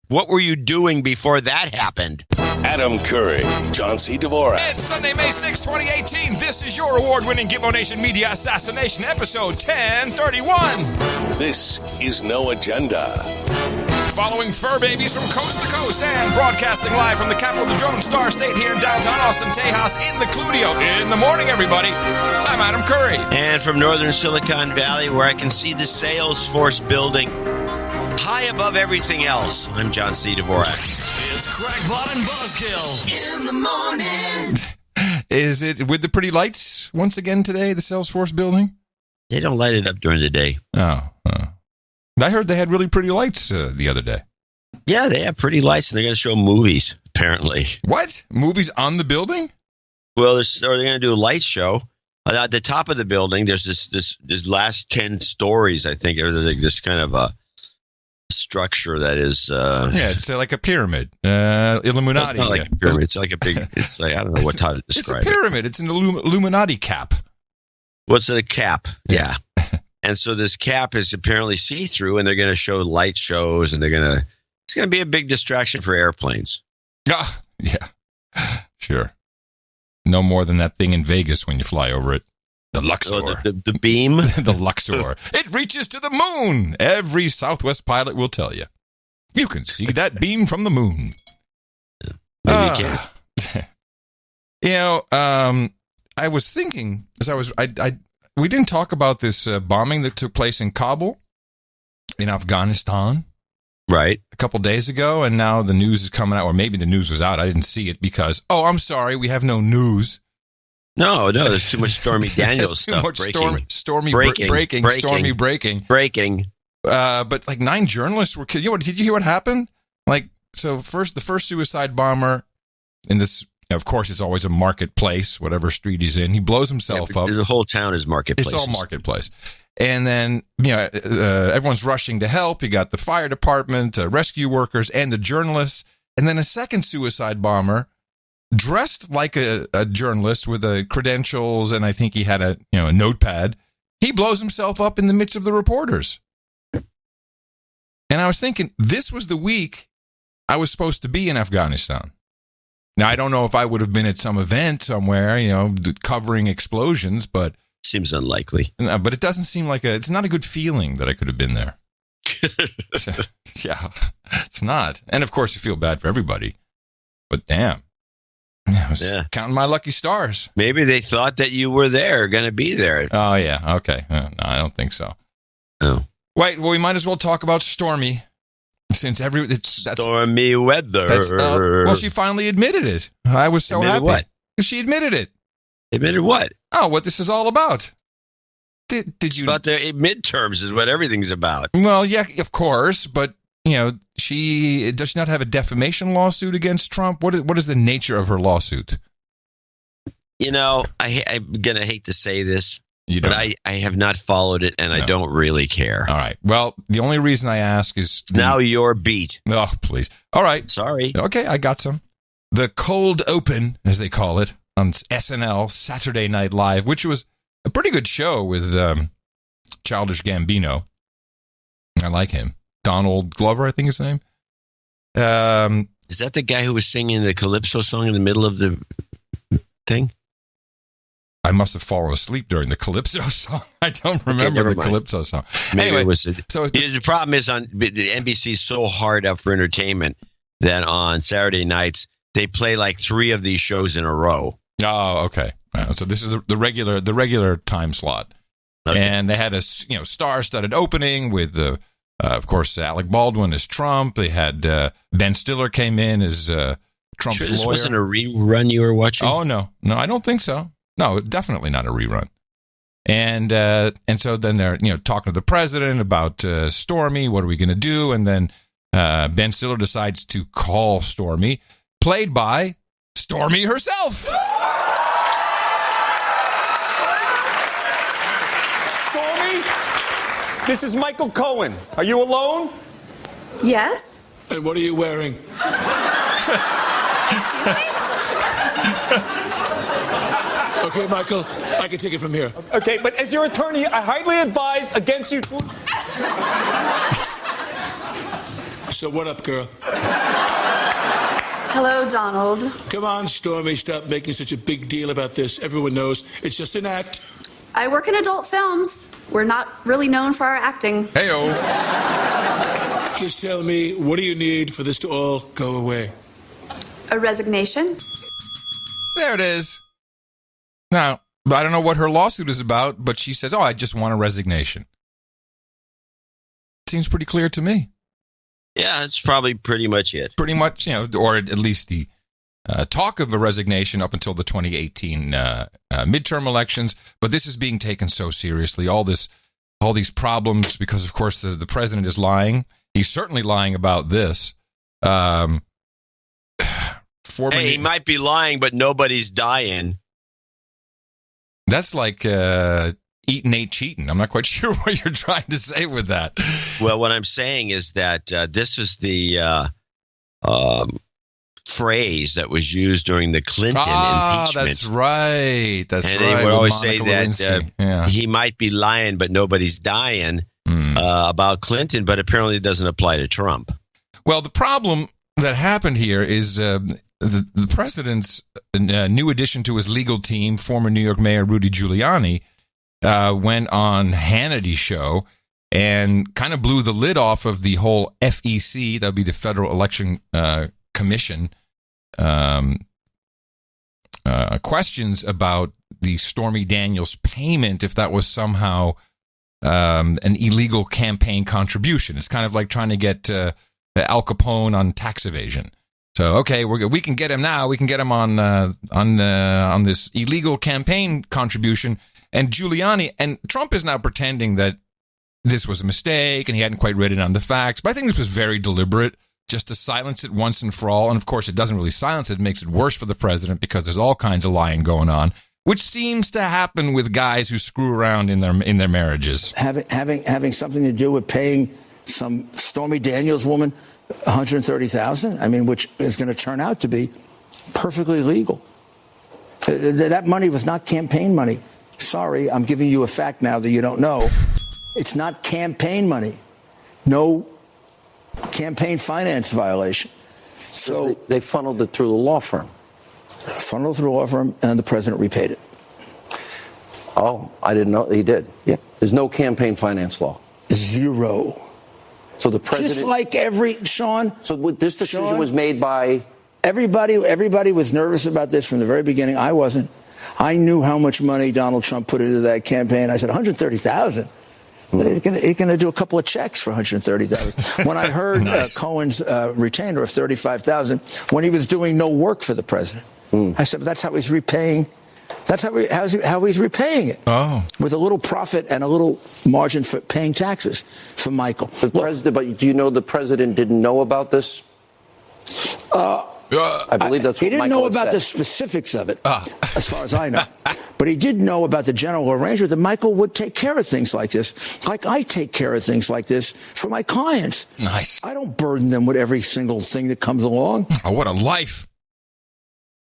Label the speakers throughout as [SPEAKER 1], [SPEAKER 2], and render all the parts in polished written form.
[SPEAKER 1] What were you doing before that happened?
[SPEAKER 2] Adam Curry, John C. Dvorak.
[SPEAKER 3] It's Sunday, May 6, 2018. This is your award-winning Gimmo Nation Media Assassination, episode 1031.
[SPEAKER 2] This is No Agenda.
[SPEAKER 3] Following fur babies from coast to coast and broadcasting live from the capital of the Drone Star State here in downtown Austin, Tejas, in the Cludio. In the morning, everybody. I'm Adam Curry.
[SPEAKER 1] And from northern Silicon Valley, where I can see the Salesforce building high above everything else, I'm John C. Dvorak.
[SPEAKER 4] It's Crackpot and Buzzkill in the morning.
[SPEAKER 3] Is it with the pretty lights once again today, the Salesforce building?
[SPEAKER 1] They don't light it up during the day.
[SPEAKER 3] Oh. I heard they had really pretty lights the other day.
[SPEAKER 1] Yeah, they have pretty lights, and they're going to show movies, apparently.
[SPEAKER 3] What? Movies on the building?
[SPEAKER 1] Well, they're going to do a light show. At the top of the building, there's this last 10 stories, I think, or this kind of a structure that is...
[SPEAKER 3] yeah, it's like a pyramid. Illuminati.
[SPEAKER 1] It's not like a pyramid. It's like a big... It's like, I don't know how to describe it.
[SPEAKER 3] It's a pyramid. It's an Illuminati cap.
[SPEAKER 1] What's a cap? Yeah. And so this cap is apparently see-through, and they're going to show light shows, and it's going to be a big distraction for airplanes.
[SPEAKER 3] Yeah, sure. No more than that thing in Vegas when you fly over it. The Luxor.
[SPEAKER 1] Oh, the beam?
[SPEAKER 3] The Luxor. It reaches to the moon. Every Southwest pilot will tell you. You can see that beam from the moon.
[SPEAKER 1] Maybe you
[SPEAKER 3] can. I was thinking, as we didn't talk about this bombing that took place in Kabul, in Afghanistan.
[SPEAKER 1] Right.
[SPEAKER 3] A couple days ago, and now the news is coming out, or maybe the news was out. I didn't see it because, I'm sorry, we have no news.
[SPEAKER 1] No, there's too much Stormy Daniels stuff.
[SPEAKER 3] Stormy breaking. But like 9 journalists were killed. Did you hear what happened? The first suicide bomber in this, of course, it's always a marketplace, whatever street he's in. He blows himself up.
[SPEAKER 1] The whole town is marketplace.
[SPEAKER 3] It's all marketplace. And then, everyone's rushing to help. You got the fire department, rescue workers, and the journalists. And then a second suicide bomber, dressed like a journalist with credentials, and I think he had a notepad. He blows himself up in the midst of the reporters. And I was thinking, this was the week I was supposed to be in Afghanistan. Now, I don't know if I would have been at some event somewhere, covering explosions, but...
[SPEAKER 1] Seems unlikely.
[SPEAKER 3] But it doesn't seem like it's not a good feeling that I could have been there. Yeah, it's not. And of course, you feel bad for everybody. But damn. I was counting my lucky stars.
[SPEAKER 1] Maybe they thought that you were going to be there.
[SPEAKER 3] Oh, yeah. Okay. No, I don't think so.
[SPEAKER 1] Oh.
[SPEAKER 3] Wait, well, we might as well talk about Stormy. Since
[SPEAKER 1] stormy weather.
[SPEAKER 3] Well, she finally admitted it. I was so happy.
[SPEAKER 1] What?
[SPEAKER 3] She admitted it.
[SPEAKER 1] Admitted what?
[SPEAKER 3] Oh, what this is all about. Did you?
[SPEAKER 1] About the midterms is what everything's about.
[SPEAKER 3] Well, yeah, of course, but does she not have a defamation lawsuit against Trump? What is the nature of her lawsuit?
[SPEAKER 1] I'm gonna hate to say this. But I have not followed it, and I don't really care.
[SPEAKER 3] All right. Well, the only reason I ask is...
[SPEAKER 1] Now your beat.
[SPEAKER 3] Oh, please. All right.
[SPEAKER 1] Sorry.
[SPEAKER 3] Okay, I got some. The Cold Open, as they call it, on SNL, Saturday Night Live, which was a pretty good show with Childish Gambino. I like him. Donald Glover, I think his name.
[SPEAKER 1] Is that the guy who was singing the Calypso song in the middle of the thing?
[SPEAKER 3] I must have fallen asleep during the Calypso song. I don't remember the Calypso song.
[SPEAKER 1] Maybe
[SPEAKER 3] anyway,
[SPEAKER 1] it was. The problem is the NBC is so hard up for entertainment that on Saturday nights they play like 3 of these shows in a row.
[SPEAKER 3] Oh, okay. So this is the regular time slot, and they had a star-studded opening with of course Alec Baldwin as Trump. They had Ben Stiller came in as Trump's lawyer. This
[SPEAKER 1] wasn't a rerun you were watching?
[SPEAKER 3] Oh no, I don't think so. No, definitely not a rerun. And so then they're talking to the president about Stormy. What are we going to do? And then Ben Stiller decides to call Stormy, played by Stormy herself.
[SPEAKER 5] Stormy, this is Michael Cohen. Are you alone?
[SPEAKER 6] Yes.
[SPEAKER 2] And what are you wearing?
[SPEAKER 6] Excuse me?
[SPEAKER 2] Okay, Michael, I can take it from here.
[SPEAKER 5] Okay, but as your attorney, I highly advise against you...
[SPEAKER 2] So what up, girl?
[SPEAKER 6] Hello, Donald.
[SPEAKER 2] Come on, Stormy, stop making such a big deal about this. Everyone knows it's just an act.
[SPEAKER 6] I work in adult films. We're not really known for our acting.
[SPEAKER 3] Hey-o.
[SPEAKER 2] Just tell me, what do you need for this to all go away?
[SPEAKER 6] A resignation?
[SPEAKER 3] There it is. Now, I don't know what her lawsuit is about, but she says, I just want a resignation. Seems pretty clear to me.
[SPEAKER 1] Yeah, it's probably pretty much it.
[SPEAKER 3] Pretty much, or at least the talk of a resignation up until the 2018 midterm elections. But this is being taken so seriously. All these problems, because, of course, the president is lying. He's certainly lying about this.
[SPEAKER 1] Hey, he might be lying, but nobody's dying.
[SPEAKER 3] That's like eating ain't cheating. I'm not quite sure what you're trying to say with that.
[SPEAKER 1] Well, what I'm saying is that this is the phrase that was used during the Clinton impeachment.
[SPEAKER 3] That's right. That's right.
[SPEAKER 1] And they would always say
[SPEAKER 3] Monica
[SPEAKER 1] that he might be lying, but nobody's dying about Clinton, but apparently it doesn't apply to Trump.
[SPEAKER 3] Well, the problem that happened here is the president's new addition to his legal team, former New York Mayor Rudy Giuliani, went on Hannity's show and kind of blew the lid off of the whole FEC, that would be the Federal Election Commission, questions about the Stormy Daniels payment, if that was somehow an illegal campaign contribution. It's kind of like trying to get Al Capone on tax evasion. So, okay, we can get him now. We can get him on this illegal campaign contribution. And Giuliani and Trump is now pretending that this was a mistake and he hadn't quite read it on the facts. But I think this was very deliberate, just to silence it once and for all. And of course, it doesn't really silence it. It makes it worse for the president because there's all kinds of lying going on, which seems to happen with guys who screw around in their marriages.
[SPEAKER 7] Having something to do with paying some Stormy Daniels woman $130,000, I mean, which is going to turn out to be perfectly legal. That money was not campaign money. Sorry, I'm giving you a fact now that you don't know. It's not campaign money. No campaign finance violation. So
[SPEAKER 8] they funneled it through the law firm.
[SPEAKER 7] Funneled through the law firm, and the president repaid it.
[SPEAKER 8] Oh, I didn't know he did.
[SPEAKER 7] Yeah.
[SPEAKER 8] There's no campaign finance law.
[SPEAKER 7] Zero.
[SPEAKER 8] So the president,
[SPEAKER 7] just like Sean.
[SPEAKER 8] So this decision was made by
[SPEAKER 7] everybody. Everybody was nervous about this from the very beginning. I wasn't. I knew how much money Donald Trump put into that campaign. I said $130,000. He's going to do a couple of checks for $130,000. When I heard Cohen's retainer of $35,000 when he was doing no work for the president, I said, that's how he's repaying. That's how he's repaying it. Oh, with a little profit and a little margin for paying taxes for Michael.
[SPEAKER 8] But do you know the president didn't know about this? I believe that's what
[SPEAKER 7] he didn't
[SPEAKER 8] Michael
[SPEAKER 7] know about
[SPEAKER 8] said.
[SPEAKER 7] the specifics of it, as far as I know. But he did know about the general arrangement that Michael would take care of things like this, like I take care of things like this for my clients.
[SPEAKER 3] Nice.
[SPEAKER 7] I don't burden them with every single thing that comes along.
[SPEAKER 3] Oh, what a life.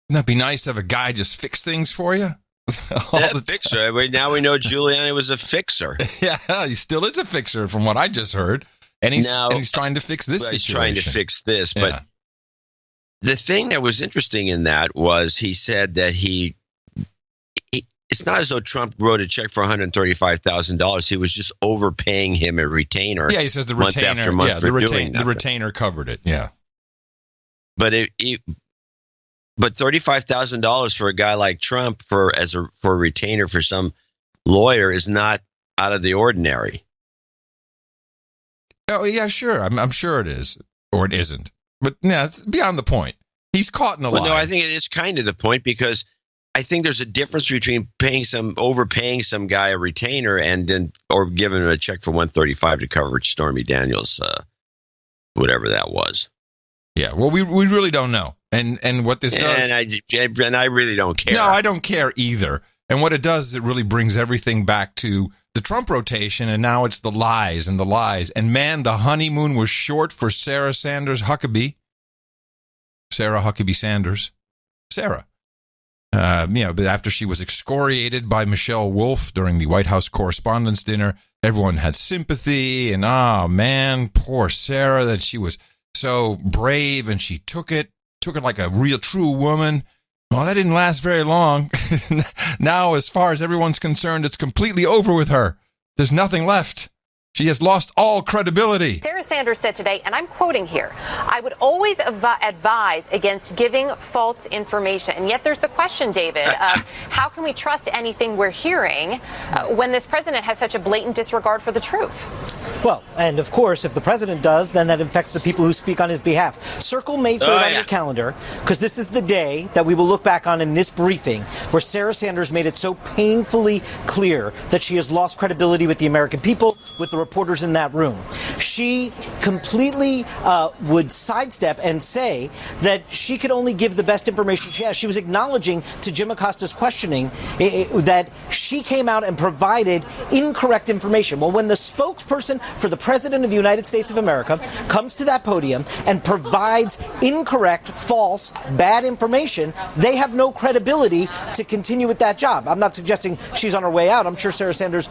[SPEAKER 3] Wouldn't that be nice to have a guy just fix things for you?
[SPEAKER 1] Fixer. Now we know Giuliani was a fixer.
[SPEAKER 3] Yeah, he still is a fixer from what I just heard. And he's trying to fix this situation.
[SPEAKER 1] He's trying to fix this, but the thing that was interesting in that was he said that it's not as though Trump wrote a check for $135,000. He was just overpaying him a retainer.
[SPEAKER 3] Yeah, he says the retainer.
[SPEAKER 1] Month after month
[SPEAKER 3] the retainer covered it. Yeah,
[SPEAKER 1] but but $35,000 for a guy like Trump for a retainer for some lawyer is not out of the ordinary.
[SPEAKER 3] Oh yeah, sure. I'm sure it is, or it isn't. But yeah, it's beyond the point. He's caught in a lie.
[SPEAKER 1] No, I think it is kind of the point because I think there's a difference between overpaying some guy a retainer or giving him a check for $135 to cover Stormy Daniels, whatever that was.
[SPEAKER 3] Yeah, well, we really don't know, and what this does,
[SPEAKER 1] and I really don't care.
[SPEAKER 3] No, I don't care either. And what it does is it really brings everything back to the Trump rotation, and now it's the lies and the lies. And man, the honeymoon was short for Sarah Huckabee Sanders. But after she was excoriated by Michelle Wolf during the White House Correspondents' Dinner, everyone had sympathy, and man, poor Sarah, that she was so brave, and she took it like a real true woman. Well, that didn't last very long. Now, as far as everyone's concerned, it's completely over with her. There's nothing left. She has lost all credibility.
[SPEAKER 9] Sarah Sanders said today, and I'm quoting here, "I would always advise against giving false information." And yet there's the question, David, of how can we trust anything we're hearing when this president has such a blatant disregard for the truth?
[SPEAKER 10] Well, and of course, if the president does, then that affects the people who speak on his behalf. Circle May 3rd on your calendar, because this is the day that we will look back on in this briefing where Sarah Sanders made it so painfully clear that she has lost credibility with the American people, with the reporters in that room. She completely would sidestep and say that she could only give the best information she has. She was acknowledging to Jim Acosta's questioning that she came out and provided incorrect information. Well, when the spokesperson for the President of the United States of America comes to that podium and provides incorrect, false, bad information, they have no credibility to continue with that job. I'm not suggesting she's on her way out. I'm sure Sarah Sanders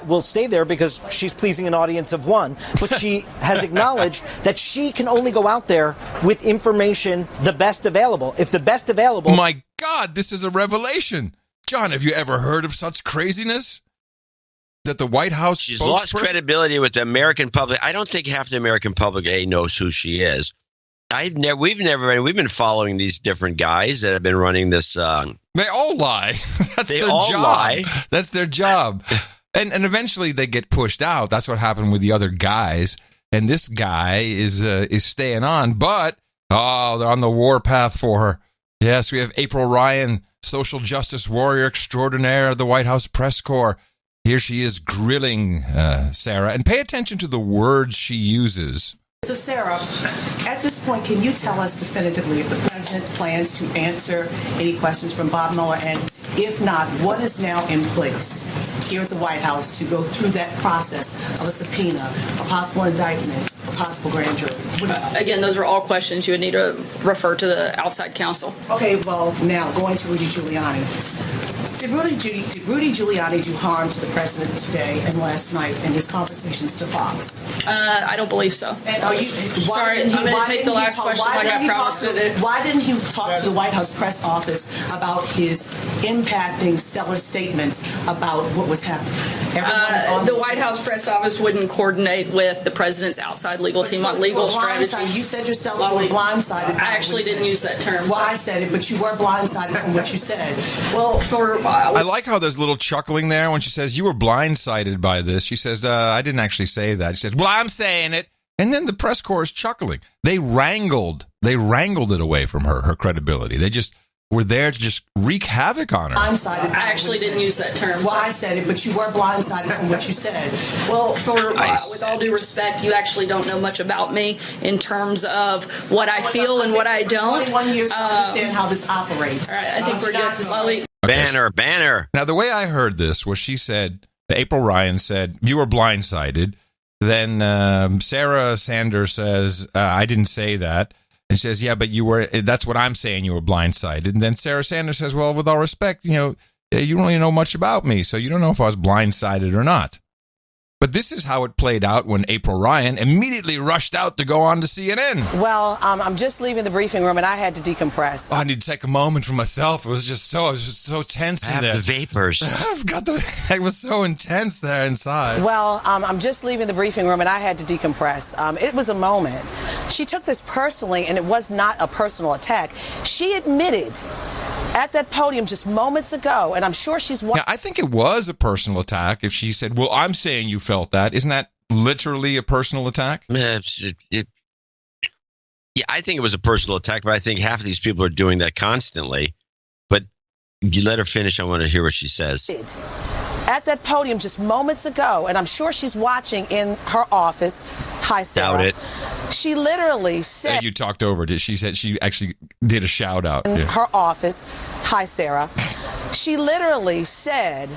[SPEAKER 10] will stay there because she's pleasing an audience of one. But she has acknowledged that she can only go out there with information the best available. If the best available...
[SPEAKER 3] My God, this is a revelation. John, have you ever heard of such craziness? That the White House
[SPEAKER 1] She's lost credibility with the American public. I don't think half the American public knows who she is. We've been following these different guys that have been running this.
[SPEAKER 3] They all lie. That's their job. Lie. That's their job. And eventually they get pushed out. That's what happened with the other guys. And this guy is staying on, but they're on the war path for her. Yes, we have April Ryan, social justice warrior extraordinaire of the White House press corps. Here she is grilling Sarah, and pay attention to the words she uses.
[SPEAKER 11] So, Sarah, at this point, can you tell us definitively if the president plans to answer any questions from Bob Mueller, and if not, what is now in place here at the White House to go through that process of a subpoena, a possible indictment, a possible grand jury?
[SPEAKER 12] Again, those are all questions you would need to refer to the outside counsel.
[SPEAKER 11] Okay, well, now going to Rudy Giuliani. Did Rudy Giuliani do harm to the president today and last night in his conversations to Fox?
[SPEAKER 12] I don't believe so.
[SPEAKER 11] And are you,
[SPEAKER 12] sorry, I'm going to take the last question like I promised to do.
[SPEAKER 11] Why didn't he talk to the White House press office about his impacting stellar statements about what was happening?
[SPEAKER 12] The White House press office wouldn't coordinate with the president's outside legal team on legal strategy.
[SPEAKER 11] You said yourself you were blindsided.
[SPEAKER 12] I actually didn't use that term.
[SPEAKER 11] Well, I said it, but you were blindsided from what you said.
[SPEAKER 12] Well,
[SPEAKER 3] I like how there's a little chuckling there when she says, you were blindsided by this. She says, I didn't actually say that. She says, well, I'm saying it. And then the press corps is chuckling. They wrangled it away from her credibility. They just were there to just wreak havoc on her.
[SPEAKER 11] Blindsided.
[SPEAKER 12] I actually didn't use that term.
[SPEAKER 11] Well, I said it, but you were blindsided from what you said.
[SPEAKER 12] Well, with all due respect, you actually don't know much about me in terms of what I feel and what I don't.
[SPEAKER 11] 21 years to understand how this operates.
[SPEAKER 12] All right, I think we're good.
[SPEAKER 1] Banner.
[SPEAKER 3] Now, the way I heard this was she said, April Ryan said, you were blindsided. Then Sarah Sanders says, I didn't say that. And she says, yeah, but you were, that's what I'm saying, you were blindsided. And then Sarah Sanders says, well, with all respect, you don't really know much about me, so you don't know if I was blindsided or not. But this is how it played out when April Ryan immediately rushed out to go on to CNN.
[SPEAKER 11] Well, I'm just leaving the briefing room, and I had to decompress.
[SPEAKER 3] I need to take a moment for myself. I was just so tense in there.
[SPEAKER 1] I have the vapors.
[SPEAKER 3] It was so intense there inside.
[SPEAKER 11] Well, I'm just leaving the briefing room, and I had to decompress. It was a moment. She took this personally, and it was not a personal attack. She admitted at that podium just moments ago, and I'm sure she's...
[SPEAKER 3] Yeah, I think it was a personal attack if she said, well, I'm saying you felt that. Isn't that literally a personal attack?
[SPEAKER 1] Yeah, I think it was a personal attack, but I think half of these people are doing that constantly. But you let her finish. I want to hear what she says.
[SPEAKER 11] At that podium just moments ago, and I'm sure she's watching in her office. Hi, Sarah.
[SPEAKER 1] Doubt it.
[SPEAKER 11] She literally said...
[SPEAKER 3] You talked over it. She said she actually did a shout out.
[SPEAKER 11] In her office. Hi, Sarah. She literally said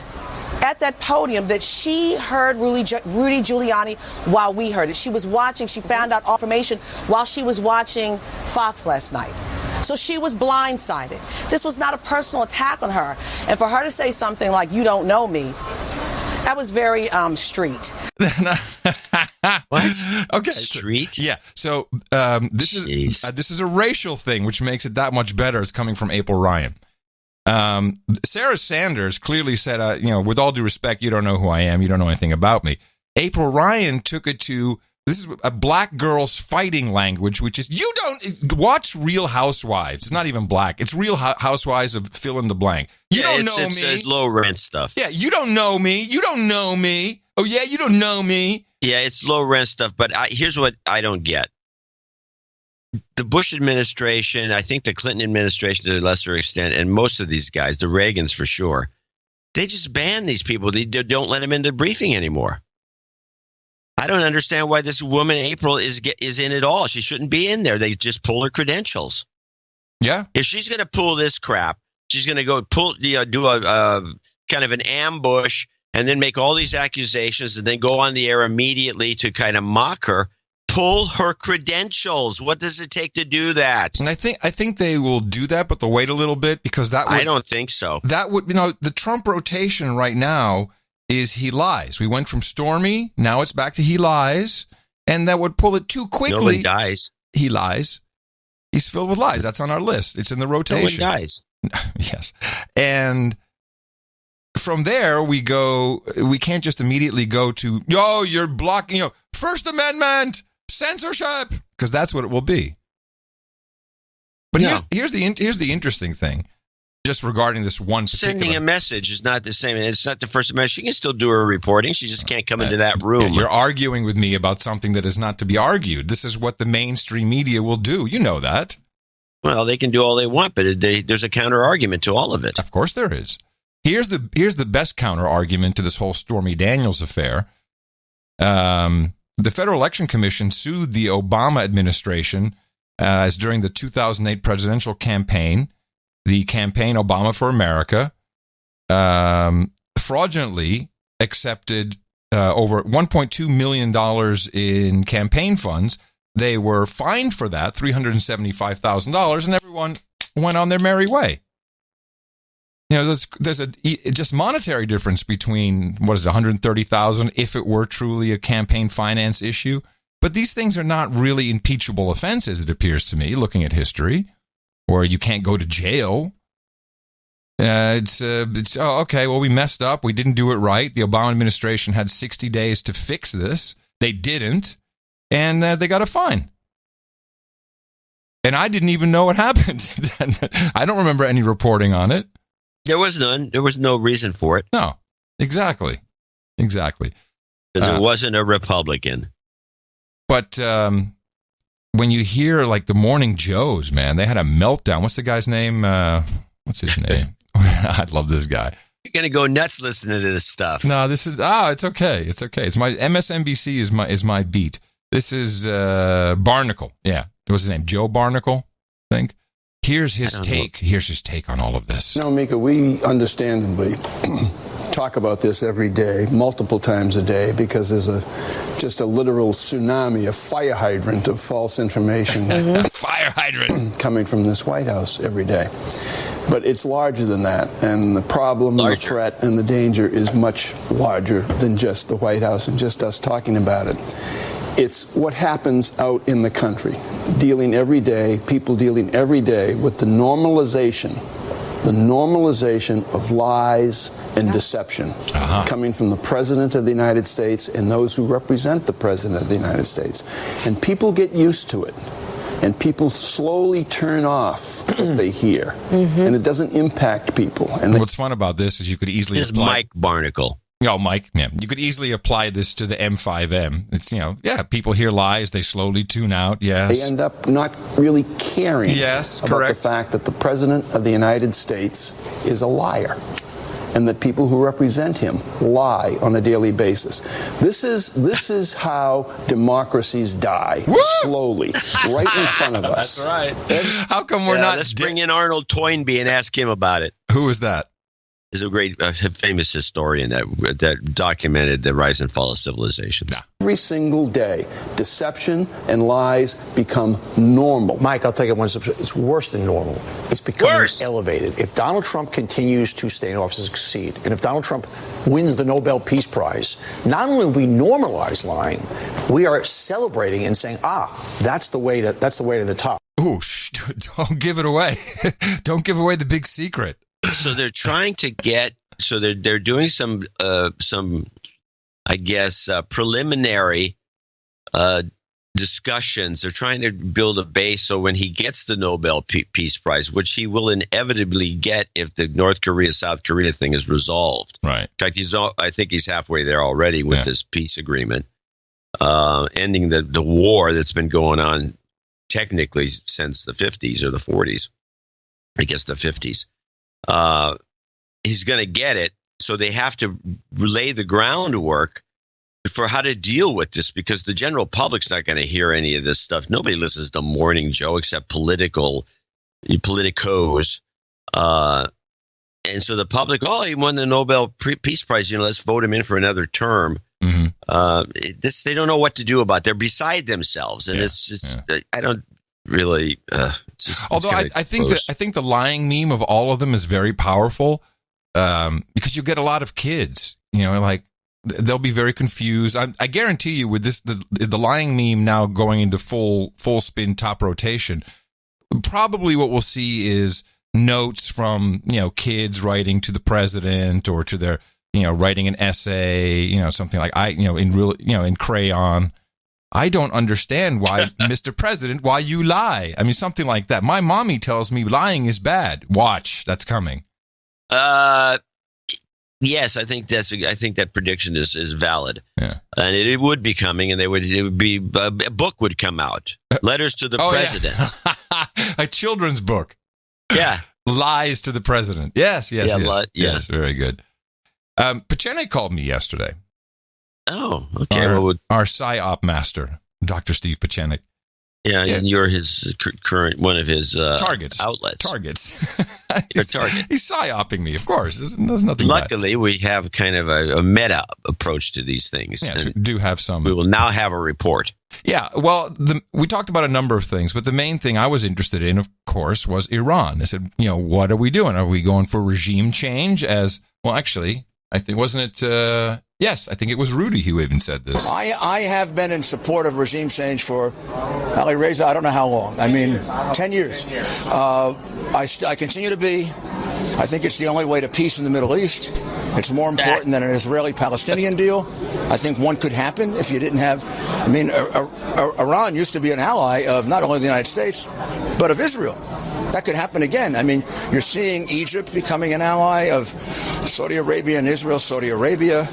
[SPEAKER 11] at that podium that she heard Rudy Giuliani while we heard it. She was watching. She found out information while she was watching Fox last night. So she was blindsided. This was not a personal attack on her. And for her to say something like, you don't know me, that was very street.
[SPEAKER 1] What?
[SPEAKER 3] Okay.
[SPEAKER 1] Street?
[SPEAKER 3] Yeah. So this is a racial thing, which makes it that much better. It's coming from April Ryan. Sarah Sanders clearly said, with all due respect, you don't know who I am. You don't know anything about me. April Ryan took it to, this is a black girl's fighting language, which is, you don't watch Real Housewives. It's not even black. It's Real Housewives of fill in the blank. You don't know me.
[SPEAKER 1] It's low rent stuff.
[SPEAKER 3] Yeah, you don't know me. You don't know me. Oh, yeah, you don't know me.
[SPEAKER 1] Yeah, it's low rent stuff. But here's what I don't get. The Bush administration, I think the Clinton administration to a lesser extent, and most of these guys, the Reagans for sure, they just ban these people. They don't let them into the briefing anymore. I don't understand why this woman, April, is in it all. She shouldn't be in there. They just pull her credentials.
[SPEAKER 3] Yeah.
[SPEAKER 1] If she's going to pull this crap, she's going to go do a kind of an ambush and then make all these accusations and then go on the air immediately to kind of mock her. Pull her credentials. What does it take to do that?
[SPEAKER 3] And I think they will do that, but they'll wait a little bit because that would,
[SPEAKER 1] I don't think so.
[SPEAKER 3] That would, the Trump rotation right now is he lies. We went from Stormy, now it's back to he lies, and that would pull it too quickly.
[SPEAKER 1] Nobody dies.
[SPEAKER 3] He lies. He's filled with lies. That's on our list. It's in the rotation.
[SPEAKER 1] No one dies.
[SPEAKER 3] Yes. And from there, we can't just immediately go to, you're blocking, First Amendment, censorship, because that's what it will be. But here's the interesting thing, just regarding this one particular.
[SPEAKER 1] Sending a message is not the same. It's not the First Amendment. She can still do her reporting. She just can't come into that room.
[SPEAKER 3] You're arguing with me about something that is not to be argued. This is what the mainstream media will do. You know that.
[SPEAKER 1] Well, they can do all they want, but there's a counter argument to all of it.
[SPEAKER 3] Of course there is. Here's the best counter argument to this whole Stormy Daniels affair. The Federal Election Commission sued the Obama administration as during the 2008 presidential campaign, the campaign Obama for America, fraudulently accepted over $1.2 million in campaign funds. They were fined for that, $375,000, and everyone went on their merry way. There's a just monetary difference between, what is it, $130,000 if it were truly a campaign finance issue. But these things are not really impeachable offenses, it appears to me, looking at history, or you can't go to jail. Okay, well, we messed up. We didn't do it right. The Obama administration had 60 days to fix this. They didn't, and they got a fine. And I didn't even know what happened. I don't remember any reporting on it.
[SPEAKER 1] There was none. There was no reason for it.
[SPEAKER 3] No, exactly. Because
[SPEAKER 1] it wasn't a Republican.
[SPEAKER 3] But when you hear like the Morning Joes, man, they had a meltdown. What's the guy's name? What's his name? I love this guy.
[SPEAKER 1] You're gonna go nuts listening to this stuff.
[SPEAKER 3] No, this is it's okay. It's okay. It's my MSNBC is my beat. This is Barnacle. Yeah, what's his name? Joe Barnacle, I think. Here's his take. Here's his take on all of this.
[SPEAKER 13] Mika, we understandably talk about this every day, multiple times a day, because there's just a literal tsunami, a fire hydrant of false information.
[SPEAKER 3] Fire hydrant
[SPEAKER 13] coming from this White House every day. But it's larger than that, and the problem, the threat, and the danger is much larger than just the White House and just us talking about it. It's what happens out in the country, dealing every day, people dealing every day with the normalization of lies and deception coming from the President of the United States and those who represent the President of the United States. And people get used to it. And people slowly turn off what they hear. And it doesn't impact people. And
[SPEAKER 3] what's fun about this is you could easily
[SPEAKER 1] apply... Mike Barnacle.
[SPEAKER 3] Oh, Mike, yeah. You could easily apply this to the M5M. It's, people hear lies, they slowly tune out, yes.
[SPEAKER 13] They end up not really caring about the fact that the President of the United States is a liar and that people who represent him lie on a daily basis. This is how democracies die, slowly, right in front of us.
[SPEAKER 1] That's right.
[SPEAKER 3] How come we're not...
[SPEAKER 1] Let's bring in Arnold Toynbee and ask him about it.
[SPEAKER 3] Who is that?
[SPEAKER 1] is a great, famous historian that documented the rise and fall of civilization.
[SPEAKER 13] Every single day, deception and lies become normal.
[SPEAKER 14] Mike, I'll take it one step. It's worse than normal. It's becoming elevated. If Donald Trump continues to stay in office and succeed, and if Donald Trump wins the Nobel Peace Prize, not only will we normalize lying, we are celebrating and saying, that's the way to the top.
[SPEAKER 3] Ooh, don't give it away. Don't give away the big secret.
[SPEAKER 1] So they're trying to get. So they're doing some I guess preliminary discussions. They're trying to build a base so when he gets the Nobel Peace Prize, which he will inevitably get if the North Korea-South Korea thing is resolved.
[SPEAKER 3] Right.
[SPEAKER 1] In fact, I think he's halfway there already with this peace agreement, ending the war that's been going on technically since the 50s or the 40s. I guess the 50s. He's going to get it. So they have to lay the groundwork for how to deal with this, because the general public's not going to hear any of this stuff. Nobody listens to Morning Joe except politicos. And so the public, he won the Nobel Peace Prize. Let's vote him in for another term.
[SPEAKER 3] Mm-hmm.
[SPEAKER 1] They don't know what to do about it. They're beside themselves. And it's just, I don't really.
[SPEAKER 3] Although I think the lying meme of all of them is very powerful, because you get a lot of kids, like they'll be very confused. I guarantee you with this, the lying meme now going into full spin top rotation, probably what we'll see is notes from, kids writing to the president or to their, writing an essay, something like in crayon. I don't understand why, Mr. President, why you lie. I mean, something like that. My mommy tells me lying is bad. Watch, that's coming.
[SPEAKER 1] Yes, I think that prediction is valid.
[SPEAKER 3] Yeah.
[SPEAKER 1] And it would be coming, and it would be a book would come out. Letters to the president.
[SPEAKER 3] Yeah. A children's book.
[SPEAKER 1] Yeah.
[SPEAKER 3] Lies to the president. Yes. Yes, very good. Pachene called me yesterday.
[SPEAKER 1] Oh, okay.
[SPEAKER 3] Our PsyOp master, Dr. Steve Pachene.
[SPEAKER 1] Yeah, and you're his current one of his
[SPEAKER 3] outlets.
[SPEAKER 1] Your target.
[SPEAKER 3] He's PsyOping me, of course. There's nothing.
[SPEAKER 1] Luckily, we have kind of a meta approach to these things.
[SPEAKER 3] Yes, we do have some.
[SPEAKER 1] We will now have a report.
[SPEAKER 3] Yeah, well, we talked about a number of things, but the main thing I was interested in, of course, was Iran. I said, what are we doing? Are we going for regime change? Actually, I think, wasn't it? Yes, I think it was Rudy who even said this.
[SPEAKER 7] I have been in support of regime change for, Ali Reza, I don't know how long. 10 years. I continue to be. I think it's the only way to peace in the Middle East. It's more important than an Israeli-Palestinian deal. I think one could happen if you didn't have. Iran used to be an ally of not only the United States, but of Israel. That could happen again. You're seeing Egypt becoming an ally of Saudi Arabia and Israel, Saudi Arabia,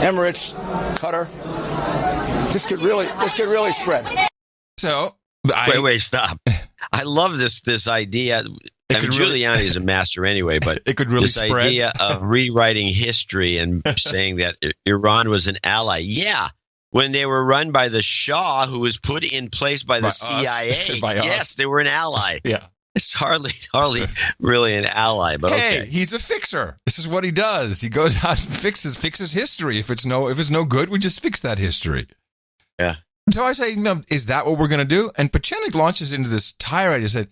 [SPEAKER 7] Emirates, Qatar. This could really spread.
[SPEAKER 3] So,
[SPEAKER 1] wait, stop. I love this idea. Giuliani is a master anyway, but
[SPEAKER 3] it could really
[SPEAKER 1] this
[SPEAKER 3] spread.
[SPEAKER 1] Idea of rewriting history and saying that Iran was an ally. Yeah. When they were run by the Shah, who was put in place by the CIA. Yes, they were an ally.
[SPEAKER 3] Yeah.
[SPEAKER 1] It's hardly really an ally, but okay.
[SPEAKER 3] He's a fixer. This is what he does. He goes out and fixes history. If it's no good, we just fix that history.
[SPEAKER 1] Yeah.
[SPEAKER 3] So I say, is that what we're going to do? And Pachene launches into this tirade. He said,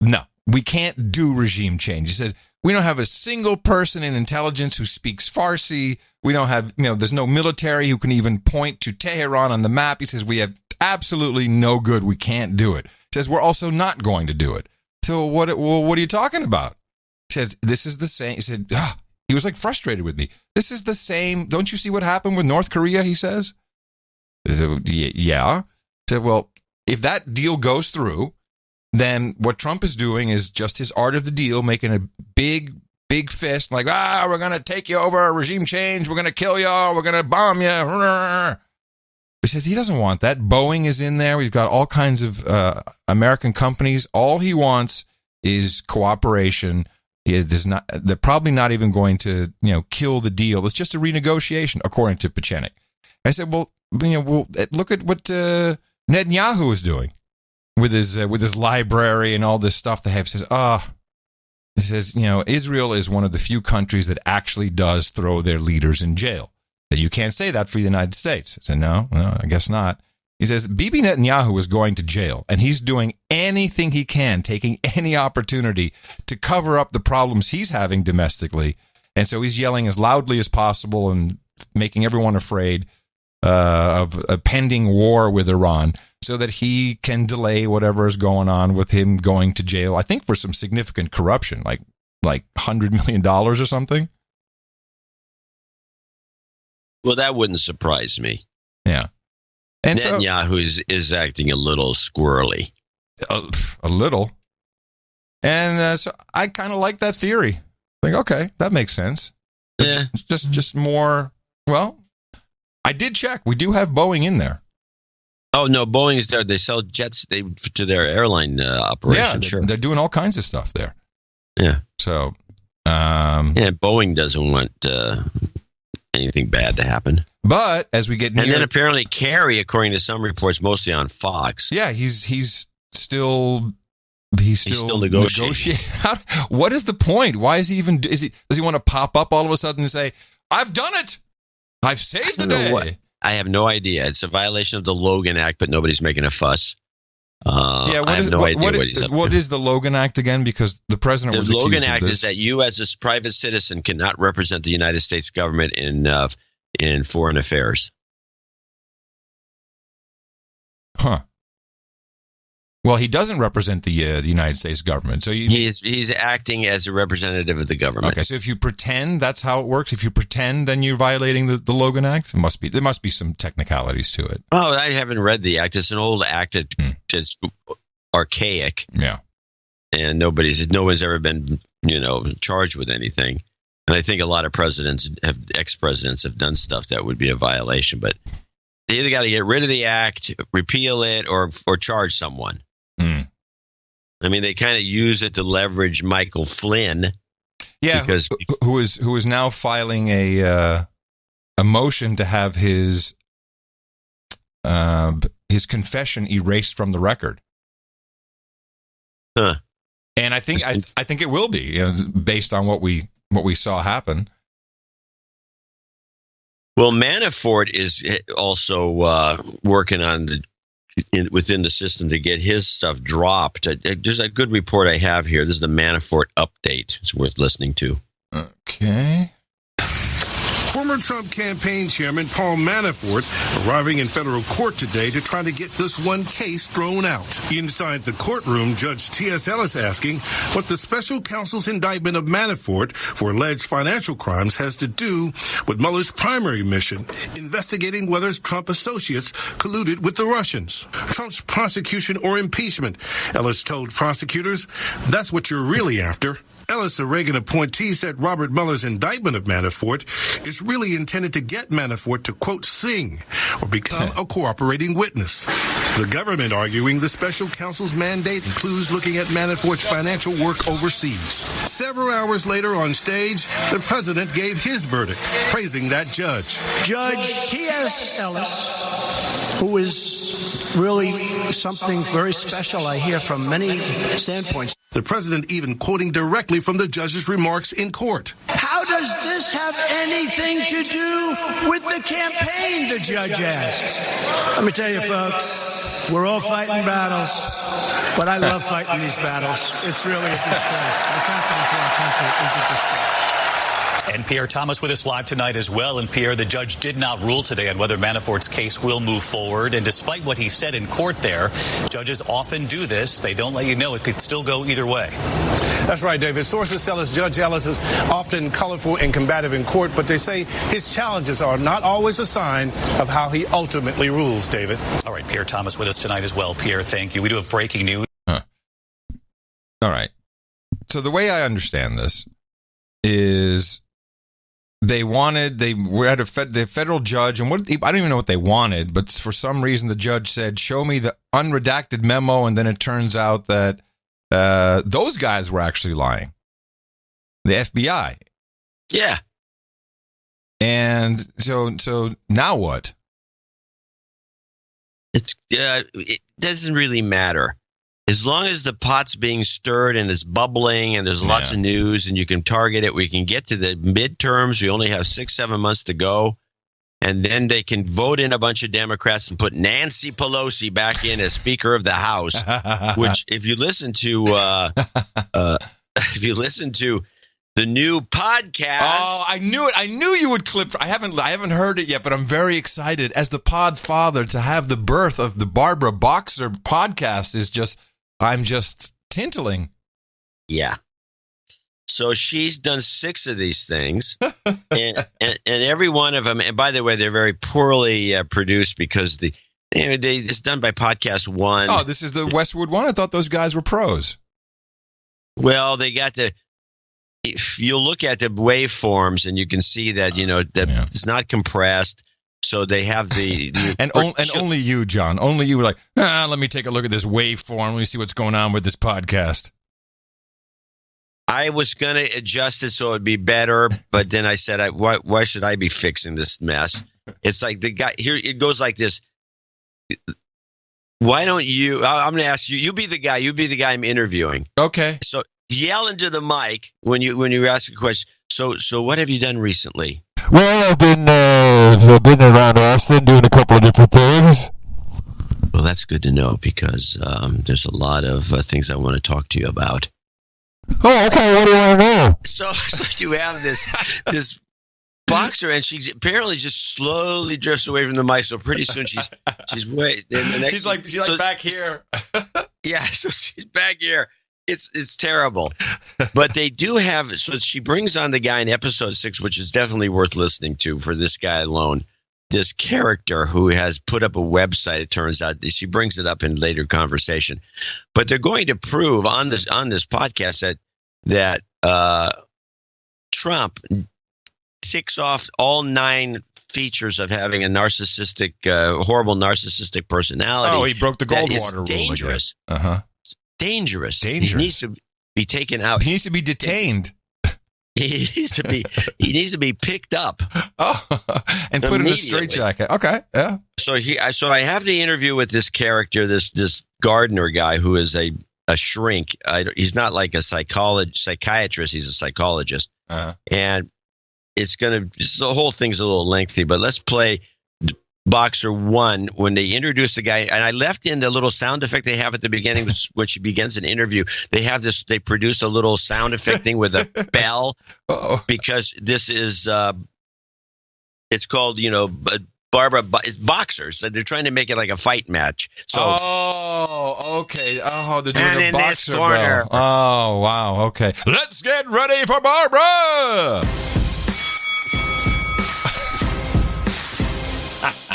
[SPEAKER 3] no, we can't do regime change. He says, we don't have a single person in intelligence who speaks Farsi. We don't have, there's no military who can even point to Tehran on the map. He says, we have absolutely no good. We can't do it. He says, we're also not going to do it. So what are you talking about? He says, this is the same. He said, he was like frustrated with me. This is the same. Don't you see what happened with North Korea, he says? I said, yeah. He said, well, if that deal goes through, then what Trump is doing is just his art of the deal, making a big fist, like, we're going to take you over, regime change, we're going to kill y'all, we're going to bomb you. He says he doesn't want that. Boeing is in there. We've got all kinds of American companies. All he wants is cooperation. They're probably not even going to, kill the deal. It's just a renegotiation, according to Pachene. I said, well, look at what Netanyahu is doing with his library and all this stuff. They have says, He says, Israel is one of the few countries that actually does throw their leaders in jail. You can't say that for the United States. I said, no, I guess not. He says, Bibi Netanyahu is going to jail, and he's doing anything he can, taking any opportunity to cover up the problems he's having domestically. And so he's yelling as loudly as possible and making everyone afraid of a pending war with Iran so that he can delay whatever is going on with him going to jail, I think for some significant corruption, like $100 million or something.
[SPEAKER 1] Well, that wouldn't surprise me.
[SPEAKER 3] Yeah. And
[SPEAKER 1] Netanyahu is acting a little squirrely.
[SPEAKER 3] A little. And so I kind of like that theory. Like, okay, that makes sense.
[SPEAKER 1] Yeah.
[SPEAKER 3] Just more, well, I did check. We do have Boeing in there.
[SPEAKER 1] Oh, no, Boeing is there. They sell jets to their airline operation.
[SPEAKER 3] Yeah,
[SPEAKER 1] sure.
[SPEAKER 3] They're doing all kinds of stuff there.
[SPEAKER 1] Yeah.
[SPEAKER 3] So,
[SPEAKER 1] Boeing doesn't want anything bad to happen.
[SPEAKER 3] But as we get near,
[SPEAKER 1] and then apparently Kerry, according to some reports, mostly on Fox.
[SPEAKER 3] Yeah, he's still negotiating. What is the point? Why is he even? Does he want to pop up all of a sudden and say, "I've done it, I've saved the day"?
[SPEAKER 1] I have no idea. It's a violation of the Logan Act, but nobody's making a fuss. I have no idea what he's up to.
[SPEAKER 3] What is the Logan Act again? Because the president was accused of this.
[SPEAKER 1] The Logan Act is that you, as a private citizen, cannot represent the United States government in foreign affairs.
[SPEAKER 3] Huh. Well, he doesn't represent the United States government, so
[SPEAKER 1] he's acting as a representative of the government.
[SPEAKER 3] Okay, so if you pretend, that's how it works. If you pretend, then you're violating the Logan Act. There must be some technicalities to it.
[SPEAKER 1] Oh, I haven't read the act. It's an old act. It's archaic.
[SPEAKER 3] Yeah,
[SPEAKER 1] and no one's ever been charged with anything. And I think a lot of ex-presidents have done stuff that would be a violation. But they either got to get rid of the act, repeal it, or charge someone. I mean, they kind of use it to leverage Michael Flynn.
[SPEAKER 3] Yeah, who is now filing a motion to have his confession erased from the record.
[SPEAKER 1] Huh.
[SPEAKER 3] And I think it will be, based on what we saw happen.
[SPEAKER 1] Well, Manafort is also working on within the system to get his stuff dropped. There's a good report I have here. This is the Manafort update. It's worth listening to.
[SPEAKER 3] Okay.
[SPEAKER 15] Former Trump campaign chairman Paul Manafort arriving in federal court today to try to get this one case thrown out. Inside the courtroom, Judge T.S. Ellis asking what the special counsel's indictment of Manafort for alleged financial crimes has to do with Mueller's primary mission, investigating whether Trump associates colluded with the Russians. Trump's prosecution or impeachment. Ellis told prosecutors, that's what you're really after. Ellis, a Reagan appointee, said Robert Mueller's indictment of Manafort is really intended to get Manafort to, quote, sing or become a cooperating witness. The government arguing the special counsel's mandate includes looking at Manafort's financial work overseas. Several hours later on stage, the president gave his verdict, praising that judge.
[SPEAKER 16] Judge T.S. Ellis, who is really something very special, I hear from many standpoints.
[SPEAKER 15] The president even quoting directly from the judge's remarks in court.
[SPEAKER 16] How does this have anything to do with the campaign, the judge asked. Let me tell you, folks, we're all fighting battles, but I love fighting these battles. It's really a disgrace. What's happening to our country is a disgrace.
[SPEAKER 17] And Pierre Thomas with us live tonight as well. And Pierre, the judge did not rule today on whether Manafort's case will move forward. And despite what he said in court there, judges often do this. They don't let you know. It could still go either way.
[SPEAKER 18] That's right, David. Sources tell us Judge Ellis is often colorful and combative in court, but they say his challenges are not always a sign of how he ultimately rules, David.
[SPEAKER 17] All right, Pierre Thomas with us tonight as well. Pierre, thank you. We do have breaking news.
[SPEAKER 3] All right. So the way I understand this is they were at the federal judge, and I don't even know what they wanted, but for some reason the judge said, show me the unredacted memo, and then it turns out that those guys were actually lying. The FBI.
[SPEAKER 1] Yeah.
[SPEAKER 3] And so now what?
[SPEAKER 1] It doesn't really matter. as long as the pot's being stirred and it's bubbling and there's lots of news and you can target it, we can get to the midterms. We only have 6-7 months to go. And then they can vote in a bunch of Democrats and put Nancy Pelosi back in as Speaker of the House, which if you listen to the new podcast.
[SPEAKER 3] Oh, I knew it. I knew you would clip. I haven't heard it yet, but I'm very excited as the pod father to have the birth of the Barbara Boxer podcast I'm just tinkling.
[SPEAKER 1] Yeah. So she's done 6 of these things, and every one of them. And by the way, they're very poorly produced because it's done by Podcast One.
[SPEAKER 3] Oh, this is the Westwood one. I thought those guys were pros.
[SPEAKER 1] Well, they got the. If you look at the waveforms, and you can see that it's not compressed. So they have
[SPEAKER 3] only you, John. Only you were like, let me take a look at this waveform. Let me see what's going on with this podcast.
[SPEAKER 1] I was going to adjust it so it would be better, but then I said, why should I be fixing this mess? It's like the guy here. It goes like this. Why don't you? I'm going to ask you. You be the guy. You be the guy I'm interviewing.
[SPEAKER 3] Okay.
[SPEAKER 1] So yell into the mic when you ask a question. So what have you done recently?
[SPEAKER 19] Well, I've been around Austin doing a couple of different things.
[SPEAKER 1] Well, that's good to know because there's a lot of things I want to talk to you about.
[SPEAKER 19] Oh, okay. What do you want to know?
[SPEAKER 1] So you have this boxer, and she apparently just slowly drifts away from the mic. So pretty soon she's way.
[SPEAKER 3] She's like back here.
[SPEAKER 1] Yeah, so she's back here. It's terrible, but they do have. So she brings on the guy in episode 6, which is definitely worth listening to for this guy alone. This character who has put up a website. It turns out she brings it up in later conversation, but they're going to prove on this podcast that Trump ticks off all 9 features of having a narcissistic, horrible narcissistic personality.
[SPEAKER 3] Oh, he broke the Goldwater rule.
[SPEAKER 1] Dangerous. Dangerous. He needs to be taken out.
[SPEAKER 3] He needs to be detained.
[SPEAKER 1] He needs to be picked up.
[SPEAKER 3] Oh, and put in a straitjacket. Okay, yeah.
[SPEAKER 1] So I have the interview with this character, this Gardner guy who is a shrink. He's not like a psychiatrist. He's a psychologist, and the whole thing's a little lengthy. But let's play Boxer 1 when they introduce the guy, and I left in the little sound effect they have at the beginning, which he begins an interview. They have this. They produce a little sound effect thing with a bell because this is. It's called Barbara Boxers. So they're trying to make it like a fight match. So
[SPEAKER 3] okay. Oh, they're doing a boxer bell. Oh wow. Okay. Let's get ready for Barbara.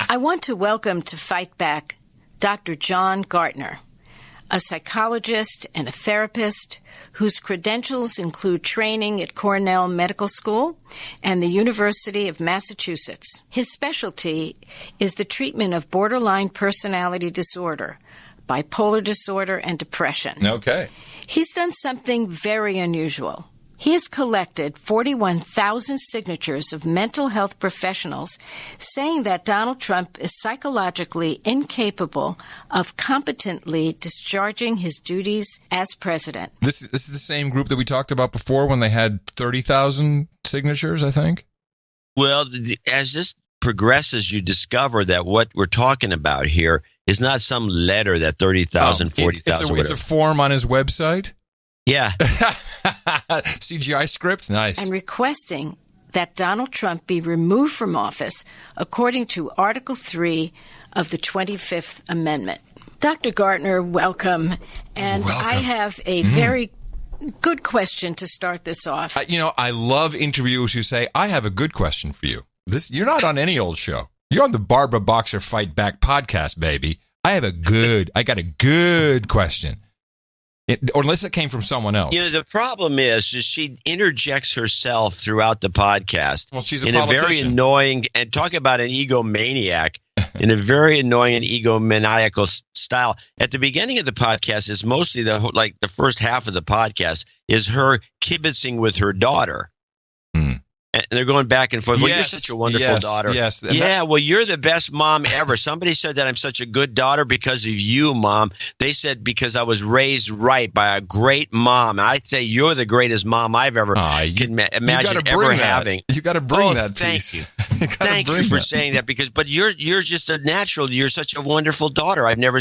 [SPEAKER 20] I want to welcome to Fight Back Dr. John Gardner, a psychologist and a therapist whose credentials include training at Cornell Medical School and the University of Massachusetts. His specialty is the treatment of borderline personality disorder, bipolar disorder, and depression.
[SPEAKER 3] Okay.
[SPEAKER 20] He's done something very unusual. He has collected 41,000 signatures of mental health professionals saying that Donald Trump is psychologically incapable of competently discharging his duties as president.
[SPEAKER 3] This is the same group that we talked about before when they had 30,000 signatures, I think?
[SPEAKER 1] Well, as this progresses, you discover that what we're talking about here is not some letter that 30,000, 40,000.
[SPEAKER 3] It's a form on his website?
[SPEAKER 1] Yeah.
[SPEAKER 3] CGI scripts? Nice.
[SPEAKER 20] And requesting that Donald Trump be removed from office according to Article 3 of the 25th Amendment. Dr. Gardner, welcome. And I have a very good question to start this off.
[SPEAKER 3] I love interviewers who say, I have a good question for you. You're not on any old show. You're on the Barbara Boxer Fight Back podcast, baby. I got a good question. Or unless it came from someone else.
[SPEAKER 1] The problem is she interjects herself throughout the podcast.
[SPEAKER 3] Well, she's a
[SPEAKER 1] in
[SPEAKER 3] politician.
[SPEAKER 1] a very annoying, and talk about an egomaniac, in a very annoying and egomaniacal style. At the beginning of the podcast is mostly the first half of the podcast is her kibitzing with her daughter. And they're going back and forth. Well, you're such a wonderful daughter.
[SPEAKER 3] Yes.
[SPEAKER 1] Well, you're the best mom ever. Somebody said that I'm such a good daughter because of you, Mom. They said because I was raised right by a great mom. I'd say you're the greatest mom I've ever can imagine ever having.
[SPEAKER 3] You got to bring that.
[SPEAKER 1] Thank you. Thank you for saying that but you're just a natural. You're such a wonderful daughter. I've never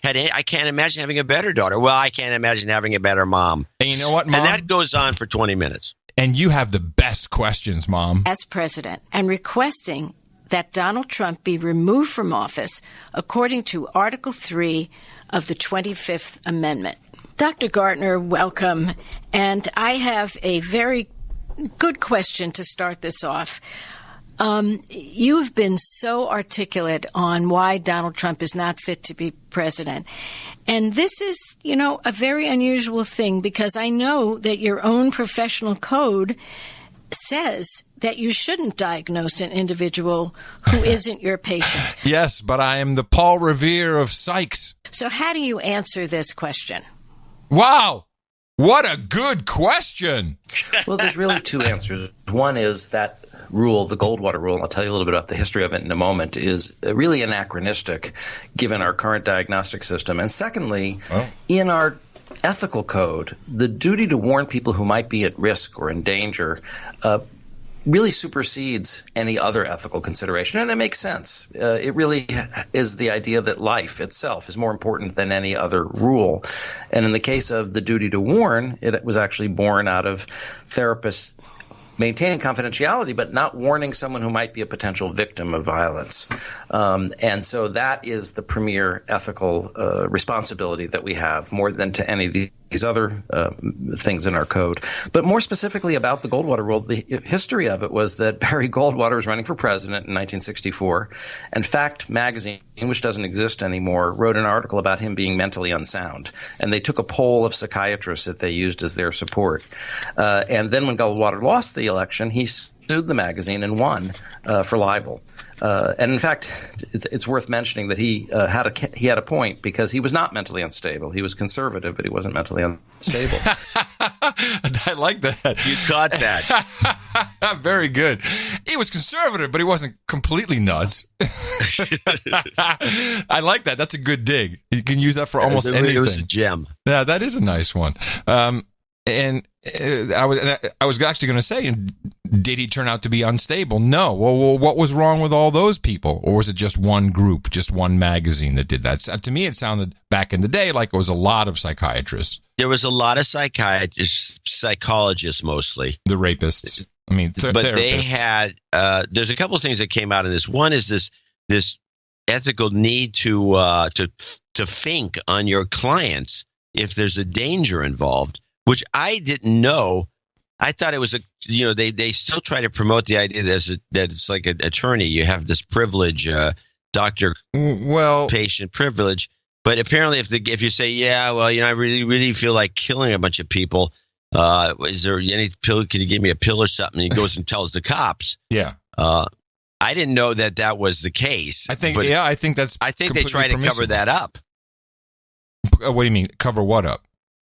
[SPEAKER 1] I can't imagine having a better daughter. Well, I can't imagine having a better mom.
[SPEAKER 3] And you know what, Mom?
[SPEAKER 1] And that goes on for 20 minutes.
[SPEAKER 3] And you have the best questions, Mom.
[SPEAKER 20] As president, and requesting that Donald Trump be removed from office according to Article 3 of the 25th Amendment. Dr. Gartner, welcome. And I have a very good question to start this off. You've been so articulate on why Donald Trump is not fit to be president. And this is, a very unusual thing because I know that your own professional code says that you shouldn't diagnose an individual who isn't your patient.
[SPEAKER 3] Yes, but I am the Paul Revere of psychs.
[SPEAKER 20] So how do you answer this question?
[SPEAKER 3] Wow. What a good question.
[SPEAKER 21] Well, there's really two answers. One is that rule, the Goldwater rule, and I'll tell you a little bit about the history of it in a moment, is really anachronistic given our current diagnostic system. And secondly, in our ethical code, the duty to warn people who might be at risk or in danger really supersedes any other ethical consideration, and it makes sense. It really is the idea that life itself is more important than any other rule. And in the case of the duty to warn, it was actually born out of therapists maintaining confidentiality, but not warning someone who might be a potential victim of violence. And so that is the premier ethical responsibility that we have, more than to any of these other things in our code. But more specifically about the Goldwater rule, the history of it was that Barry Goldwater was running for president in 1964, and Fact magazine, which doesn't exist anymore, wrote an article about him being mentally unsound. And they took a poll of psychiatrists that they used as their support. And then when Goldwater lost the election, he sued the magazine and won for libel. And in fact, it's worth mentioning that he had a point because he was not mentally unstable. He was conservative, but he wasn't mentally unstable.
[SPEAKER 3] I like that.
[SPEAKER 1] You caught that.
[SPEAKER 3] Very good. He was conservative, but he wasn't completely nuts. I like that. That's a good dig. You can use that for almost anything.
[SPEAKER 1] It was a gem.
[SPEAKER 3] Yeah, that is a nice one. And I was actually going to say, did he turn out to be unstable? No. Well, what was wrong with all those people? Or was it just one group, just one magazine that did that? To me, it sounded back in the day like it was a lot of psychiatrists.
[SPEAKER 1] There was a lot of psychiatrists, psychologists mostly.
[SPEAKER 3] The rapists. I mean,
[SPEAKER 1] but
[SPEAKER 3] therapists.
[SPEAKER 1] They had, there's a couple of things that came out of this. One is this ethical need to think on your clients if there's a danger involved, which I didn't know. I thought it was they still try to promote the idea that it's like an attorney. You have this privilege, patient privilege. But apparently, if you say, I really feel like killing a bunch of people, is there any pill? Can you give me a pill or something? And he goes and tells the cops.
[SPEAKER 3] Yeah.
[SPEAKER 1] I didn't know that was the case.
[SPEAKER 3] I think they
[SPEAKER 1] try to cover that up.
[SPEAKER 3] What do you mean? Cover what up?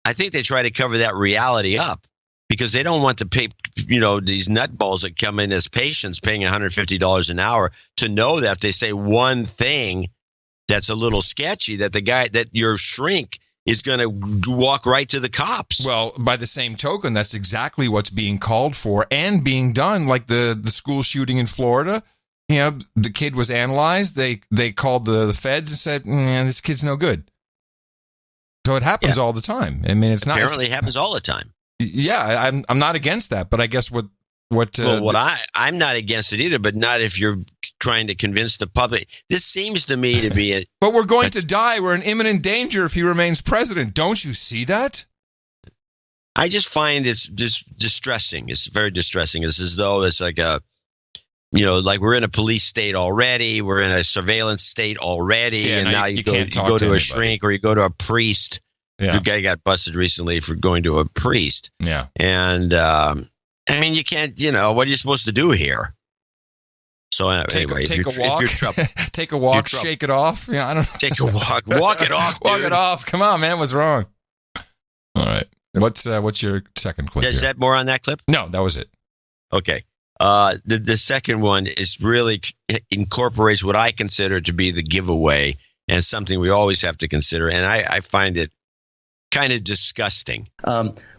[SPEAKER 1] I think they try to cover that reality up because they don't want to pay, these nutballs that come in as patients paying $150 an hour to know that if they say one thing that's a little sketchy, that your shrink is going to walk right to the cops.
[SPEAKER 3] Well, by the same token, that's exactly what's being called for and being done, like the school shooting in Florida. The kid was analyzed. They called the feds and said, this kid's no good. So it happens all the time. I mean, it
[SPEAKER 1] happens all the time.
[SPEAKER 3] Yeah, I'm not against that, but I guess
[SPEAKER 1] I'm not against it either, but not if you're trying to convince the public. This seems to me to be
[SPEAKER 3] But we're going to die. We're in imminent danger if he remains president. Don't you see that?
[SPEAKER 1] I just find it's just distressing. It's very distressing. It's as though it's like like we're in a police state already. We're in a surveillance state already. and now you go to a shrink or you go to a priest. Yeah. The guy got busted recently for going to a priest.
[SPEAKER 3] Yeah.
[SPEAKER 1] And, I mean, you can't, what are you supposed to do here? So anyway,
[SPEAKER 3] take a walk, take a walk, shake it off. Yeah, I don't know.
[SPEAKER 1] Take a walk, walk it off,
[SPEAKER 3] walk it off. Come on, man, what's wrong? All right, what's your second clip?
[SPEAKER 1] Is that more on that clip?
[SPEAKER 3] No, that was it.
[SPEAKER 1] Okay, The second one is really incorporates what I consider to be the giveaway and something we always have to consider. And I find it kind of disgusting.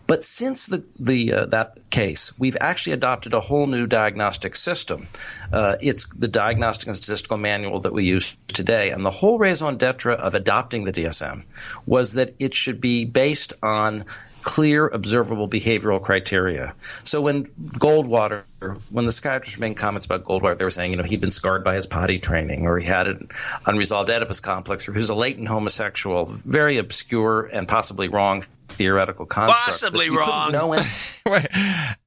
[SPEAKER 21] But since that case, we've actually adopted a whole new diagnostic system. It's the Diagnostic and Statistical Manual that we use today. And the whole raison d'etre of adopting the DSM was that it should be based on clear, observable behavioral criteria. So when Goldwater, when the psychiatrists were making comments about Goldwater, they were saying, he'd been scarred by his potty training, or he had an unresolved Oedipus complex, or he was a latent homosexual, very obscure and possibly wrong theoretical constructs.
[SPEAKER 1] Possibly wrong.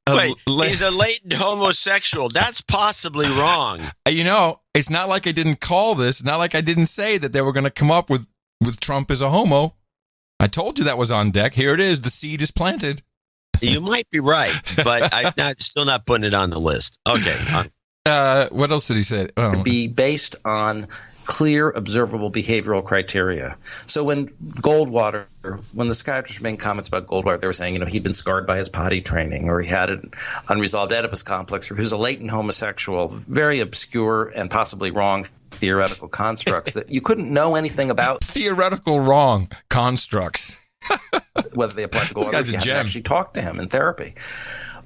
[SPEAKER 1] Wait, he's a latent homosexual. That's possibly wrong.
[SPEAKER 3] It's not like I didn't call this, not like I didn't say that they were going to come up with Trump as a homo. I told you that was on deck. Here it is. The seed is planted.
[SPEAKER 1] You might be right, but I'm still not putting it on the list. Okay.
[SPEAKER 3] What else did he say?
[SPEAKER 21] Be based on clear, observable behavioral criteria. So when Goldwater, when the psychiatrists were making comments about Goldwater, they were saying, he'd been scarred by his potty training, or he had an unresolved Oedipus complex, or he was a latent homosexual, very obscure and possibly wrong theoretical constructs that you couldn't know anything about.
[SPEAKER 3] Theoretical wrong constructs.
[SPEAKER 21] Whether they apply to Goldwater, you had to actually talk to him in therapy.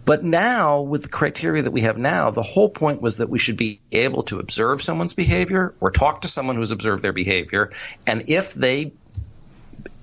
[SPEAKER 21] But now, with the criteria that we have now, the whole point was that we should be able to observe someone's behavior or talk to someone who's observed their behavior. And if they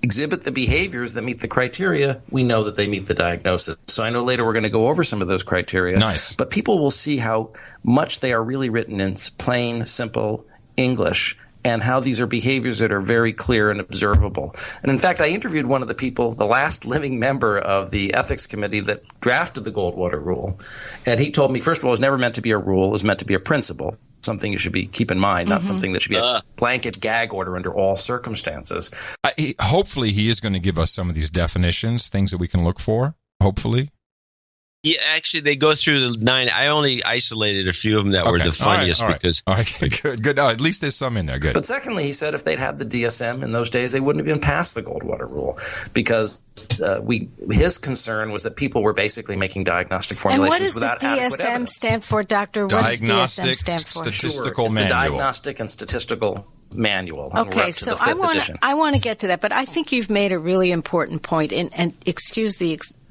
[SPEAKER 21] exhibit the behaviors that meet the criteria, we know that they meet the diagnosis. So I know later we're going to go over some of those criteria.
[SPEAKER 3] Nice.
[SPEAKER 21] But people will see how much they are really written in plain, simple English, and how these are behaviors that are very clear and observable. And in fact, I interviewed one of the people, the last living member of the ethics committee that drafted the Goldwater rule. And he told me, first of all, it was never meant to be a rule. It was meant to be a principle, something you should keep in mind, not something that should be a blanket gag order under all circumstances.
[SPEAKER 3] Hopefully he is going to give us some of these definitions, things that we can look for, hopefully.
[SPEAKER 1] Yeah, actually, they go through the 9. I only isolated a few of them that were the funniest because.
[SPEAKER 3] All right, good. No, at least there's some in there. Good.
[SPEAKER 21] But secondly, he said if they'd had the DSM in those days, they wouldn't have even passed the Goldwater rule because his concern was that people were basically making diagnostic formulations without adequate evidence.
[SPEAKER 20] And what does the DSM stand for, Doctor? What does DSM stand for?
[SPEAKER 3] Statistical
[SPEAKER 21] Manual.
[SPEAKER 3] It's
[SPEAKER 21] a Diagnostic and Statistical Manual.
[SPEAKER 20] Okay, so I want to get to that, but I think you've made a really important point, and excuse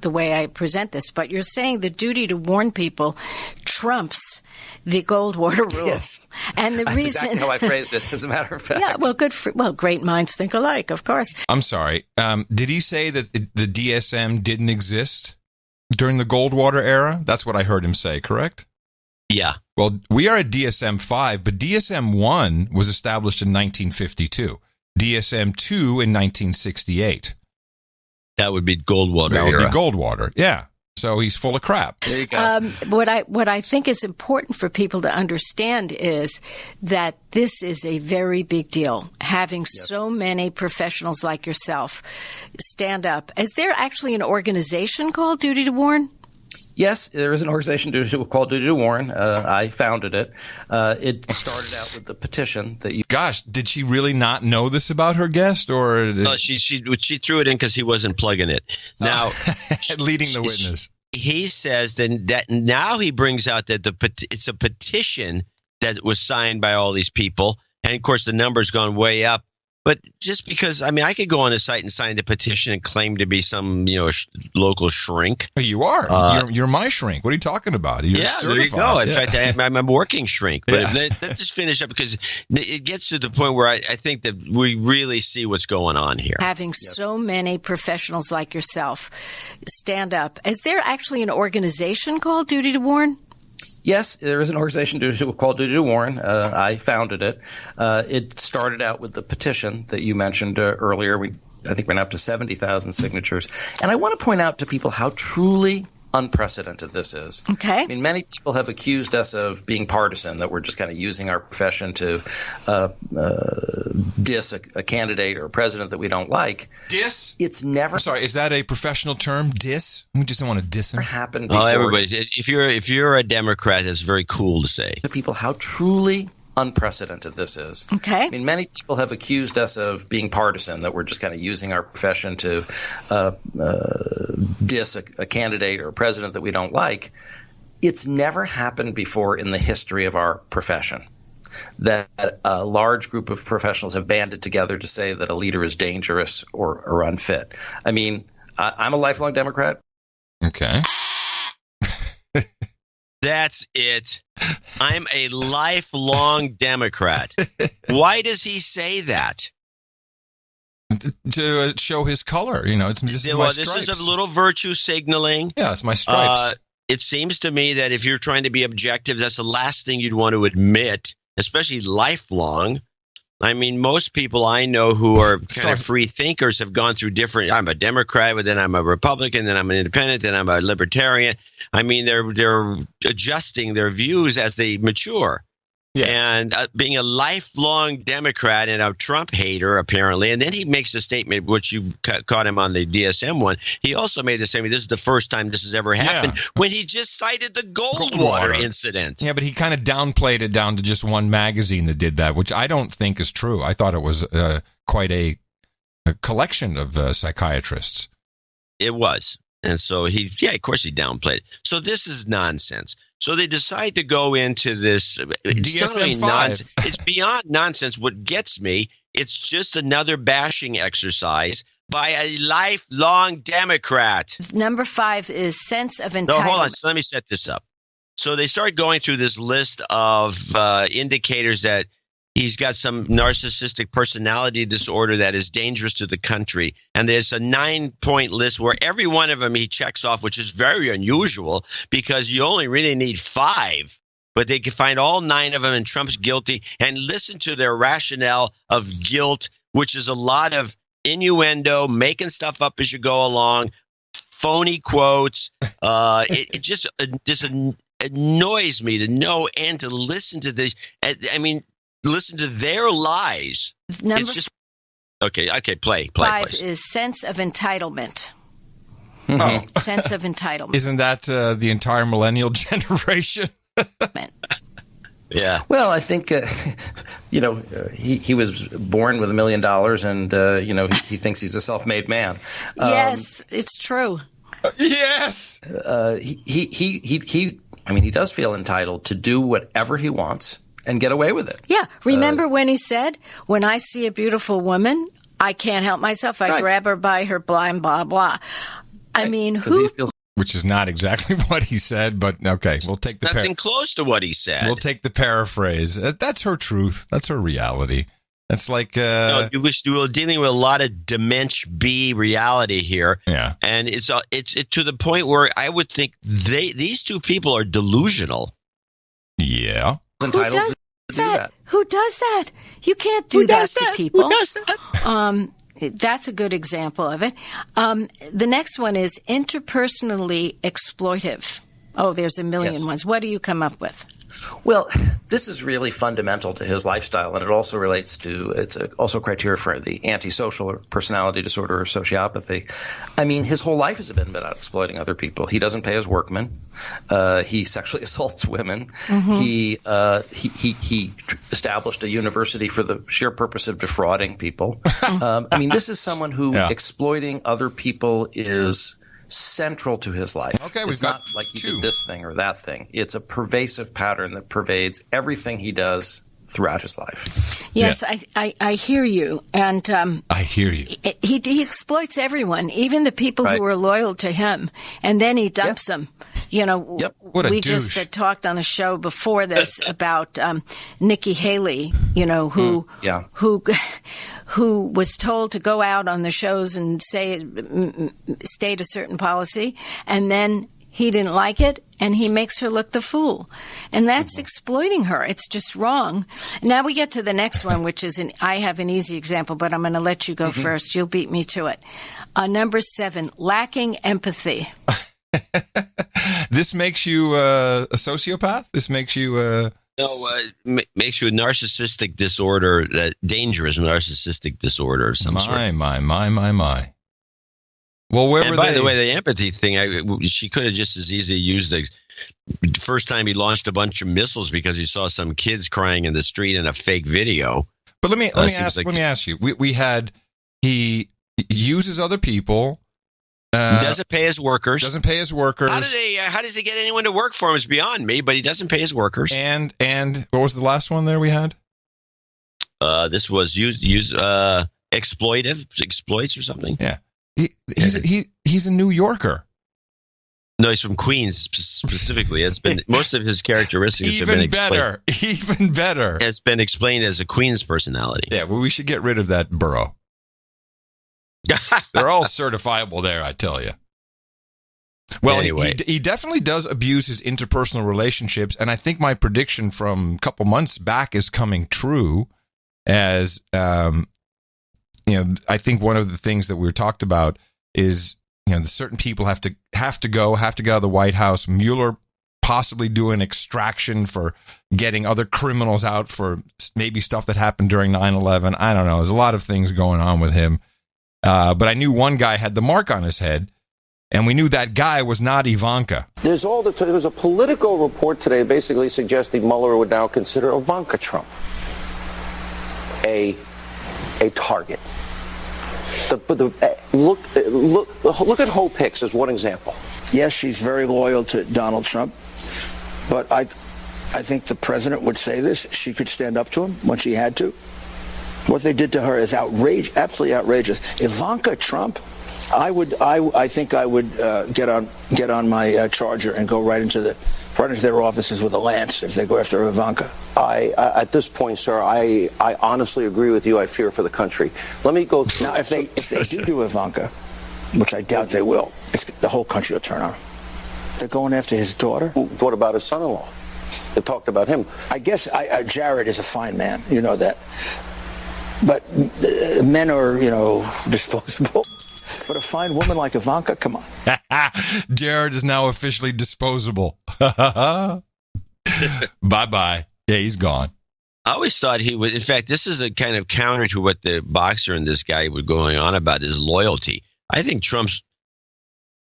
[SPEAKER 20] the way I present this, but you're saying the duty to warn people trumps the Goldwater rule.
[SPEAKER 21] Yes.
[SPEAKER 20] And
[SPEAKER 21] That's exactly how I phrased it, as a matter of fact.
[SPEAKER 20] Yeah, well, great minds think alike, of course.
[SPEAKER 3] I'm sorry. Did he say that the DSM didn't exist during the Goldwater era? That's what I heard him say, correct?
[SPEAKER 1] Yeah.
[SPEAKER 3] Well, we are at DSM-5, but DSM-1 was established in 1952. DSM-2 in 1968.
[SPEAKER 1] That would be Goldwater.
[SPEAKER 3] That would be Goldwater. Yeah. So he's full of crap.
[SPEAKER 21] There you go.
[SPEAKER 20] What I think is important for people to understand is that this is a very big deal. Having so many professionals like yourself stand up. Is there actually an organization called Duty to Warn?
[SPEAKER 21] Yes, there is an organization called Duty to Warn. I founded it. It started out with the petition that you.
[SPEAKER 3] Gosh, did she really not know this about her guest, or?
[SPEAKER 1] No, she threw it in because he wasn't plugging it. Now,
[SPEAKER 3] leading the witness.
[SPEAKER 1] He says that now he brings out that it's a petition that was signed by all these people, and of course the number's gone way up. But just because, I could go on a site and sign the petition and claim to be some, local shrink.
[SPEAKER 3] You are. You're my shrink. What are you talking about? You're certified.
[SPEAKER 1] There you go. In fact, I'm a working shrink. But let's just finish up because it gets to the point where I think that we really see what's going on here.
[SPEAKER 20] Having so many professionals like yourself stand up. Is there actually an organization called Duty to Warn?
[SPEAKER 21] Yes, there is an organization called Duty to Warn. I founded it. It started out with the petition that you mentioned earlier. I think we're now up to 70,000 signatures. And I want to point out to people how truly unprecedented this is.
[SPEAKER 20] Okay.
[SPEAKER 21] Many people have accused us of being partisan, that we're just kind of using our profession to diss a candidate or a president that we don't like.
[SPEAKER 3] Diss?
[SPEAKER 21] It's never.
[SPEAKER 3] I'm sorry, is that a professional term? Diss? We just don't want to diss him.
[SPEAKER 21] Happened before.
[SPEAKER 1] Oh, everybody! If you're a Democrat, that's very cool to say.
[SPEAKER 21] To people, how truly unprecedented this is.
[SPEAKER 20] Okay.
[SPEAKER 21] Many people have accused us of being partisan, that we're just kind of using our profession to diss a candidate or a president that we don't like. it's never happened before in the history of our profession that a large group of professionals have banded together to say that a leader is dangerous or unfit. I mean, I'm a lifelong Democrat.
[SPEAKER 3] Okay.
[SPEAKER 1] That's it. I'm a lifelong Democrat. Why does he say that?
[SPEAKER 3] To show his color. This is my stripes.
[SPEAKER 1] This is a little virtue signaling.
[SPEAKER 3] Yeah, it's my stripes.
[SPEAKER 1] It seems to me that if you're trying to be objective, that's the last thing you'd want to admit, especially lifelong. I mean, most people I know who are kind of free thinkers have gone through different. I'm a Democrat, but then I'm a Republican, then I'm an independent, then I'm a libertarian. I mean, they're adjusting their views as they mature. Yes. And being a lifelong Democrat and a Trump hater, apparently, and then he makes a statement, which you caught him on the DSM one. He also made the statement, this is the first time this has ever happened, when he just cited the Goldwater incident.
[SPEAKER 3] Yeah, but he kind of downplayed it down to just one magazine that did that, which I don't think is true. I thought it was quite a collection of psychiatrists.
[SPEAKER 1] It was. And so of course he downplayed it. So this is nonsense. So they decide to go into this.
[SPEAKER 3] DSM-5.
[SPEAKER 1] It's beyond nonsense. What gets me, it's just another bashing exercise by a lifelong Democrat.
[SPEAKER 20] Number 5 is sense of entitlement.
[SPEAKER 1] No, hold on. So let me set this up. So they start going through this list of indicators that he's got some narcissistic personality disorder that is dangerous to the country. And there's a 9-point list where every one of them he checks off, which is very unusual because you only really need 5. But they can find all 9 of them and Trump's guilty and listen to their rationale of guilt, which is a lot of innuendo, making stuff up as you go along, phony quotes. It just annoys me to no end to listen to this. I mean, listen to their lies. It's just okay. Play.
[SPEAKER 20] 5
[SPEAKER 1] please.
[SPEAKER 20] is sense of entitlement.
[SPEAKER 3] Oh,
[SPEAKER 20] sense of entitlement.
[SPEAKER 3] Isn't that the entire millennial generation?
[SPEAKER 1] Yeah.
[SPEAKER 21] Well, I think he was born with $1 million, and he thinks he's a self-made man.
[SPEAKER 20] Yes, it's true.
[SPEAKER 3] Yes.
[SPEAKER 21] He does feel entitled to do whatever he wants and get away with it.
[SPEAKER 20] Yeah. Remember when he said, when I see a beautiful woman, I can't help myself. I grab her by her blah, blah, blah. I mean, who...
[SPEAKER 3] Which is not exactly what he said, but okay, we'll take
[SPEAKER 1] nothing close to what he said.
[SPEAKER 3] We'll take the paraphrase. That's her truth. That's her reality. That's like...
[SPEAKER 1] we're dealing with a lot of Dimension B reality here.
[SPEAKER 3] Yeah.
[SPEAKER 1] And it's to the point where I would think these two people are delusional.
[SPEAKER 3] Yeah.
[SPEAKER 20] Who does that? Who does that? You can't do that to people.
[SPEAKER 1] Who does that?
[SPEAKER 20] That's a good example of it. The next one is interpersonally exploitive. Oh, there's a million ones. What do you come up with?
[SPEAKER 21] Well, this is really fundamental to his lifestyle, and it also relates to it's also criteria for the antisocial or personality disorder or sociopathy. I mean, his whole life has been about exploiting other people. He doesn't pay his workmen. He sexually assaults women. Mm-hmm. He established a university for the sheer purpose of defrauding people. This is someone who exploiting other people is central to his life.
[SPEAKER 3] Okay,
[SPEAKER 21] it's not like he did this thing or that thing. It's a pervasive pattern that pervades everything he does throughout his life.
[SPEAKER 20] Yes, I hear you. And
[SPEAKER 3] I hear you.
[SPEAKER 20] He exploits everyone, even the people who are loyal to him, and then he dumps them.
[SPEAKER 3] What a
[SPEAKER 20] we
[SPEAKER 3] douche.
[SPEAKER 20] just talked on a show before this about Nikki Haley, who was told to go out on the shows and state a certain policy, and then he didn't like it, and he makes her look the fool. And that's exploiting her. It's just wrong. Now we get to the next one, which is I have an easy example, but I'm going to let you go first. You'll beat me to it. Number 7, lacking empathy.
[SPEAKER 3] This makes you a sociopath? This makes you...
[SPEAKER 1] makes you a narcissistic disorder, that dangerous narcissistic disorder of some sort.
[SPEAKER 3] My. Well,
[SPEAKER 1] by the way, the empathy thing, she could have just as easily used the first time he launched a bunch of missiles because he saw some kids crying in the street in a fake video.
[SPEAKER 3] But let me ask you. We had he uses other people
[SPEAKER 1] He doesn't pay his workers.
[SPEAKER 3] Doesn't pay his workers.
[SPEAKER 1] How does he get anyone to work for him? It's beyond me, but he doesn't pay his workers.
[SPEAKER 3] And what was the last one there we had?
[SPEAKER 1] This was exploits or something.
[SPEAKER 3] Yeah. He's a New Yorker.
[SPEAKER 1] No, he's from Queens specifically. It's been most of his characteristics
[SPEAKER 3] even
[SPEAKER 1] have been
[SPEAKER 3] better. Even better.
[SPEAKER 1] It's been explained as a Queens personality.
[SPEAKER 3] Yeah, well, we should get rid of that borough. They're all certifiable there, I tell you. Well, anyway, he definitely does abuse his interpersonal relationships, and I think my prediction from a couple months back is coming true. As I think one of the things that we talked about is certain people have to get out of the White House. Mueller possibly do an extraction for getting other criminals out for maybe stuff that happened during 9/11. I don't know. There's a lot of things going on with him. But I knew one guy had the mark on his head, and we knew that guy was not Ivanka.
[SPEAKER 8] There was a Politico report today basically suggesting Mueller would now consider Ivanka Trump a target. Look at Hope Hicks as one example.
[SPEAKER 7] Yes, she's very loyal to Donald Trump, but I think the president would say this. She could stand up to him when she had to. What they did to her is outrageous, absolutely outrageous. Ivanka Trump, I think I would get on my Charger and go right into their offices with a lance if they go after Ivanka.
[SPEAKER 8] At this point, sir, I honestly agree with you. I fear for the country. Let me go through.
[SPEAKER 7] Now, if they do Ivanka, which I doubt they will, the whole country will turn on them. They're going after his daughter.
[SPEAKER 8] What about his son-in-law? They talked about him.
[SPEAKER 7] I guess Jared is a fine man. You know that. But men are, disposable. But a fine woman like Ivanka, come on.
[SPEAKER 3] Jared is now officially disposable. Bye-bye. Yeah, he's gone.
[SPEAKER 1] I always thought he would. In fact, this is a kind of counter to what the boxer and this guy were going on about, his loyalty. I think Trump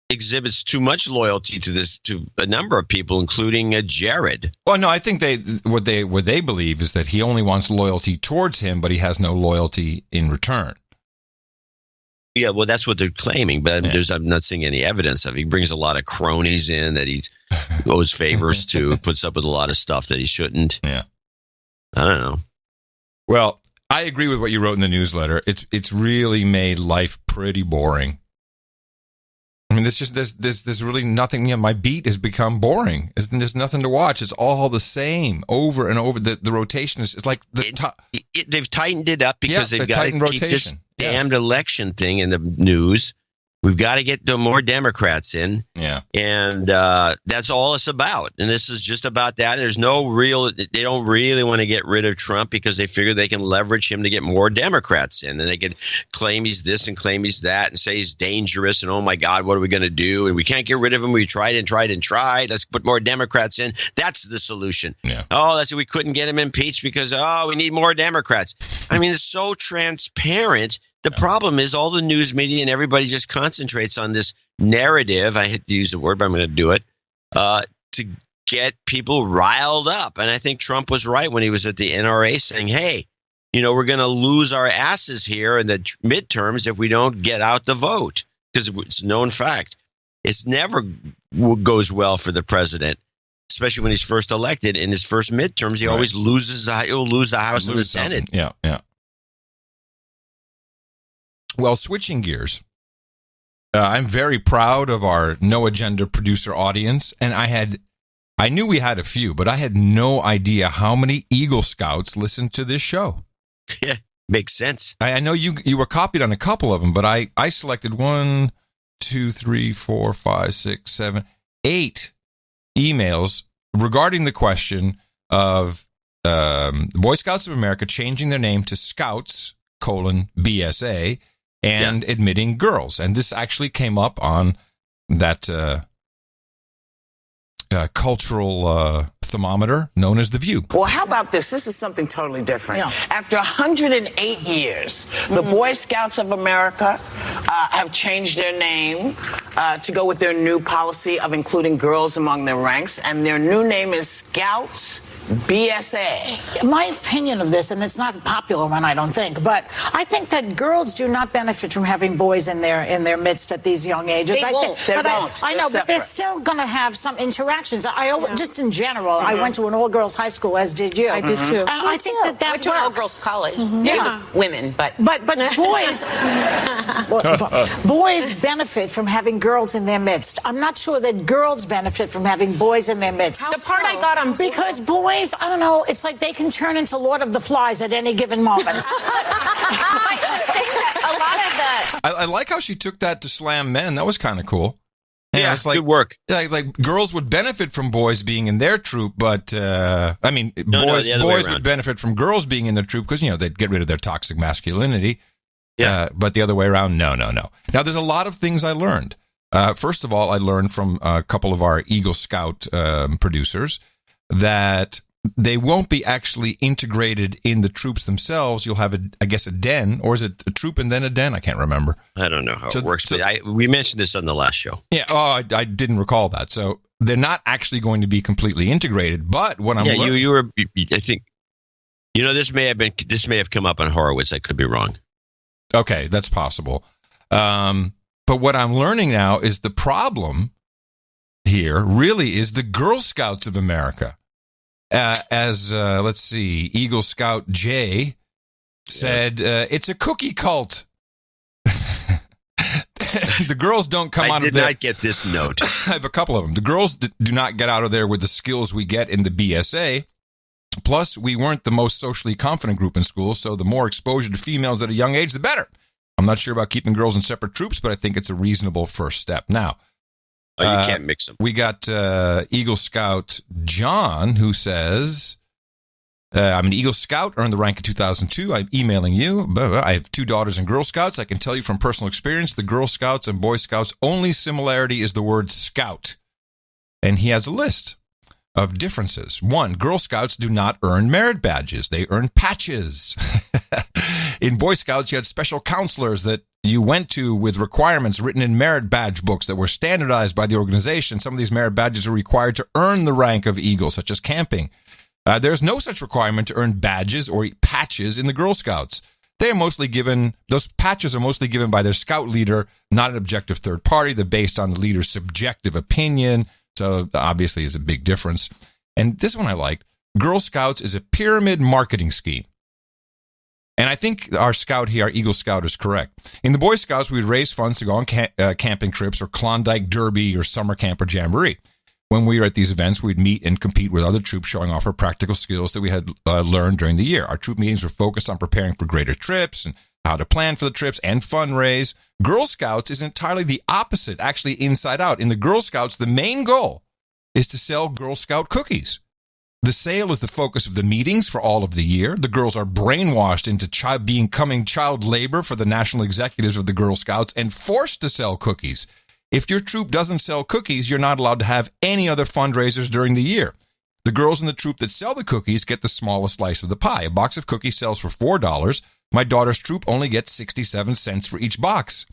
[SPEAKER 1] exhibits too much loyalty to a number of people, including Jared.
[SPEAKER 3] Well, no, I think what they believe is that he only wants loyalty towards him, but he has no loyalty in return.
[SPEAKER 1] Yeah, well, that's what they're claiming, but I'm not seeing any evidence of it. He brings a lot of cronies in that he owes favors to, puts up with a lot of stuff that he shouldn't.
[SPEAKER 3] Yeah.
[SPEAKER 1] I don't know.
[SPEAKER 3] Well, I agree with what you wrote in the newsletter. It's really made life pretty boring. I mean, there's really nothing. My beat has become boring. There's nothing to watch. It's all the same over and over. The rotation is like
[SPEAKER 1] they've tightened it up because they've got to keep
[SPEAKER 3] rotation.
[SPEAKER 1] This damned election thing in the news. We've got to get more Democrats in.
[SPEAKER 3] Yeah.
[SPEAKER 1] And that's all it's about. And this is just about that. There's no they don't really want to get rid of Trump because they figure they can leverage him to get more Democrats in. And they can claim he's this and claim he's that and say he's dangerous. And, oh, my God, what are we going to do? And we can't get rid of him. We tried and tried and tried. Let's put more Democrats in. That's the solution.
[SPEAKER 3] Yeah.
[SPEAKER 1] Oh, we couldn't get him impeached because, we need more Democrats. I mean, it's so transparent. The problem is all the news media and everybody just concentrates on this narrative. I hate to use the word, but I'm going to do it, to get people riled up. And I think Trump was right when he was at the NRA saying, hey, we're going to lose our asses here in the midterms if we don't get out the vote, because it's a known fact. It's never goes well for the president, especially when he's first elected. In his first midterms, he always loses. He'll lose the House and the Senate.
[SPEAKER 3] Yeah, yeah. Well, switching gears, I'm very proud of our No Agenda producer audience, and I knew we had a few, but I had no idea how many Eagle Scouts listened to this show.
[SPEAKER 1] Yeah, makes sense.
[SPEAKER 3] I know you were copied on a couple of them, but I selected 1, 2, 3, 4, 5, 6, 7, 8 emails regarding the question of the Boy Scouts of America changing their name to Scouts, BSA, and admitting girls. And this actually came up on that cultural thermometer known as The View.
[SPEAKER 4] Well, how about this? This is something totally different. Yeah. After 108 years, the Boy Scouts of America have changed their name to go with their new policy of including girls among their ranks. And their new name is Scouts BSA.
[SPEAKER 5] My opinion of this, and it's not a popular one, I don't think, but I think that girls do not benefit from having boys in their midst at these young ages.
[SPEAKER 4] They won't.
[SPEAKER 5] I know, but they're still going to have some interactions. Just in general, I went to an all-girls high school, as did you.
[SPEAKER 9] I did too.
[SPEAKER 5] And I think that
[SPEAKER 9] I went to an all-girls college. It was women, but
[SPEAKER 5] boys benefit from having girls in their midst. I'm not sure that girls benefit from having boys in their midst.
[SPEAKER 9] The part I got on
[SPEAKER 5] because boys, I don't know, it's like they can turn into Lord of the Flies at any given moment.
[SPEAKER 3] I like how she took that to slam men. That was kind of cool.
[SPEAKER 1] Yeah,
[SPEAKER 3] it's like,
[SPEAKER 1] good work.
[SPEAKER 3] Like girls would benefit from boys being in their troop, but boys would benefit from girls being in their troop because they'd get rid of their toxic masculinity. Yeah, but the other way around, no. Now, there's a lot of things I learned. First of all, I learned from a couple of our Eagle Scout producers that they won't be actually integrated in the troops themselves. You'll have, a den, or is it a troop and then a den? I can't remember.
[SPEAKER 1] I don't know how it works, but we mentioned this on the last show.
[SPEAKER 3] Yeah, I didn't recall that. So they're not actually going to be completely integrated. But what I'm
[SPEAKER 1] you were. I think this may have come up on Horowitz. I could be wrong.
[SPEAKER 3] Okay, that's possible. But what I'm learning now is the problem here really is the Girl Scouts of America. Let's see, Eagle Scout J said, it's a cookie cult. The girls don't come out of there.
[SPEAKER 1] I did not get this note.
[SPEAKER 3] I have a couple of them. The girls do not get out of there with the skills we get in the BSA. Plus, we weren't the most socially confident group in school, so the more exposure to females at a young age, the better. I'm not sure about keeping girls in separate troops, but I think it's a reasonable first step. Now,
[SPEAKER 1] you can't mix them.
[SPEAKER 3] We got Eagle Scout John, who says, I'm an Eagle Scout, earned the rank in 2002. I'm emailing you. I have 2 daughters in Girl Scouts. I can tell you from personal experience, the Girl Scouts and Boy Scouts' only similarity is the word scout. And he has a list of differences. 1, Girl Scouts do not earn merit badges. They earn patches. In Boy Scouts, you had special counselors that you went to with requirements written in merit badge books that were standardized by the organization. Some of these merit badges are required to earn the rank of Eagle, such as camping. There's no such requirement to earn badges or patches in the Girl Scouts. Those patches are mostly given by their scout leader, not an objective third party. They're based on the leader's subjective opinion. So obviously is a big difference. And this one I liked. Girl Scouts is a pyramid marketing scheme. And I think our scout here, our Eagle Scout, is correct. In the Boy Scouts, we'd raise funds to go on camping trips or Klondike Derby or summer camp or jamboree. When we were at these events, we'd meet and compete with other troops showing off our practical skills that we had learned during the year. Our troop meetings were focused on preparing for greater trips and how to plan for the trips and fundraise. Girl Scouts is entirely the opposite, actually inside out. In the Girl Scouts, the main goal is to sell Girl Scout cookies. The sale is the focus of the meetings for all of the year. The girls are brainwashed into becoming child labor for the national executives of the Girl Scouts and forced to sell cookies. If your troop doesn't sell cookies, you're not allowed to have any other fundraisers during the year. The girls in the troop that sell the cookies get the smallest slice of the pie. A box of cookies sells for $4. My daughter's troop only gets 67 cents for each box.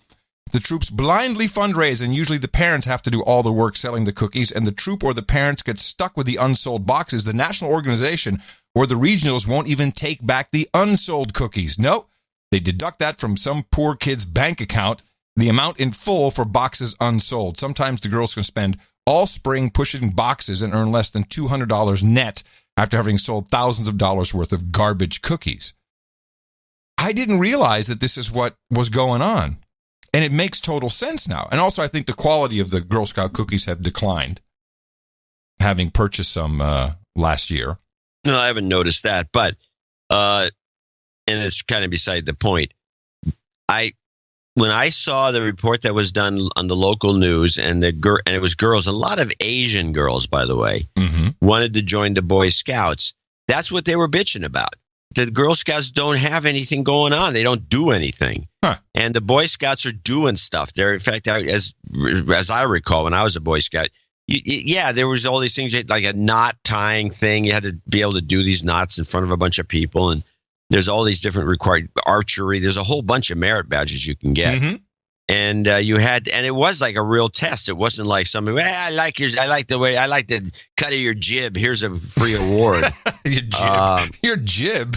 [SPEAKER 3] The troops blindly fundraise, and usually the parents have to do all the work selling the cookies, and the troop or the parents get stuck with the unsold boxes. The national organization or the regionals won't even take back the unsold cookies. No, they deduct that from some poor kid's bank account, the amount in full for boxes unsold. Sometimes the girls can spend all spring pushing boxes and earn less than $200 net after having sold thousands of dollars worth of garbage cookies. I didn't realize that this is what was going on. And it makes total sense now. And also, I think the quality of the Girl Scout cookies have declined, having purchased some last year.
[SPEAKER 1] No, I haven't noticed that. But, and it's kind of beside the point. When I saw the report that was done on the local news, and it was girls, a lot of Asian girls, by the way, wanted to join the Boy Scouts. That's what they were bitching about. The Girl Scouts don't have anything going on. They don't do anything. Huh. And the Boy Scouts are doing stuff. They're, in fact, as I recall, when I was a Boy Scout, there was all these things, like a knot tying thing. You had to be able to do these knots in front of a bunch of people. And there's all these different required archery. There's a whole bunch of merit badges you can get. And and it was like a real test. It wasn't like somebody, I like the cut of your jib. Here's a free award.
[SPEAKER 3] Your jib. Your jib.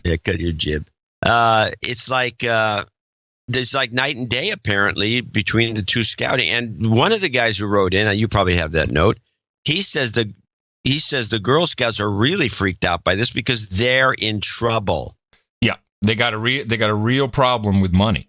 [SPEAKER 1] Yeah, cut of your jib. It's like there's like night and day apparently between the two scouting. And one of the guys who wrote in, you probably have that note. He says the Girl Scouts are really freaked out by this because they're in trouble.
[SPEAKER 3] Yeah, they got a real problem with money.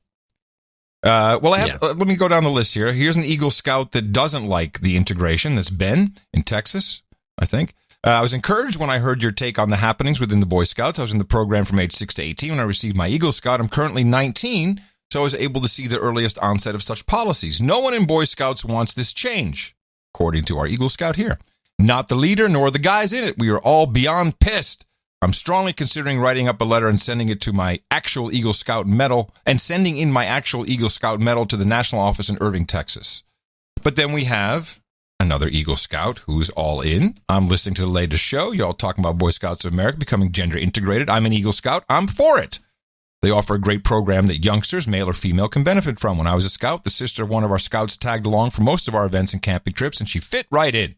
[SPEAKER 3] Let me go down the list here. Here's an Eagle Scout that doesn't like the integration. That's Ben in Texas, I think. I was encouraged when I heard your take on the happenings within the Boy Scouts. I was in the program from age 6 to 18 when I received my Eagle Scout. I'm currently 19, so I was able to see the earliest onset of such policies. No one in Boy Scouts wants this change, according to our Eagle Scout here. Not the leader nor the guys in it. We are all beyond pissed. I'm strongly considering writing up a letter and sending it to my actual Eagle Scout medal and sending in my actual Eagle Scout medal to the national office in Irving, Texas. But then we have another Eagle Scout who's all in. I'm listening to the latest show. Y'all talking about Boy Scouts of America becoming gender integrated. I'm an Eagle Scout. I'm for it. They offer a great program that youngsters, male or female, can benefit from. When I was a scout, the sister of one of our scouts tagged along for most of our events and camping trips, and she fit right in.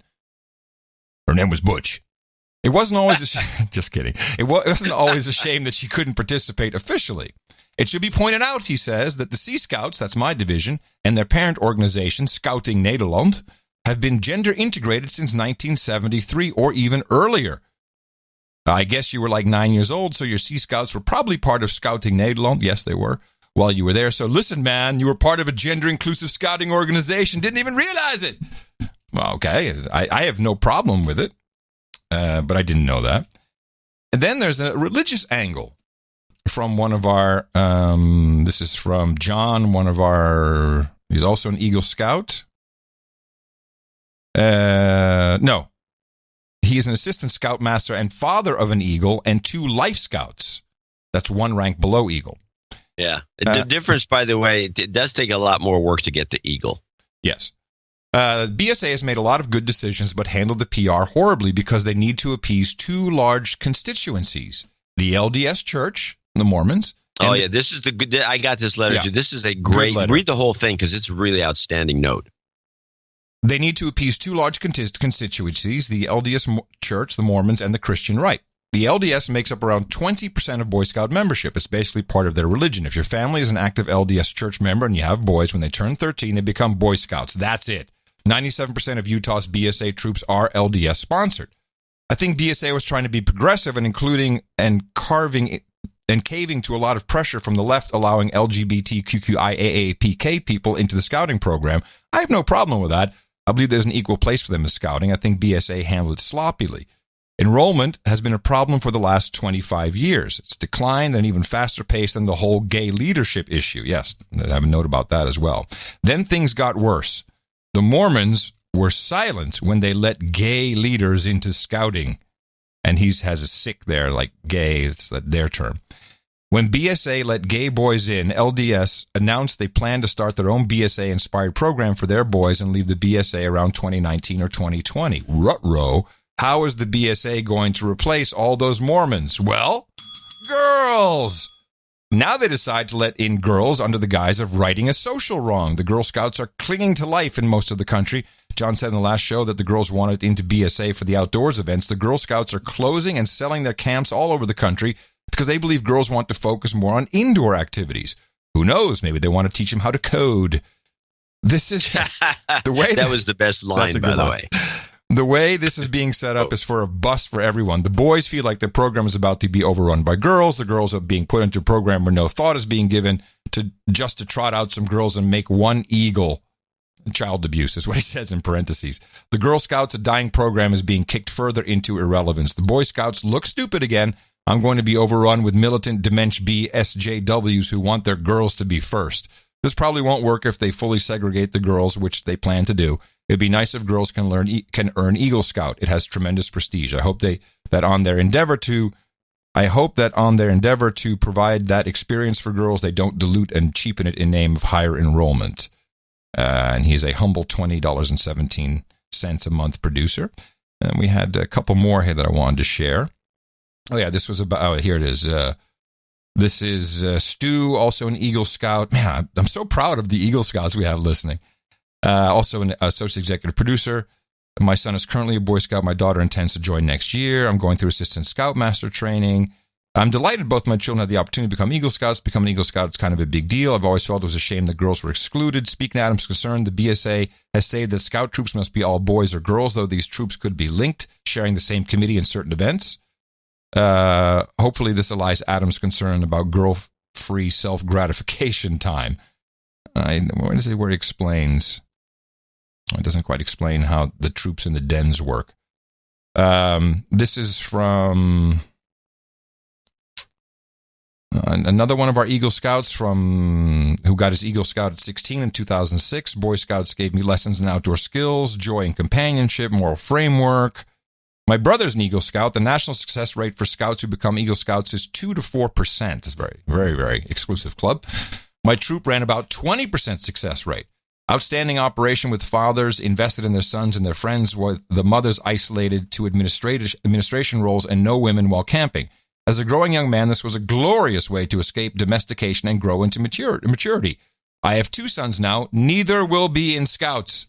[SPEAKER 3] Her name was Butch. It wasn't always just kidding. It wasn't always a shame that she couldn't participate officially. It should be pointed out, he says, that the Sea Scouts, that's my division, and their parent organization, Scouting Nederland, have been gender integrated since 1973 or even earlier. I guess you were like 9 years old, so your Sea Scouts were probably part of Scouting Nederland. Yes, they were, while you were there. So listen, man, you were part of a gender-inclusive scouting organization, didn't even realize it. Well, okay, I have no problem with it. But I didn't know that. And then there's a religious angle from one of our, this is from John, he's also an Eagle Scout. No, he is an assistant scoutmaster and father of an Eagle and 2 Life Scouts. That's 1 rank below Eagle.
[SPEAKER 1] Yeah. The difference, by the way, it does take a lot more work to get the Eagle.
[SPEAKER 3] Yes. BSA has made a lot of good decisions, but handled the PR horribly because they need to appease 2 large constituencies: the LDS Church, the Mormons.
[SPEAKER 1] Oh yeah, this is the good. I got this letter. Yeah. This is a great. Read the whole thing because it's a really outstanding note.
[SPEAKER 3] They need to appease 2 large constituencies: the LDS Church, the Mormons, and the Christian right. The LDS makes up around 20% of Boy Scout membership. It's basically part of their religion. If your family is an active LDS Church member and you have boys, when they turn 13, they become Boy Scouts. That's it. 97% of Utah's BSA troops are LDS sponsored. I think BSA was trying to be progressive and including and caving to a lot of pressure from the left, allowing LGBTQIAAPK people into the scouting program. I have no problem with that. I believe there's an equal place for them in scouting. I think BSA handled it sloppily. Enrollment has been a problem for the last 25 years. It's declined at an even faster pace than the whole gay leadership issue. Yes, I have a note about that as well. Then things got worse. The Mormons were silent when they let gay leaders into scouting. And he has a sick there, like gay, it's their term. When BSA let gay boys in, LDS announced they plan to start their own BSA-inspired program for their boys and leave the BSA around 2019 or 2020. Ruh-roh. How is the BSA going to replace all those Mormons? Well, girls. Now they decide to let in girls under the guise of righting a social wrong. The Girl Scouts are clinging to life in most of the country. John said in the last show that the girls wanted into BSA for the outdoors events. The Girl Scouts are closing and selling their camps all over the country because they believe girls want to focus more on indoor activities. Who knows? Maybe they want to teach them how to code. This is the way
[SPEAKER 1] that was the best line, by the way.
[SPEAKER 3] The way this is being set up is for a bust for everyone. The boys feel like their program is about to be overrun by girls. The girls are being put into a program where no thought is being given to trot out some girls and make one Eagle. Child abuse is what he says in parentheses. The Girl Scouts, a dying program, is being kicked further into irrelevance. The Boy Scouts look stupid again. I'm going to be overrun with militant Dementia B SJWs who want their girls to be first. This probably won't work if they fully segregate the girls, which they plan to do. It'd be nice if girls can earn Eagle Scout. It has tremendous prestige. I hope that on their endeavor to provide that experience for girls, they don't dilute and cheapen it in name of higher enrollment. And he's a humble $20.17 a month producer. And we had a couple more here that I wanted to share. Oh yeah, this was about. Oh, here it is. This is Stu, also an Eagle Scout. Man, I'm so proud of the Eagle Scouts we have listening. Also an associate executive producer. My son is currently a Boy Scout. My daughter intends to join next year. I'm going through assistant scoutmaster training. I'm delighted both my children had the opportunity to become Eagle Scouts. Becoming an Eagle Scout is kind of a big deal. I've always felt it was a shame that girls were excluded. Speaking to Adam's concern, the BSA has stated that Scout troops must be all boys or girls, though these troops could be linked, sharing the same committee in certain events. Hopefully this allies Adam's concern about girl-free self-gratification time. Where does it, where it explains? It doesn't quite explain how the troops in the dens work. This is from another one of our Eagle Scouts who got his Eagle Scout at 16 in 2006. Boy Scouts gave me lessons in outdoor skills, joy and companionship, moral framework. My brother's an Eagle Scout. The national success rate for Scouts who become Eagle Scouts is 2 to 4%. It's a very, very, very exclusive club. My troop ran about 20% success rate. Outstanding operation with fathers invested in their sons and their friends, with the mothers isolated to administration roles and no women while camping. As a growing young man, this was a glorious way to escape domestication and grow into maturity. I have 2 sons now. Neither will be in Scouts.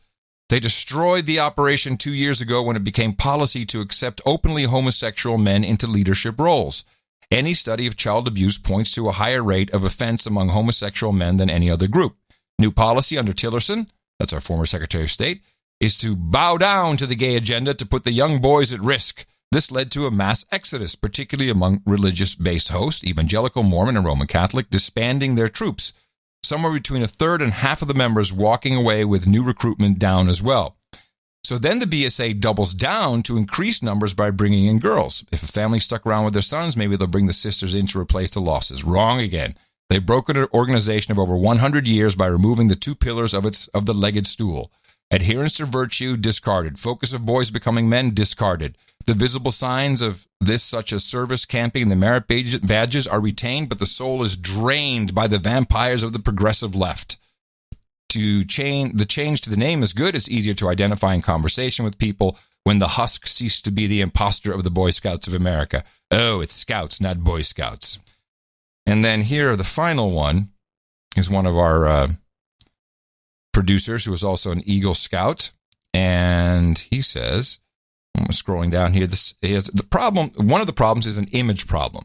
[SPEAKER 3] They destroyed the operation 2 years ago when it became policy to accept openly homosexual men into leadership roles. Any study of child abuse points to a higher rate of offense among homosexual men than any other group. New policy under Tillerson, that's our former Secretary of State, is to bow down to the gay agenda to put the young boys at risk. This led to a mass exodus, particularly among religious-based hosts, evangelical, Mormon, and Roman Catholic, disbanding their troops. Somewhere between a third and half of the members walking away with new recruitment down as well. So then the BSA doubles down to increase numbers by bringing in girls. If a family stuck around with their sons, maybe they'll bring the sisters in to replace the losses. Wrong again. They broke an organization of over 100 years by removing the 2 pillars of the legged stool. Adherence to virtue, discarded. Focus of boys becoming men, discarded. The visible signs of this, such as service, camping, and the merit badges, are retained, but the soul is drained by the vampires of the progressive left. The change to the name is good. It's easier to identify in conversation with people when the husk ceased to be the imposter of the Boy Scouts of America. Oh, it's Scouts, not Boy Scouts. And then here, the final one is one of our producers who is also an Eagle Scout. And he says, I'm scrolling down here, one of the problems is an image problem.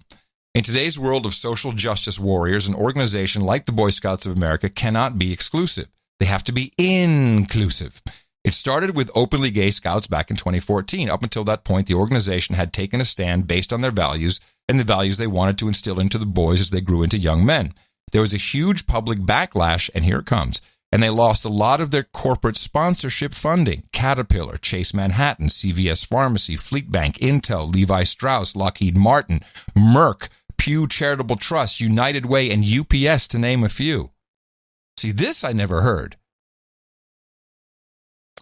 [SPEAKER 3] In today's world of social justice warriors, an organization like the Boy Scouts of America cannot be exclusive. They have to be inclusive. It started with openly gay scouts back in 2014. Up until that point, the organization had taken a stand based on their values and the values they wanted to instill into the boys as they grew into young men. There was a huge public backlash, and here it comes. And they lost a lot of their corporate sponsorship funding. Caterpillar, Chase Manhattan, CVS Pharmacy, Fleet Bank, Intel, Levi Strauss, Lockheed Martin, Merck, Pew Charitable Trust, United Way, and UPS, to name a few. See, this I never heard.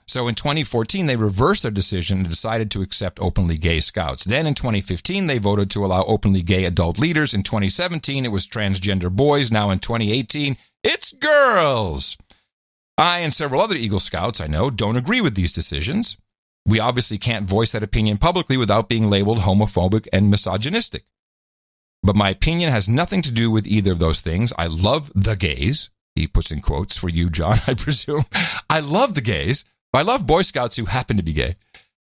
[SPEAKER 3] So in 2014, they reversed their decision and decided to accept openly gay scouts. Then in 2015, they voted to allow openly gay adult leaders. In 2017, it was transgender boys. Now in 2018, it's girls. I and several other Eagle Scouts I know don't agree with these decisions. We obviously can't voice that opinion publicly without being labeled homophobic and misogynistic. But my opinion has nothing to do with either of those things. I love the gays. He puts in quotes for you, John, I presume. I love the gays. I love Boy Scouts who happen to be gay.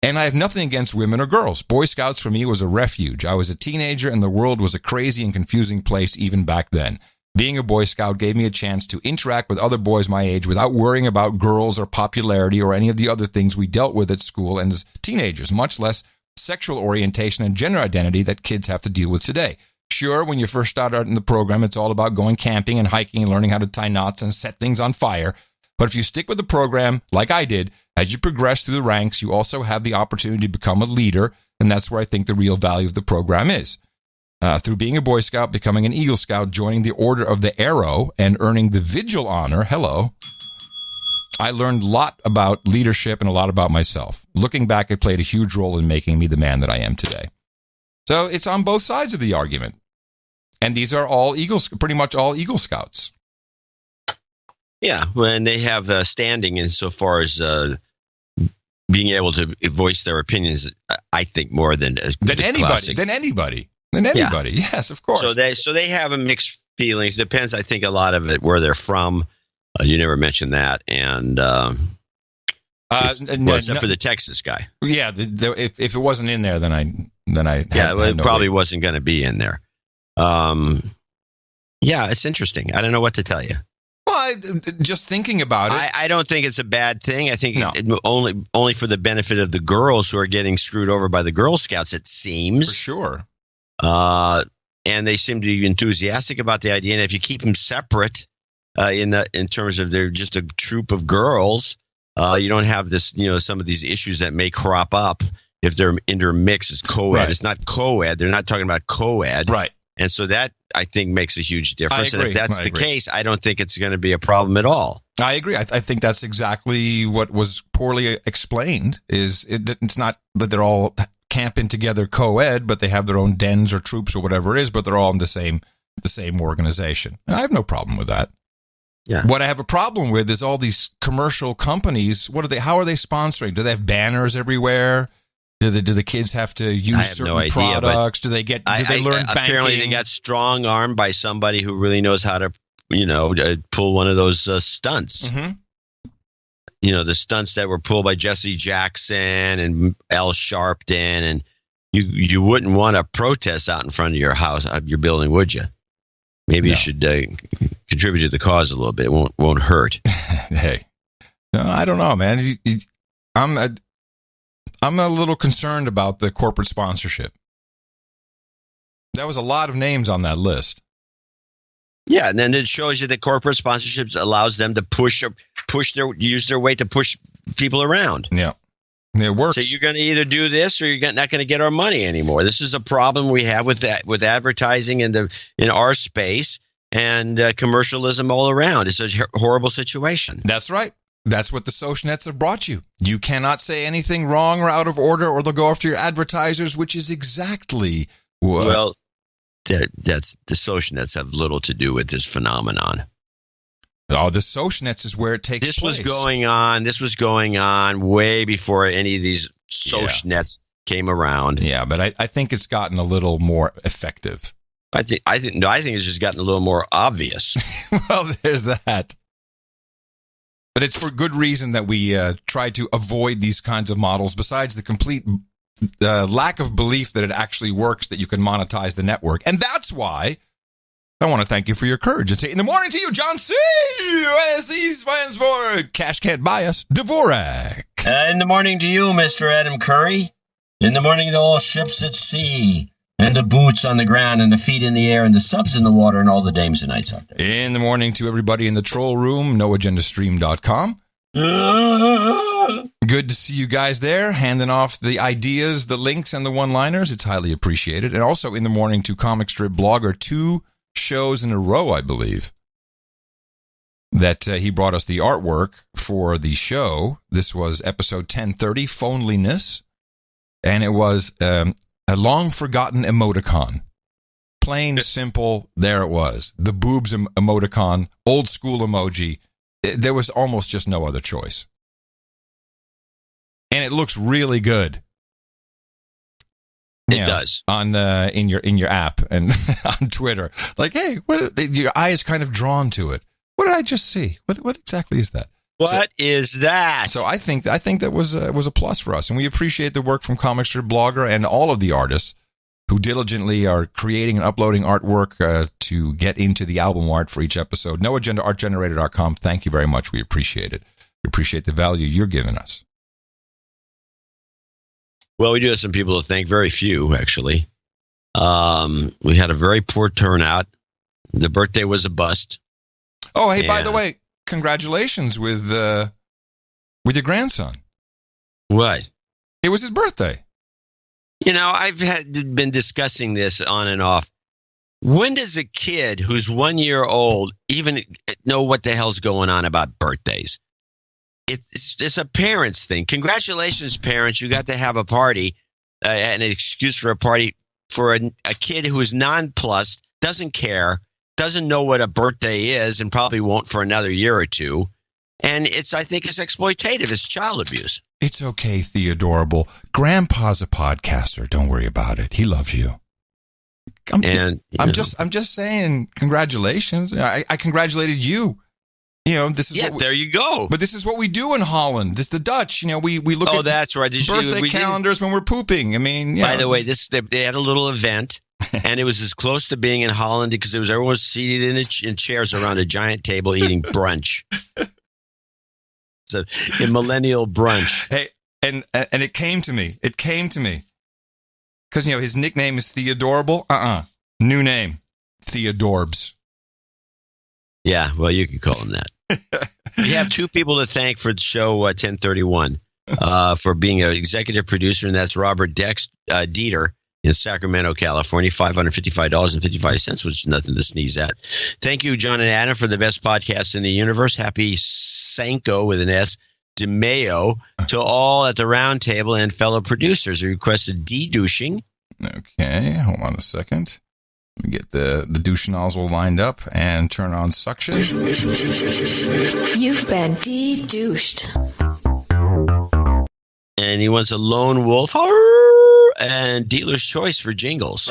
[SPEAKER 3] And I have nothing against women or girls. Boy Scouts for me was a refuge. I was a teenager and the world was a crazy and confusing place even back then. Being a Boy Scout gave me a chance to interact with other boys my age without worrying about girls or popularity or any of the other things we dealt with at school and as teenagers, much less sexual orientation and gender identity that kids have to deal with today. Sure, when you first start out in the program, it's all about going camping and hiking and learning how to tie knots and set things on fire. But if you stick with the program, like I did, as you progress through the ranks, you also have the opportunity to become a leader, and that's where I think the real value of the program is. Through being a Boy Scout, becoming an Eagle Scout, joining the Order of the Arrow, and earning the Vigil honor, I learned a lot about leadership and a lot about myself. Looking back, it played a huge role in making me the man that I am today. So it's on both sides of the argument. And these are all pretty much all Eagle Scouts.
[SPEAKER 1] Yeah, when they have standing insofar as being able to voice their opinions, I think more than
[SPEAKER 3] anybody. than anybody. Yeah. Yes, of course.
[SPEAKER 1] So they have a mixed feelings. Depends, I think, a lot of it where they're from. You never mentioned that, and except for the Texas guy.
[SPEAKER 3] Yeah, if it wasn't in there, then I
[SPEAKER 1] it probably wasn't going to be in there. Yeah, it's interesting. I don't know what to tell you.
[SPEAKER 3] Well, just thinking about it,
[SPEAKER 1] I don't think it's a bad thing. I think only for the benefit of the girls who are getting screwed over by the Girl Scouts. It seems
[SPEAKER 3] for sure.
[SPEAKER 1] And they seem to be enthusiastic about the idea. And if you keep them separate, in terms of they're just a troop of girls, you don't have this, some of these issues that may crop up if they're intermixed as co-ed. Right. It's not co-ed. They're not talking about co-ed.
[SPEAKER 3] Right.
[SPEAKER 1] And so that, I think, makes a huge difference.
[SPEAKER 3] I agree.
[SPEAKER 1] And if that's the case, I don't think it's going to be a problem at all.
[SPEAKER 3] I agree. I think that's exactly what was poorly explained. It's not that they're all camping together co-ed, but they have their own dens or troops or whatever it is, but they're all in the same organization. And I have no problem with that.
[SPEAKER 1] Yeah.
[SPEAKER 3] What I have a problem with is all these commercial companies. How are they sponsoring? Do they have banners everywhere? Do the kids have to use certain products? Do they learn banking?
[SPEAKER 1] Apparently, they got strong armed by somebody who really knows how to, pull one of those stunts.
[SPEAKER 3] Mm-hmm.
[SPEAKER 1] The stunts that were pulled by Jesse Jackson and Al Sharpton, and you wouldn't want to protest out in front of your house, your building, would you? Maybe you should contribute to the cause a little bit. It won't hurt.
[SPEAKER 3] Hey, no, I don't know, man. I'm a little concerned about the corporate sponsorship. That was a lot of names on that list.
[SPEAKER 1] Yeah, and then it shows you that corporate sponsorships allows them to use their weight to push people around.
[SPEAKER 3] Yeah, it works.
[SPEAKER 1] So you're going to either do this or you're not going to get our money anymore. This is a problem we have with advertising in our space and commercialism all around. It's a horrible situation.
[SPEAKER 3] That's right. That's what the social nets have brought you. You cannot say anything wrong or out of order, or they'll go after your advertisers, which is exactly what.
[SPEAKER 1] Well, that's the social nets have little to do with this phenomenon.
[SPEAKER 3] Oh, the social nets is where it takes place.
[SPEAKER 1] This was going on way before any of these social nets came around.
[SPEAKER 3] Yeah, but I think it's gotten a little more effective.
[SPEAKER 1] I think it's just gotten a little more obvious.
[SPEAKER 3] Well, there's that. But it's for good reason that we try to avoid these kinds of models, besides the complete lack of belief that it actually works, that you can monetize the network. And that's why I want to thank you for your courage. It's 8 in the morning to you, John C. USC stands for Cash Can't Buy Us, Dvorak.
[SPEAKER 1] In the morning to you, Mr. Adam Curry. In the morning to all ships at sea, and the boots on the ground, and the feet in the air, and the subs in the water, and all the dames and knights out there.
[SPEAKER 3] In the morning to everybody in the troll room, noagendastream.com. Good to see you guys there, handing off the ideas, the links, and the one-liners. It's highly appreciated. And also in the morning to Comic Strip Blogger, 2 shows in a row, I believe, that he brought us the artwork for the show. This was episode 1030, Phoneliness, and it was a long-forgotten emoticon. Plain, simple, there it was. The boobs emoticon, old-school emoji. There was almost just no other choice. And it looks really good.
[SPEAKER 1] It does.
[SPEAKER 3] In your app and on Twitter. Like, hey, your eye is kind of drawn to it. What did I just see? What exactly is that?
[SPEAKER 1] What is that?
[SPEAKER 3] So I think that was a plus for us, and we appreciate the work from Comic Strip Blogger and all of the artists who diligently are creating and uploading artwork to get into the album art for each episode. NoAgendaArtGenerator.com. Thank you very much. We appreciate it. We appreciate the value you're giving us.
[SPEAKER 1] Well, we do have some people to thank. Very few, actually. We had a very poor turnout. The birthday was a bust.
[SPEAKER 3] Oh, hey, by the way, congratulations with your grandson.
[SPEAKER 1] What?
[SPEAKER 3] It was his birthday.
[SPEAKER 1] I've been discussing this on and off. When does a kid who's 1 year old even know what the hell's going on about birthdays? It's a parent's thing. Congratulations, parents. You got to have a party, an excuse for a party for a kid who is nonplussed, doesn't care, doesn't know what a birthday is, and probably won't for another year or two. And I think it's exploitative. It's child abuse.
[SPEAKER 3] It's okay, Theodorable. Grandpa's a podcaster. Don't worry about it. He loves you. I'm just saying, congratulations. I congratulated you. This is
[SPEAKER 1] there you go.
[SPEAKER 3] But this is what we do in Holland. This is the Dutch. We look at
[SPEAKER 1] that's right.
[SPEAKER 3] birthday calendars when we're pooping. I mean,
[SPEAKER 1] by the way, they had a little event, and it was as close to being in Holland because everyone was seated in chairs around a giant table eating brunch. It's a millennial brunch.
[SPEAKER 3] Hey, and it came to me. It came to me because his nickname is Theodorable. New name, Theodorbs.
[SPEAKER 1] Yeah, well, you can call him that. We have two people to thank for the show 1031 for being an executive producer, and that's Robert Dieter in Sacramento, California, $555.55, which is nothing to sneeze at. Thank you, John and Adam, for the best podcast in the universe. Happy Cinco with an S de Mayo to all at the round table and fellow producers who requested de-douching.
[SPEAKER 3] Okay, hold on a second. Let me get the douche nozzle lined up and turn on suction.
[SPEAKER 2] You've been de-douched.
[SPEAKER 1] And he wants a lone wolf and dealer's choice for jingles.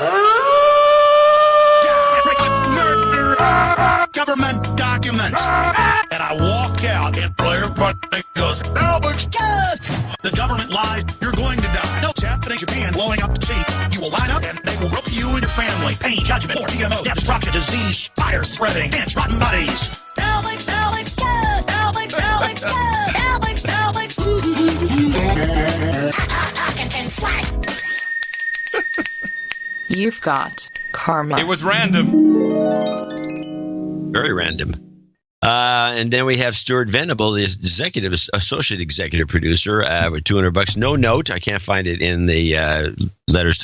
[SPEAKER 16] Government documents. And I walk out and everybody goes, Albert, the government lies, you're going to die. No, Japan, Japan, blowing up the sea. You will line up and they will rope you and your family. Pain, judgment, war, GMO, death, destruction, disease, fire spreading, dance, rotten bodies. Alex, Alex, yes! Alex, Alex, yes! Alex, Alex!
[SPEAKER 2] You've got karma.
[SPEAKER 3] It was random.
[SPEAKER 1] Very random. And then we have Stuart Venable, the associate executive producer, with $200. No note. I can't find it in the letters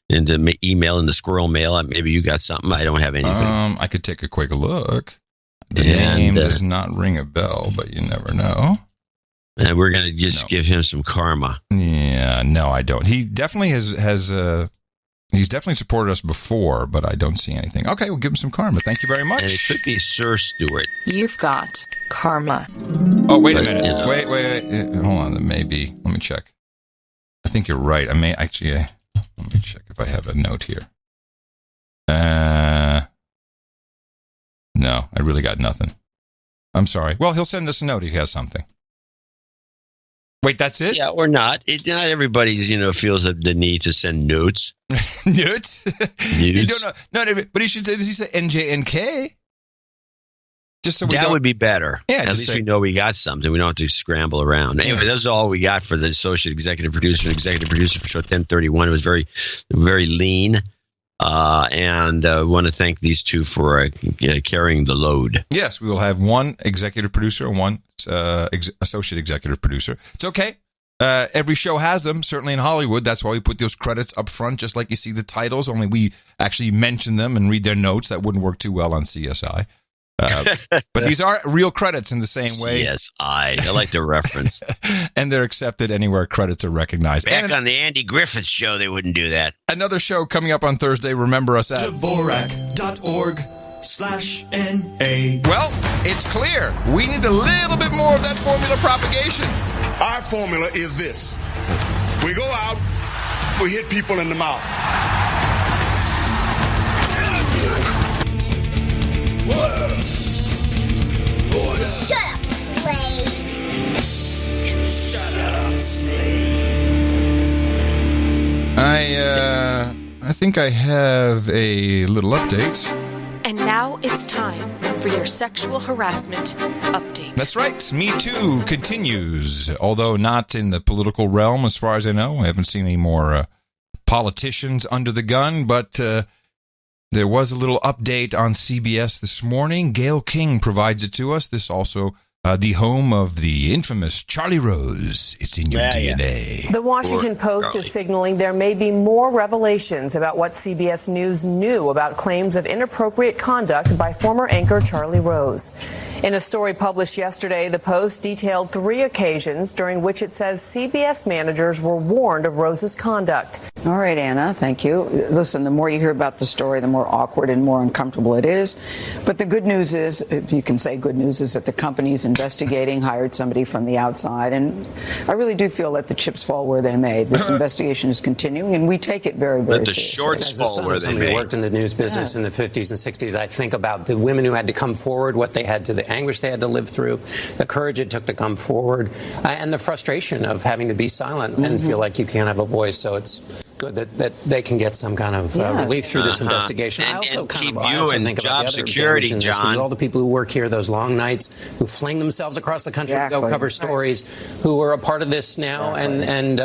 [SPEAKER 1] in the email, in the squirrel mail. Maybe you got something. I don't have anything.
[SPEAKER 3] I could take a quick look. The name does not ring a bell, but you never know.
[SPEAKER 1] And we're going to just give him some karma.
[SPEAKER 3] Yeah, no, I don't. He definitely has he's definitely supported us before, but I don't see anything. Okay, we'll give him some karma. Thank you very much.
[SPEAKER 1] And it should be Sir Stewart.
[SPEAKER 2] You've got karma.
[SPEAKER 3] Oh, wait a minute. Wait. Hold on. Maybe. Let me check. I think you're right. I may actually. Let me check if I have a note here. No, I really got nothing. I'm sorry. Well, he'll send us a note. He has something. Wait, that's it?
[SPEAKER 1] Yeah, or not. Not everybody, feels the need to send notes.
[SPEAKER 3] Notes?
[SPEAKER 1] You
[SPEAKER 3] don't know. No, but he should say, does he say NJNK? Just so
[SPEAKER 1] that would be better.
[SPEAKER 3] Yeah,
[SPEAKER 1] at least we know we got something. We don't have to scramble around. Anyway, that's all we got for the associate executive producer and executive producer for show 1031. It was very, very lean. And want to thank these two for carrying the load.
[SPEAKER 3] Yes, we will have one executive producer and one associate executive producer. It's okay. Every show has them, certainly in Hollywood. That's why we put those credits up front, just like you see the titles, only we actually mention them and read their notes. That wouldn't work too well on CSI. But these are real credits in the same way.
[SPEAKER 1] CSI. I like the reference.
[SPEAKER 3] And they're accepted anywhere credits are recognized.
[SPEAKER 1] Back on the Andy Griffith show, they wouldn't do that.
[SPEAKER 3] Another show coming up on Thursday. Remember us at
[SPEAKER 16] Dvorak.org/NA.
[SPEAKER 3] Well, it's clear. We need a little bit more of that formula propagation.
[SPEAKER 22] Our formula is this. We go out, we hit people in the mouth.
[SPEAKER 23] Shut up, slave. Shut up, slave.
[SPEAKER 3] I think I have a little update.
[SPEAKER 2] And now it's time for your sexual harassment update.
[SPEAKER 3] That's right. Me Too continues, although not in the political realm as far as I know. I haven't seen any more politicians under the gun, but there was a little update on CBS this morning. Gayle King provides it to us. This also the home of the infamous Charlie Rose. It's in your DNA.
[SPEAKER 24] The Washington Post is signaling there may be more revelations about what CBS News knew about claims of inappropriate conduct by former anchor Charlie Rose. In a story published yesterday, the Post detailed 3 occasions during which it says CBS managers were warned of Rose's conduct.
[SPEAKER 6] All right, Anna, thank you. Listen, the more you hear about the story, the more awkward and more uncomfortable it is. But the good news is, if you can say good news, is that the company's investigating, hired somebody from the outside. And I really do feel that the chips fall where they may. This investigation is continuing, and we take it very, very seriously.
[SPEAKER 1] Shorts fall where they may.
[SPEAKER 10] Somebody worked in the news business in the 50s and 60s. I think about the women who had to come forward, what they had to, the anguish they had to live through, the courage it took to come forward, and the frustration of having to be silent and feel like you can't have a voice. So it's good that they can get some kind of relief through this investigation. I also think about job security, John. All the people who work here, those long nights, who fling themselves across the country to go cover stories, who are a part of this now and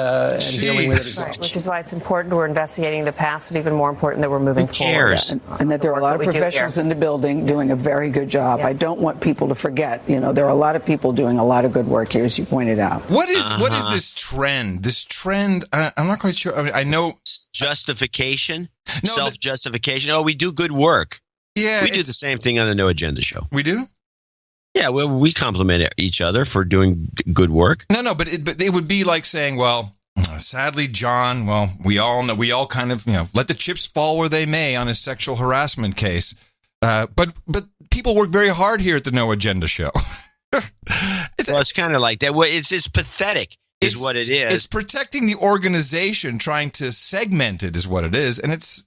[SPEAKER 10] dealing with it.
[SPEAKER 24] Right, which is why it's important we're investigating the past, but even more important that we're moving forward.
[SPEAKER 6] And that there are a lot of professionals in the building doing a very good job. I don't want people to forget. You know, there are a lot of people doing a lot of good work here, as you pointed out.
[SPEAKER 3] What is this trend? This trend, I'm not quite sure. I mean, I know
[SPEAKER 1] justification, self-justification. Oh, we do good work.
[SPEAKER 3] Yeah,
[SPEAKER 1] we do the same thing on the No Agenda Show.
[SPEAKER 3] We do.
[SPEAKER 1] Yeah, well, we compliment each other for doing good work.
[SPEAKER 3] No, but it would be like saying, well, sadly, John. Well, we all kind of let the chips fall where they may on his sexual harassment case. But people work very hard here at the No Agenda Show.
[SPEAKER 1] It's kind of like that. Well, it's pathetic. Is what it is.
[SPEAKER 3] It's protecting the organization, trying to segment it is what it is, and it's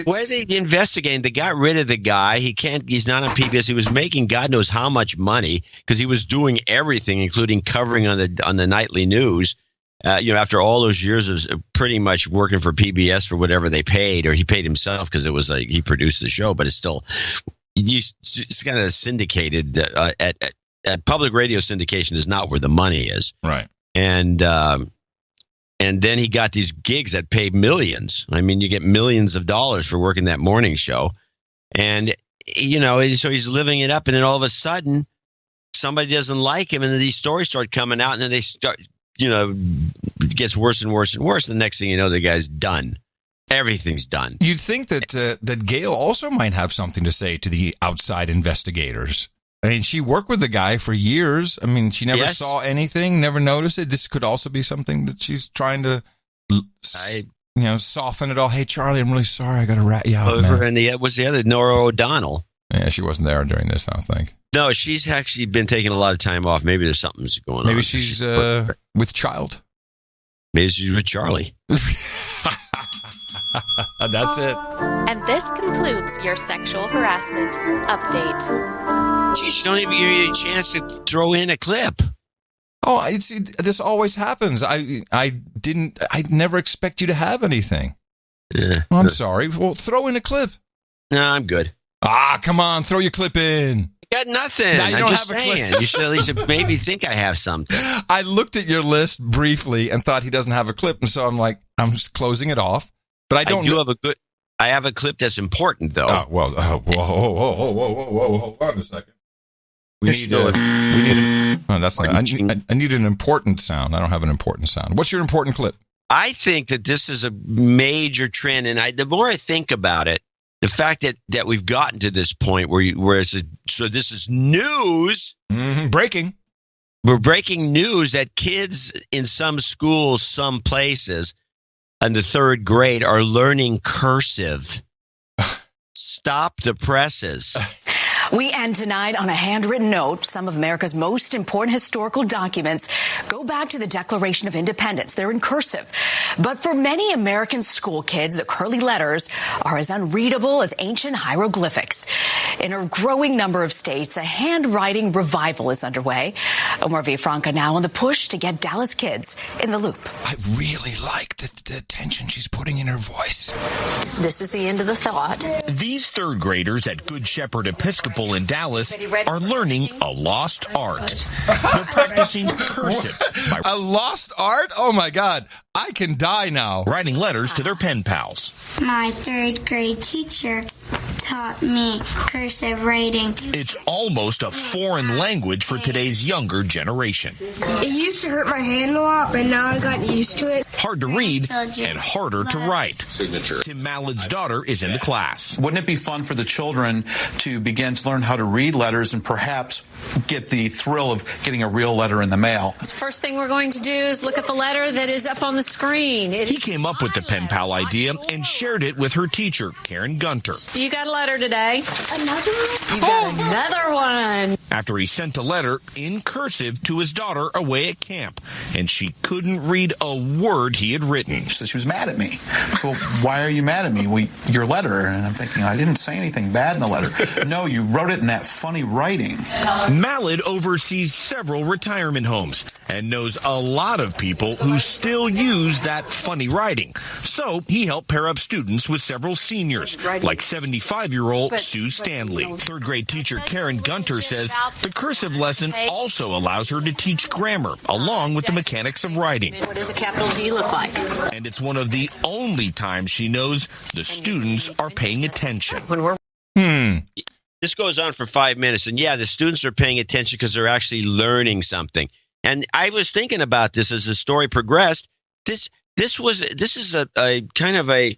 [SPEAKER 1] why are they investigating? They got rid of the guy. He's not on PBS. He was making God knows how much money because he was doing everything, including covering on the nightly news. After all those years of pretty much working for PBS for whatever they paid, or he paid himself because it was like he produced the show, but it's still it's kind of syndicated. At public radio syndication is not where the money is,
[SPEAKER 3] right?
[SPEAKER 1] And then he got these gigs that pay millions. I mean, you get millions of dollars for working that morning show. And, so he's living it up. And then all of a sudden, somebody doesn't like him. And then these stories start coming out. And then they start, it gets worse and worse and worse. And the next thing you know, the guy's done. Everything's done.
[SPEAKER 3] You'd think that Gail also might have something to say to the outside investigators. I mean, she worked with the guy for years. I mean, she never saw anything, never noticed it. This could also be something that she's trying to, soften it all. Hey, Charlie, I'm really sorry. I got to rat you out, man.
[SPEAKER 1] And what's the other? Nora O'Donnell.
[SPEAKER 3] Yeah, she wasn't there during this, I don't think.
[SPEAKER 1] No, she's actually been taking a lot of time off. Maybe there's something going on.
[SPEAKER 3] Maybe she's with child.
[SPEAKER 1] Maybe she's with Charlie.
[SPEAKER 3] That's it.
[SPEAKER 2] And this concludes your sexual harassment update.
[SPEAKER 1] Geez, you don't even give me a chance to throw in a clip.
[SPEAKER 3] Oh, this always happens. I never expect you to have anything.
[SPEAKER 1] Yeah.
[SPEAKER 3] Oh, I'm sorry. Well, throw in a clip.
[SPEAKER 1] No, I'm good.
[SPEAKER 3] Come on, throw your clip in.
[SPEAKER 1] Got nothing. I'm just saying. You should at least maybe think I have something.
[SPEAKER 3] I looked at your list briefly and thought he doesn't have a clip, and so I'm like, I'm just closing it off. But
[SPEAKER 1] I have a clip that's important, though.
[SPEAKER 3] Oh, well, whoa, hold on a second. I need an important sound. I don't have an important sound. What's your important clip?
[SPEAKER 1] I think that this is a major trend, and the more I think about it, the fact that we've gotten to this point where so this is news.
[SPEAKER 3] Breaking.
[SPEAKER 1] We're breaking news that kids in some schools, some places, in the third grade are learning cursive. Stop the presses.
[SPEAKER 11] We end tonight on a handwritten note. Some of America's most important historical documents go back to the Declaration of Independence. They're in cursive. But for many American school kids, the curly letters are as unreadable as ancient hieroglyphics. In a growing number of states, a handwriting revival is underway. Omar Villafranca now on the push to get Dallas kids in the loop.
[SPEAKER 3] I really like the tension she's putting in her voice.
[SPEAKER 11] This is the end of the thought.
[SPEAKER 12] These third graders at Good Shepherd Episcopal in Dallas are learning a lost art. They're practicing cursive.
[SPEAKER 3] A lost art? Oh, my God. I can die now.
[SPEAKER 12] Writing letters to their pen pals.
[SPEAKER 23] My third grade teacher taught me cursive writing.
[SPEAKER 12] It's almost a foreign language for today's younger generation.
[SPEAKER 23] It used to hurt my hand a lot, but now I got used to it.
[SPEAKER 12] Hard to read and harder to write. Tim Mallard's daughter is in the class.
[SPEAKER 13] Wouldn't it be fun for the children to begin to learn how to read letters and perhaps get the thrill of getting a real letter in the mail?
[SPEAKER 14] The first thing we're going to do is look at the letter that is up on the screen.
[SPEAKER 12] He came up with the pen pal idea and shared it with her teacher, Karen Gunter.
[SPEAKER 14] You got a letter today.
[SPEAKER 23] Another one?
[SPEAKER 14] You got another one.
[SPEAKER 12] After he sent a letter in cursive to his daughter away at camp, and she couldn't read a word he had written.
[SPEAKER 13] She said she was mad at me. So why are you mad at me? Well, your letter. And I'm thinking, I didn't say anything bad in the letter. No, you wrote it in that funny writing.
[SPEAKER 12] Mallard oversees several retirement homes and knows a lot of people who still use that funny writing. So he helped pair up students with several seniors, like 75-year-old Sue Stanley. Third-grade teacher Karen Gunter says the cursive lesson also allows her to teach grammar, along with the mechanics of writing.
[SPEAKER 14] What does a capital D look like?
[SPEAKER 12] And it's one of the only times she knows the students are paying attention.
[SPEAKER 1] This goes on for 5 minutes, and yeah, the students are paying attention because they're actually learning something. And I was thinking about this as the story progressed. This is a kind of a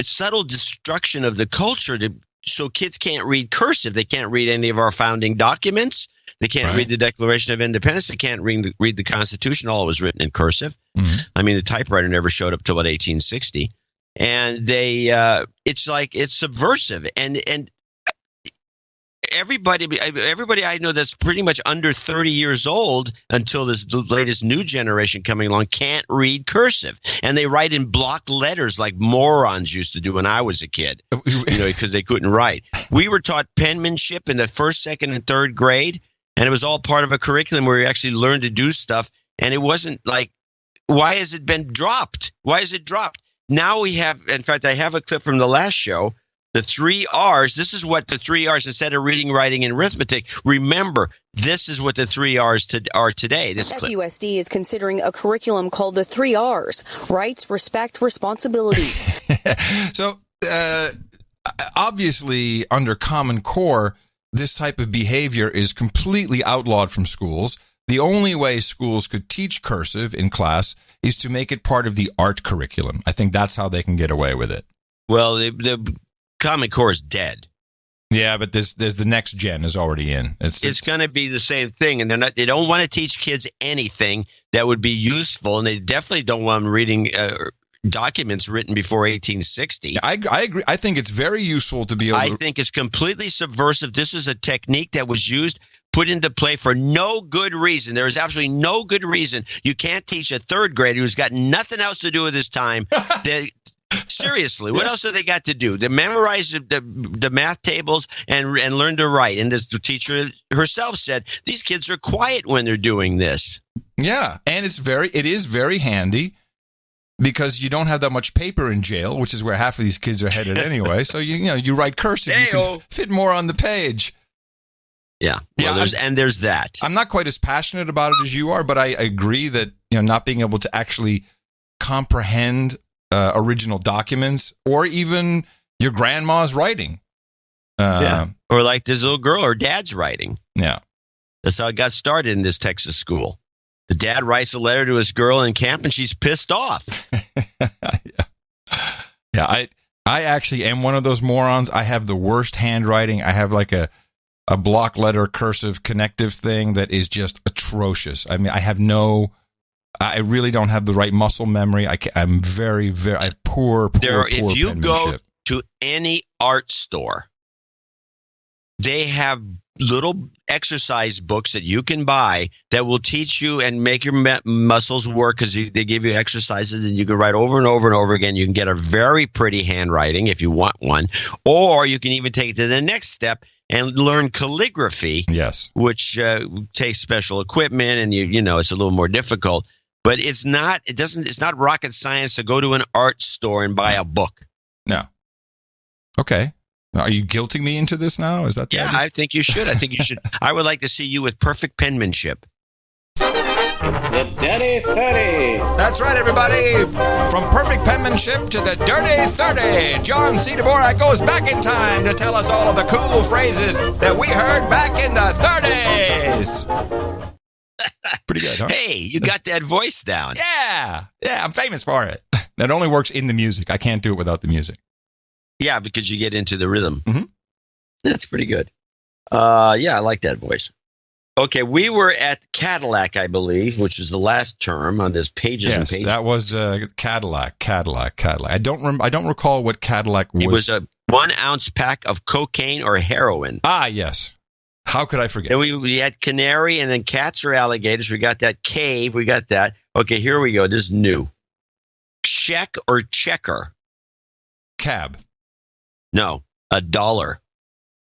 [SPEAKER 1] subtle destruction of the culture so kids can't read cursive. They can't read any of our founding documents. They can't read the Declaration of Independence. They can't read the Constitution. All was written in cursive. Mm-hmm. I mean, the typewriter never showed up till about 1860. And it's subversive. And everybody I know that's pretty much under 30 years old until this latest new generation coming along can't read cursive, and they write in block letters like morons used to do when I was a kid, because they couldn't write. We were taught penmanship in the first, second, and third grade, and it was all part of a curriculum where you actually learned to do stuff. And it wasn't like, why has it been dropped? Why is it dropped? Now we have, in fact, I have a clip from the last show. The 3 R's, this is what the 3 R's, instead of reading, writing, and arithmetic, remember, this is what the 3 R's are today. This
[SPEAKER 15] FUSD is considering a curriculum called the 3 R's, rights, respect, responsibility.
[SPEAKER 3] So, obviously, under Common Core, this type of behavior is completely outlawed from schools. The only way schools could teach cursive in class is to make it part of the art curriculum. I think that's how they can get away with it.
[SPEAKER 1] Well, the Common Core is dead.
[SPEAKER 3] Yeah, but there's the next gen is already in.
[SPEAKER 1] It's going to be the same thing, and they don't want to teach kids anything that would be useful, and they definitely don't want them reading documents written before 1860.
[SPEAKER 3] Yeah, I agree. I think it's very useful to be able
[SPEAKER 1] I think it's completely subversive. This is a technique that was put into play for no good reason. There is absolutely no good reason you can't teach a third grader who's got nothing else to do with his time. Seriously, what else have they got to do? They memorize the math tables and learn to write. And the teacher herself said, these kids are quiet when they're doing this.
[SPEAKER 3] Yeah, and it is very handy because you don't have that much paper in jail, which is where half of these kids are headed anyway. So you write cursive, you can fit more on the page.
[SPEAKER 1] Yeah, well, there's that.
[SPEAKER 3] I'm not quite as passionate about it as you are, but I agree that not being able to actually comprehend original documents or even your grandma's writing.
[SPEAKER 1] Or like this little girl, her dad's writing.
[SPEAKER 3] Yeah.
[SPEAKER 1] That's how it got started in this Texas school. The dad writes a letter to his girl in camp and she's pissed off.
[SPEAKER 3] Yeah, I actually am one of those morons. I have the worst handwriting. I have like a block letter cursive connective thing that is just atrocious. I mean, I really don't have the right muscle memory. I'm very, very, I have poor
[SPEAKER 1] if you
[SPEAKER 3] penmanship.
[SPEAKER 1] go to any art store, they have little exercise books that you can buy that will teach you and make your muscles work, because they give you exercises and you can write over and over and over again. You can get a very pretty handwriting if you want one, or you can even take it to the next step and learn calligraphy.
[SPEAKER 3] Yes,
[SPEAKER 1] which takes special equipment, and it's a little more difficult. But it's not rocket science to go to an art store and buy a book.
[SPEAKER 3] No. Okay. Are you guilting me into this now? Is that the idea?
[SPEAKER 1] I think you should. I would like to see you with perfect penmanship.
[SPEAKER 17] It's the Dirty 30.
[SPEAKER 3] That's right, everybody. From perfect penmanship to the Dirty 30, John C. Dvorak goes back in time to tell us all of the cool phrases that we heard back in the 30s. Pretty good, huh?
[SPEAKER 1] Hey, you got that voice down.
[SPEAKER 3] Yeah, I'm famous for it. That only works in the music. I can't do it without the music.
[SPEAKER 1] Yeah, because you get into the rhythm.
[SPEAKER 3] Mm-hmm.
[SPEAKER 1] That's pretty good. Yeah, I like that voice. Okay, we were at Cadillac, I believe, which is the last term on this pages and pages.
[SPEAKER 3] Yes, that was Cadillac. I don't recall what Cadillac was.
[SPEAKER 1] It was a 1 ounce pack of cocaine or heroin.
[SPEAKER 3] Ah, yes. How could I forget?
[SPEAKER 1] Then we had canary, and then cats or alligators. We got that cave. We got that. Okay, here we go. This is new. Check or checker?
[SPEAKER 3] Cab.
[SPEAKER 1] No, $1.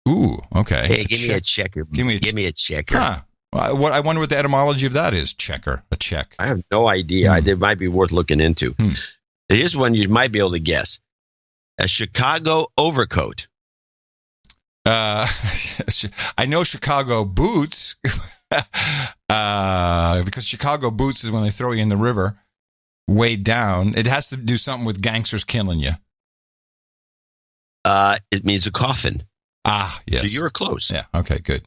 [SPEAKER 3] Ooh, okay.
[SPEAKER 1] Hey, give me a checker. Give me a checker.
[SPEAKER 3] Huh. I wonder what the etymology of that is. Checker, a check.
[SPEAKER 1] I have no idea. It might be worth looking into. Here's one you might be able to guess. A Chicago overcoat.
[SPEAKER 3] I know Chicago boots because Chicago boots is when they throw you in the river, way down. It has to do something with gangsters killing you.
[SPEAKER 1] It means a coffin.
[SPEAKER 3] Ah, yes.
[SPEAKER 1] So you were close.
[SPEAKER 3] Yeah. Okay. Good.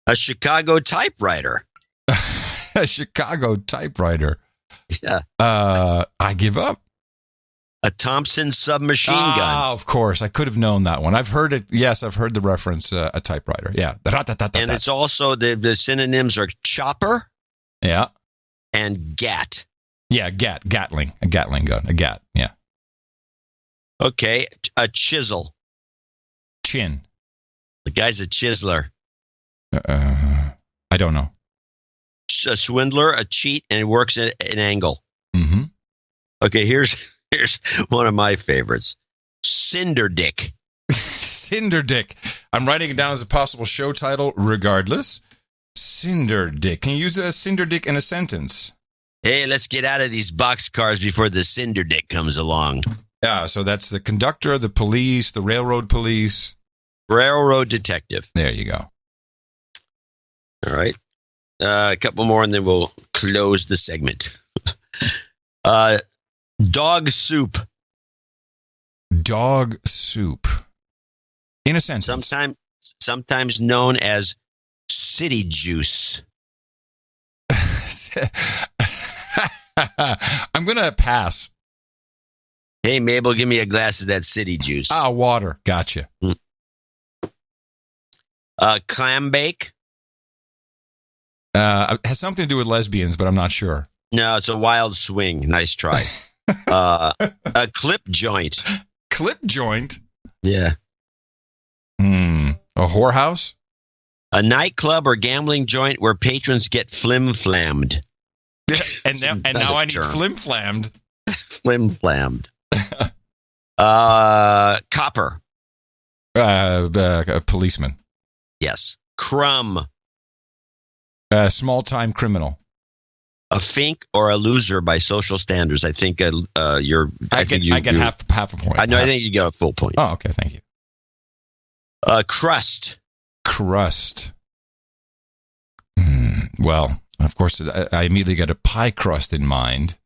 [SPEAKER 1] A Chicago typewriter.
[SPEAKER 3] A Chicago typewriter.
[SPEAKER 1] Yeah.
[SPEAKER 3] I give up.
[SPEAKER 1] A Thompson submachine gun.
[SPEAKER 3] Ah, of course. I could have known that one. I've heard it. Yes, I've heard the reference. A typewriter. Yeah.
[SPEAKER 1] And it's also the synonyms are chopper.
[SPEAKER 3] Yeah.
[SPEAKER 1] And gat.
[SPEAKER 3] Yeah, Gatling. A Gatling gun. A gat. Yeah.
[SPEAKER 1] Okay. A chisel.
[SPEAKER 3] Chin.
[SPEAKER 1] The guy's a chiseler.
[SPEAKER 3] I don't know.
[SPEAKER 1] A swindler, a cheat, and he works at an angle.
[SPEAKER 3] Mm-hmm.
[SPEAKER 1] Okay, here's one of my favorites. Cinder Dick.
[SPEAKER 3] Cinder Dick. I'm writing it down as a possible show title, regardless. Cinder Dick. Can you use a Cinder Dick in a sentence?
[SPEAKER 1] Hey, let's get out of these boxcars before the Cinder Dick comes along.
[SPEAKER 3] Yeah, so that's the conductor, the police, the railroad police.
[SPEAKER 1] Railroad detective.
[SPEAKER 3] There you go.
[SPEAKER 1] All right. A couple more and then we'll close the segment. Dog soup.
[SPEAKER 3] Dog soup. In a sentence.
[SPEAKER 1] Sometimes known as city juice.
[SPEAKER 3] I'm going to pass.
[SPEAKER 1] Hey, Mabel, give me a glass of that city juice.
[SPEAKER 3] Ah, water. Gotcha.
[SPEAKER 1] Clam bake.
[SPEAKER 3] Has something to do with lesbians, but I'm not sure.
[SPEAKER 1] No, it's a wild swing. Nice try. A clip joint.
[SPEAKER 3] Clip joint?
[SPEAKER 1] Yeah.
[SPEAKER 3] A whorehouse?
[SPEAKER 1] A nightclub or gambling joint where patrons get flim-flammed.
[SPEAKER 3] and now I need flim-flammed.
[SPEAKER 1] Flim-flammed. Copper.
[SPEAKER 3] A policeman.
[SPEAKER 1] Yes. Crumb.
[SPEAKER 3] A small-time criminal.
[SPEAKER 1] A fink or a loser by social standards. I think you're.
[SPEAKER 3] I get half a point.
[SPEAKER 1] I think you get a full point.
[SPEAKER 3] Oh, okay. Thank you.
[SPEAKER 1] Crust.
[SPEAKER 3] Crust. Well, of course, I immediately got a pie crust in mind.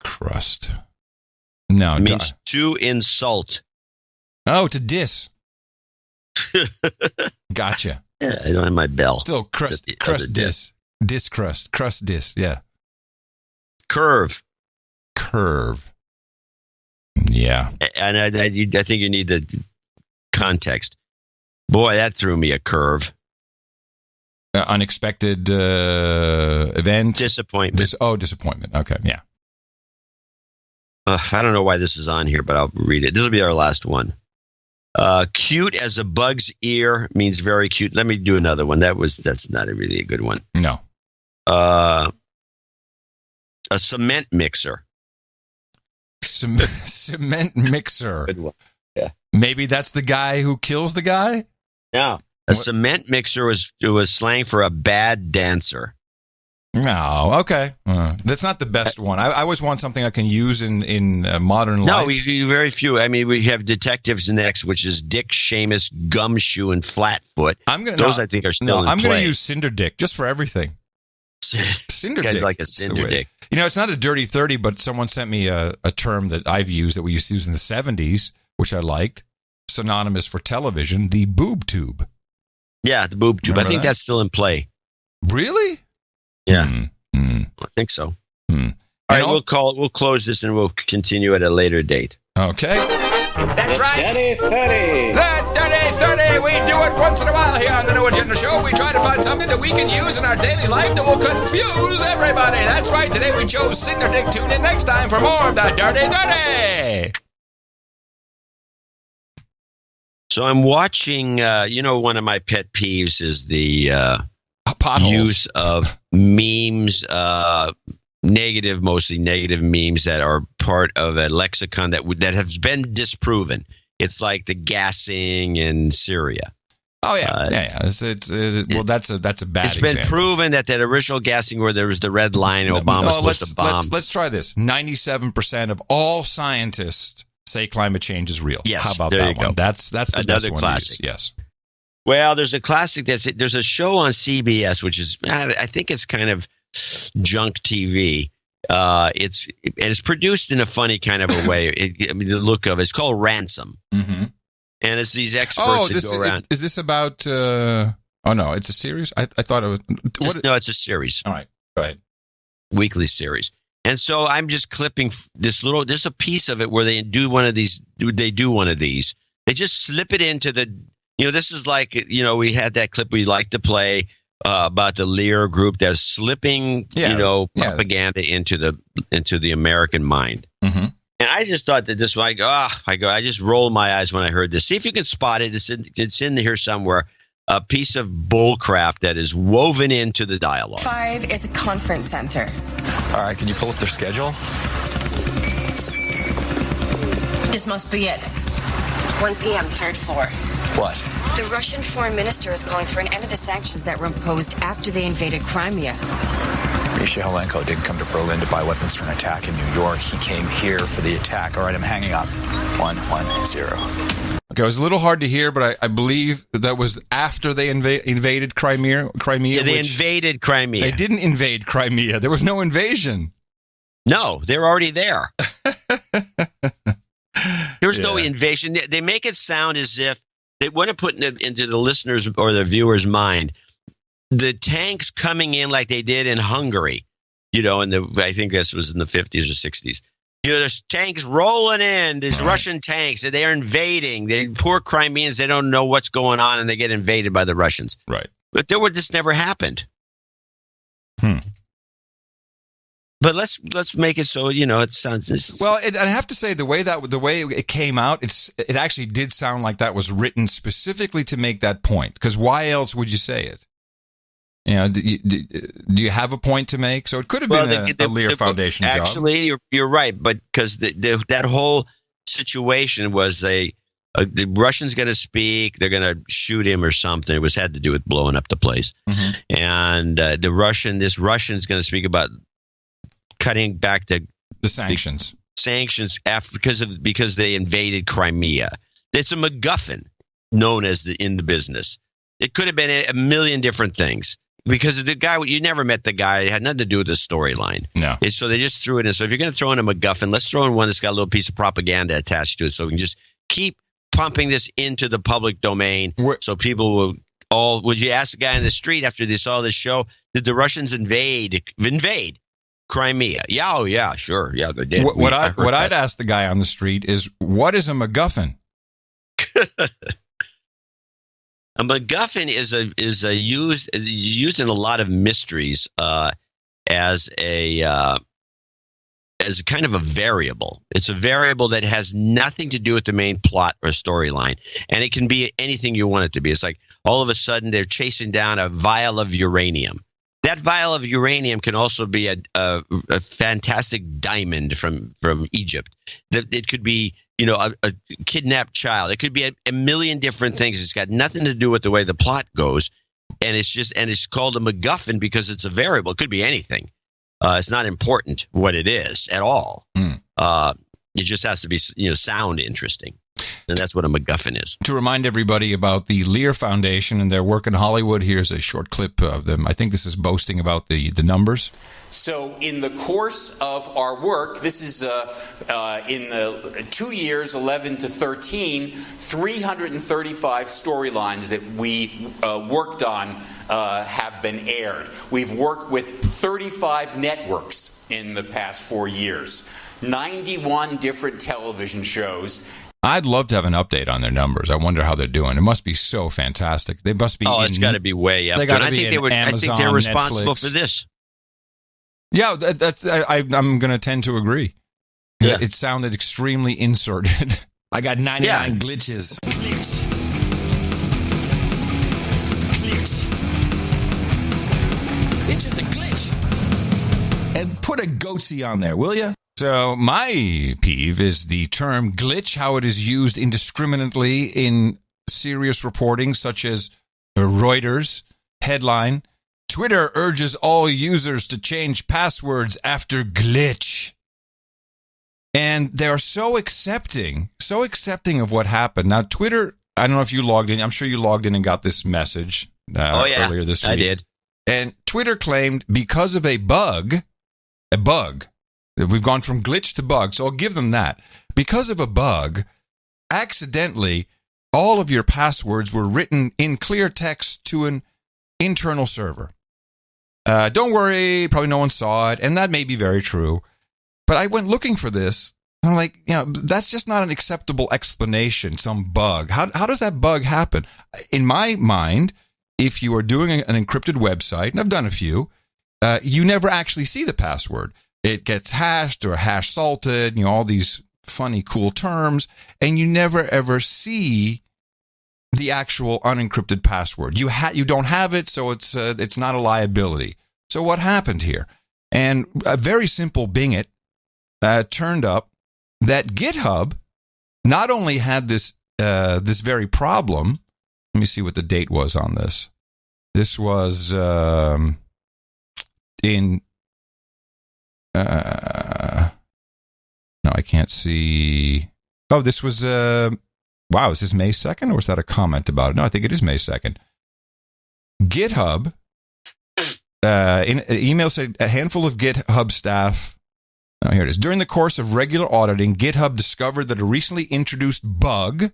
[SPEAKER 3] Crust. No,
[SPEAKER 1] it means to insult.
[SPEAKER 3] Oh, to diss. Gotcha.
[SPEAKER 1] Yeah, I don't have my bell.
[SPEAKER 3] Still crust diss. Diss crust. Crust diss. Yeah.
[SPEAKER 1] Curve.
[SPEAKER 3] Yeah.
[SPEAKER 1] And I think you need the context. Boy, that threw me a curve.
[SPEAKER 3] Unexpected event.
[SPEAKER 1] Disappointment.
[SPEAKER 3] Disappointment. Okay. Yeah.
[SPEAKER 1] I don't know why this is on here, but I'll read it. This will be our last one. Cute as a bug's ear means very cute. Let me do another one. That's not really a good one.
[SPEAKER 3] No.
[SPEAKER 1] A cement mixer.
[SPEAKER 3] Cement mixer.
[SPEAKER 1] Good one. Yeah.
[SPEAKER 3] Maybe that's the guy who kills the guy?
[SPEAKER 1] No. A cement mixer was slang for a bad dancer.
[SPEAKER 3] No, okay. That's not the best one. I always want something I can use in modern life.
[SPEAKER 1] No, we very few. I mean, we have Detectives next, which is Dick, Seamus, Gumshoe, and Flatfoot. I think are still in play.
[SPEAKER 3] I'm going to use Cinder Dick just for everything. Cinder
[SPEAKER 1] Guy's
[SPEAKER 3] dick.
[SPEAKER 1] like a cinder dick.
[SPEAKER 3] You know, it's not a dirty 30, but someone sent me a term that I've used that we used to use in the 70s, which I liked, synonymous for television, the boob tube.
[SPEAKER 1] Yeah, the boob tube.
[SPEAKER 3] Remember
[SPEAKER 1] I think
[SPEAKER 3] that?
[SPEAKER 1] that's still in play.
[SPEAKER 3] Really?
[SPEAKER 1] Yeah. I think so. All right, we'll close this and we'll continue at a later date.
[SPEAKER 3] Okay.
[SPEAKER 17] That's right. Dirty 30.
[SPEAKER 3] That's Dirty 30. We do it once in a while here on the New Agenda Show. We try to find something that we can use in our daily life that will confuse everybody. That's right. Today we chose Cinder Dick. Tune in next time for more of the Dirty 30.
[SPEAKER 1] So I'm watching, one of my pet peeves is the use of memes, mostly negative memes that are part of a lexicon that has been disproven. It's like the gassing in Syria.
[SPEAKER 3] Oh yeah, well, that's a bad example.
[SPEAKER 1] It's been proven that original gassing where there was the red line and Obama was supposed to bomb.
[SPEAKER 3] Let's try this. 97% of all scientists say climate change is real.
[SPEAKER 1] Yes,
[SPEAKER 3] how about
[SPEAKER 1] there
[SPEAKER 3] that
[SPEAKER 1] you go.
[SPEAKER 3] one? That's the
[SPEAKER 1] another
[SPEAKER 3] best one
[SPEAKER 1] classic.
[SPEAKER 3] To use. Yes.
[SPEAKER 1] Well, there's a classic there's a show on CBS which is I think it's kind of junk TV. It's produced in a funny kind of a way. The look of it's called Ransom, and it's these experts that go around.
[SPEAKER 3] Is this about? Oh no, it's a series. I thought it was.
[SPEAKER 1] No, it's a series.
[SPEAKER 3] All right, go ahead.
[SPEAKER 1] Weekly series. And so I'm just clipping there's a piece of it where they do one of these. They just slip it into the. This is like we had that clip we like to play. About the Lear group that's slipping, propaganda into the American mind.
[SPEAKER 3] Mm-hmm.
[SPEAKER 1] And I just thought that this, I just rolled my eyes when I heard this. See if you can spot it. It's in here somewhere. A piece of bull crap that is woven into the dialogue.
[SPEAKER 18] 5 is a conference center.
[SPEAKER 19] All right, can you pull up their schedule?
[SPEAKER 18] This must be it. 1 p.m., 3rd floor.
[SPEAKER 19] What?
[SPEAKER 18] The Russian foreign minister is calling for an end to the sanctions that were imposed after they invaded Crimea.
[SPEAKER 19] Mishalenko didn't come to Berlin to buy weapons for an attack in New York. He came here for the attack. All right, I'm hanging up. 110.
[SPEAKER 3] Okay, it was a little hard to hear, but I believe that was after they invaded Crimea.
[SPEAKER 1] Yeah, they invaded Crimea.
[SPEAKER 3] They didn't invade Crimea. There was no invasion.
[SPEAKER 1] No, they're already there. There's no invasion. They make it sound as if they want to put into the listeners or the viewer's mind the tanks coming in like they did in Hungary, I think this was in the 50s or 60s. There's tanks rolling in, these Russian tanks, and they're invading. They poor Crimeans, they don't know what's going on, and they get invaded by the Russians.
[SPEAKER 3] Right.
[SPEAKER 1] But this never happened. But let's make it so it sounds.
[SPEAKER 3] Well, I have to say the way it came out, it actually did sound like that was written specifically to make that point. Because why else would you say it? Do you have a point to make? So it could have been a Lear Foundation job.
[SPEAKER 1] Actually, you're right, but because that whole situation was the Russian's going to speak, they're going to shoot him or something. It had to do with blowing up the place, and this Russian's going to speak about cutting back the
[SPEAKER 3] sanctions.
[SPEAKER 1] Sanctions because they invaded Crimea. It's a MacGuffin known as in the business. It could have been a million different things because the guy you never met the guy. It had nothing to do with the storyline.
[SPEAKER 3] No.
[SPEAKER 1] So they just threw it in. So if you're going to throw in a MacGuffin, let's throw in one that's got a little piece of propaganda attached to it, so we can just keep pumping this into the public domain. So people will would you ask the guy in the street after they saw this show, did the Russians invade Crimea? Yeah, oh yeah, sure, yeah, they did.
[SPEAKER 3] What I'd ask the guy on the street is, what is a MacGuffin?
[SPEAKER 1] A MacGuffin is used in a lot of mysteries as kind of a variable. It's a variable that has nothing to do with the main plot or storyline, and it can be anything you want it to be. It's like all of a sudden they're chasing down a vial of uranium. That vial of uranium can also be a fantastic diamond from Egypt. It could be a kidnapped child. It could be a million different things. It's got nothing to do with the way the plot goes, and it's called a MacGuffin because it's a variable. It could be anything. It's not important what it is at all. It just has to be sound interesting. And that's what a MacGuffin is.
[SPEAKER 3] To remind everybody about the Lear Foundation and their work in Hollywood, here's a short clip of them. I think this is boasting about the numbers.
[SPEAKER 7] So in the course of our work, this is in the 2 years, 11 to 13, 335 storylines that we worked on have been aired. We've worked with 35 networks in the past 4 years, 91 different television shows.
[SPEAKER 3] I'd love to have an update on their numbers. I wonder how they're doing. It must be so fantastic. They must be.
[SPEAKER 1] Oh, it's got to be way up.
[SPEAKER 3] They got to be
[SPEAKER 1] I think they're responsible for this.
[SPEAKER 3] Yeah, I'm going to tend to agree. Yeah. It sounded extremely inserted.
[SPEAKER 8] I got 99 glitches. It's just a glitch. And put a goatee on there, will you?
[SPEAKER 3] So my peeve is the term glitch, how it is used indiscriminately in serious reporting, such as Reuters headline, Twitter urges all users to change passwords after glitch. And they're so accepting of what happened. Now, Twitter, I don't know if you logged in. I'm sure you logged in and got this message earlier this week.
[SPEAKER 1] I did.
[SPEAKER 3] And Twitter claimed because of a bug, we've gone from glitch to bug, so I'll give them that. Because of a bug, accidentally, all of your passwords were written in clear text to an internal server. Don't worry, probably no one saw it, and that may be very true. But I went looking for this, and I'm like, that's just not an acceptable explanation, some bug. How does that bug happen? In my mind, if you are doing an encrypted website, and I've done a few, you never actually see the password. It gets hashed or hash salted, all these funny, cool terms, and you never ever see the actual unencrypted password. You don't have it, so it's not a liability. So what happened here? And a very simple Bing it turned up that GitHub not only had this very problem. Let me see what the date was on this. This was in. No, I can't see. Oh, this was. Wow, is this May 2nd, or was that a comment about it? No, I think it is May 2nd. GitHub, in an email said a handful of GitHub staff. Oh, here it is. During the course of regular auditing, GitHub discovered that a recently introduced bug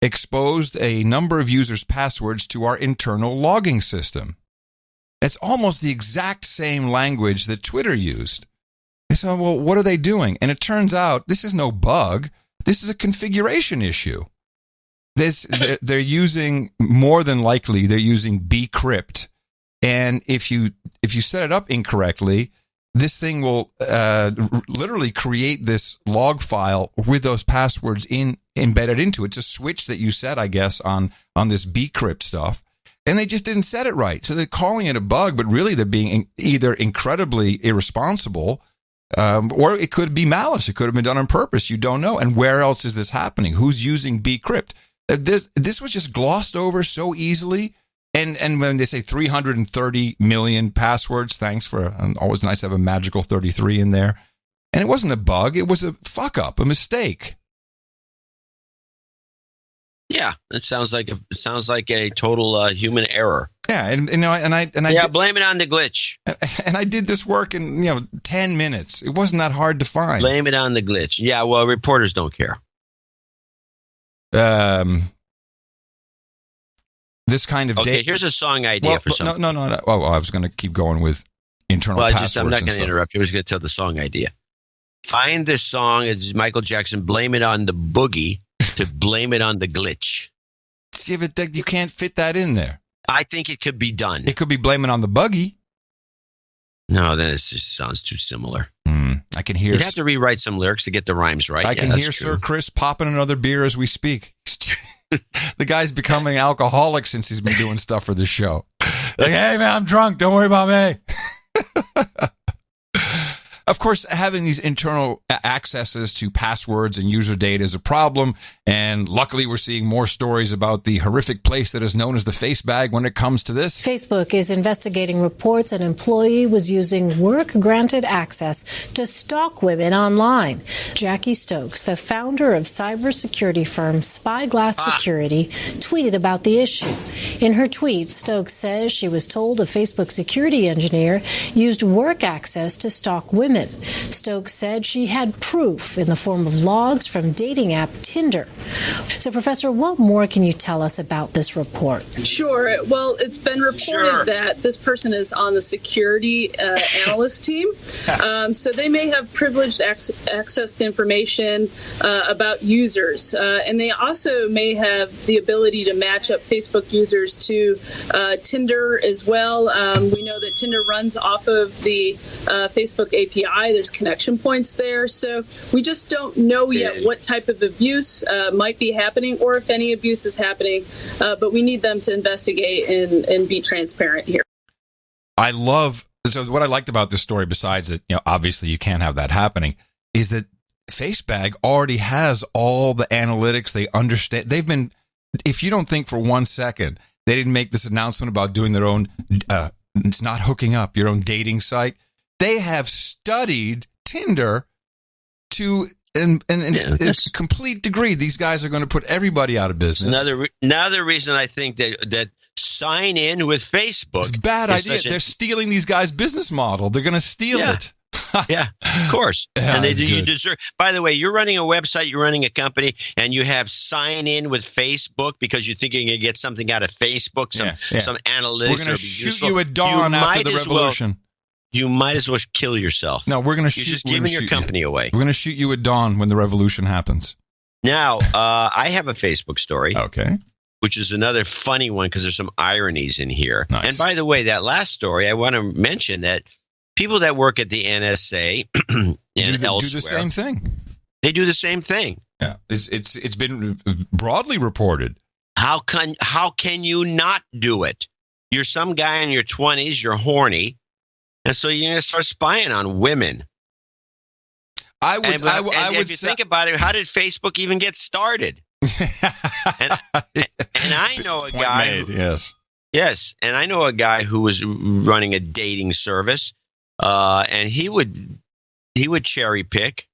[SPEAKER 3] exposed a number of users' passwords to our internal logging system. It's almost the exact same language that Twitter used. I said, well, what are they doing? And it turns out this is no bug. This is a configuration issue. They're using, more than likely, they're using bcrypt. And if you set it up incorrectly, this thing will literally create this log file with those passwords embedded into it. It's a switch that you set, I guess, on this bcrypt stuff. And they just didn't set it right. So they're calling it a bug, but really they're being either incredibly irresponsible, or it could be malice. It could have been done on purpose. You don't know. And where else is this happening? Who's using bcrypt? This was just glossed over so easily. And when they say 330 million passwords, thanks for, always nice to have a magical 33 in there. And it wasn't a bug. It was a fuck up, a mistake.
[SPEAKER 1] Yeah, it sounds like a total human error.
[SPEAKER 3] Yeah, and I
[SPEAKER 1] blame it on the glitch.
[SPEAKER 3] And I did this work in 10 minutes. It wasn't that hard to find.
[SPEAKER 1] Blame it on the glitch. Yeah, well, reporters don't care.
[SPEAKER 3] This kind of
[SPEAKER 1] okay. Here's a song idea for something.
[SPEAKER 3] No. Oh, I was going to keep going with internal passwords.
[SPEAKER 1] I'm not going to interrupt you. I was going to tell the song idea. Find this song. It's Michael Jackson. Blame it on the boogie. To blame it on the glitch.
[SPEAKER 3] See, but you can't fit that in there.
[SPEAKER 1] I think it could be done.
[SPEAKER 3] It could be blaming on the buggy.
[SPEAKER 1] No, then it just sounds too similar.
[SPEAKER 3] I can hear.
[SPEAKER 1] You'd have to rewrite some lyrics to get the rhymes right.
[SPEAKER 3] I can hear Sir Chris popping another beer as we speak. The guy's becoming alcoholic since he's been doing stuff for the show. Like, hey man, I'm drunk. Don't worry about me. Of course, having these internal accesses to passwords and user data is a problem. And luckily, we're seeing more stories about the horrific place that is known as the face bag when it comes to this.
[SPEAKER 4] Facebook is investigating reports an employee was using work-granted access to stalk women online. Jackie Stokes, the founder of cybersecurity firm Spyglass Security, tweeted about the issue. In her tweet, Stokes says she was told a Facebook security engineer used work access to stalk women. Stokes said she had proof in the form of logs from dating app Tinder. So, Professor, what more can you tell us about this report?
[SPEAKER 9] Sure. Well, it's been reported that this person is on the security analyst team. So they may have privileged access to information about users. And they also may have the ability to match up Facebook users to Tinder as well. We know that Tinder runs off of the Facebook API. There's connection points there. So we just don't know yet what type of abuse might be happening or if any abuse is happening. But we need them to investigate and be transparent here.
[SPEAKER 3] So what I liked about this story, besides that, obviously you can't have that happening, is that FaceBag already has all the analytics. They understand. If you don't think for 1 second, they didn't make this announcement about doing their own, it's not hooking up, your own dating site. They have studied Tinder to a complete degree. These guys are going to put everybody out of business.
[SPEAKER 1] Another reason I think that sign in with Facebook.
[SPEAKER 3] It's a bad idea. They're stealing these guys' business model. They're going to steal it.
[SPEAKER 1] Yeah, of course. And you deserve. By the way, you're running a website, you're running a company, and you have sign in with Facebook because you think you're going to get something out of Facebook, some analytics.
[SPEAKER 3] We're going to shoot you at dawn after the revolution.
[SPEAKER 1] You might as well kill yourself.
[SPEAKER 3] No, we're going to shoot.
[SPEAKER 1] You're just giving your company away.
[SPEAKER 3] We're going to shoot you at dawn when the revolution happens.
[SPEAKER 1] Now, I have a Facebook story.
[SPEAKER 3] Okay.
[SPEAKER 1] Which is another funny one because there's some ironies in here.
[SPEAKER 3] Nice.
[SPEAKER 1] And by the way, that last story, I want to mention that people that work at the NSA and elsewhere
[SPEAKER 3] do the same thing.
[SPEAKER 1] They do the same thing.
[SPEAKER 3] Yeah, it's been broadly reported.
[SPEAKER 1] How can you not do it? You're some guy in your 20s. You're horny, and so you're going to start spying on women.
[SPEAKER 3] I would
[SPEAKER 1] if you think about it, how did Facebook even get started? and I know a guy. Yes, and I know a guy who was running a dating service, and he would cherry pick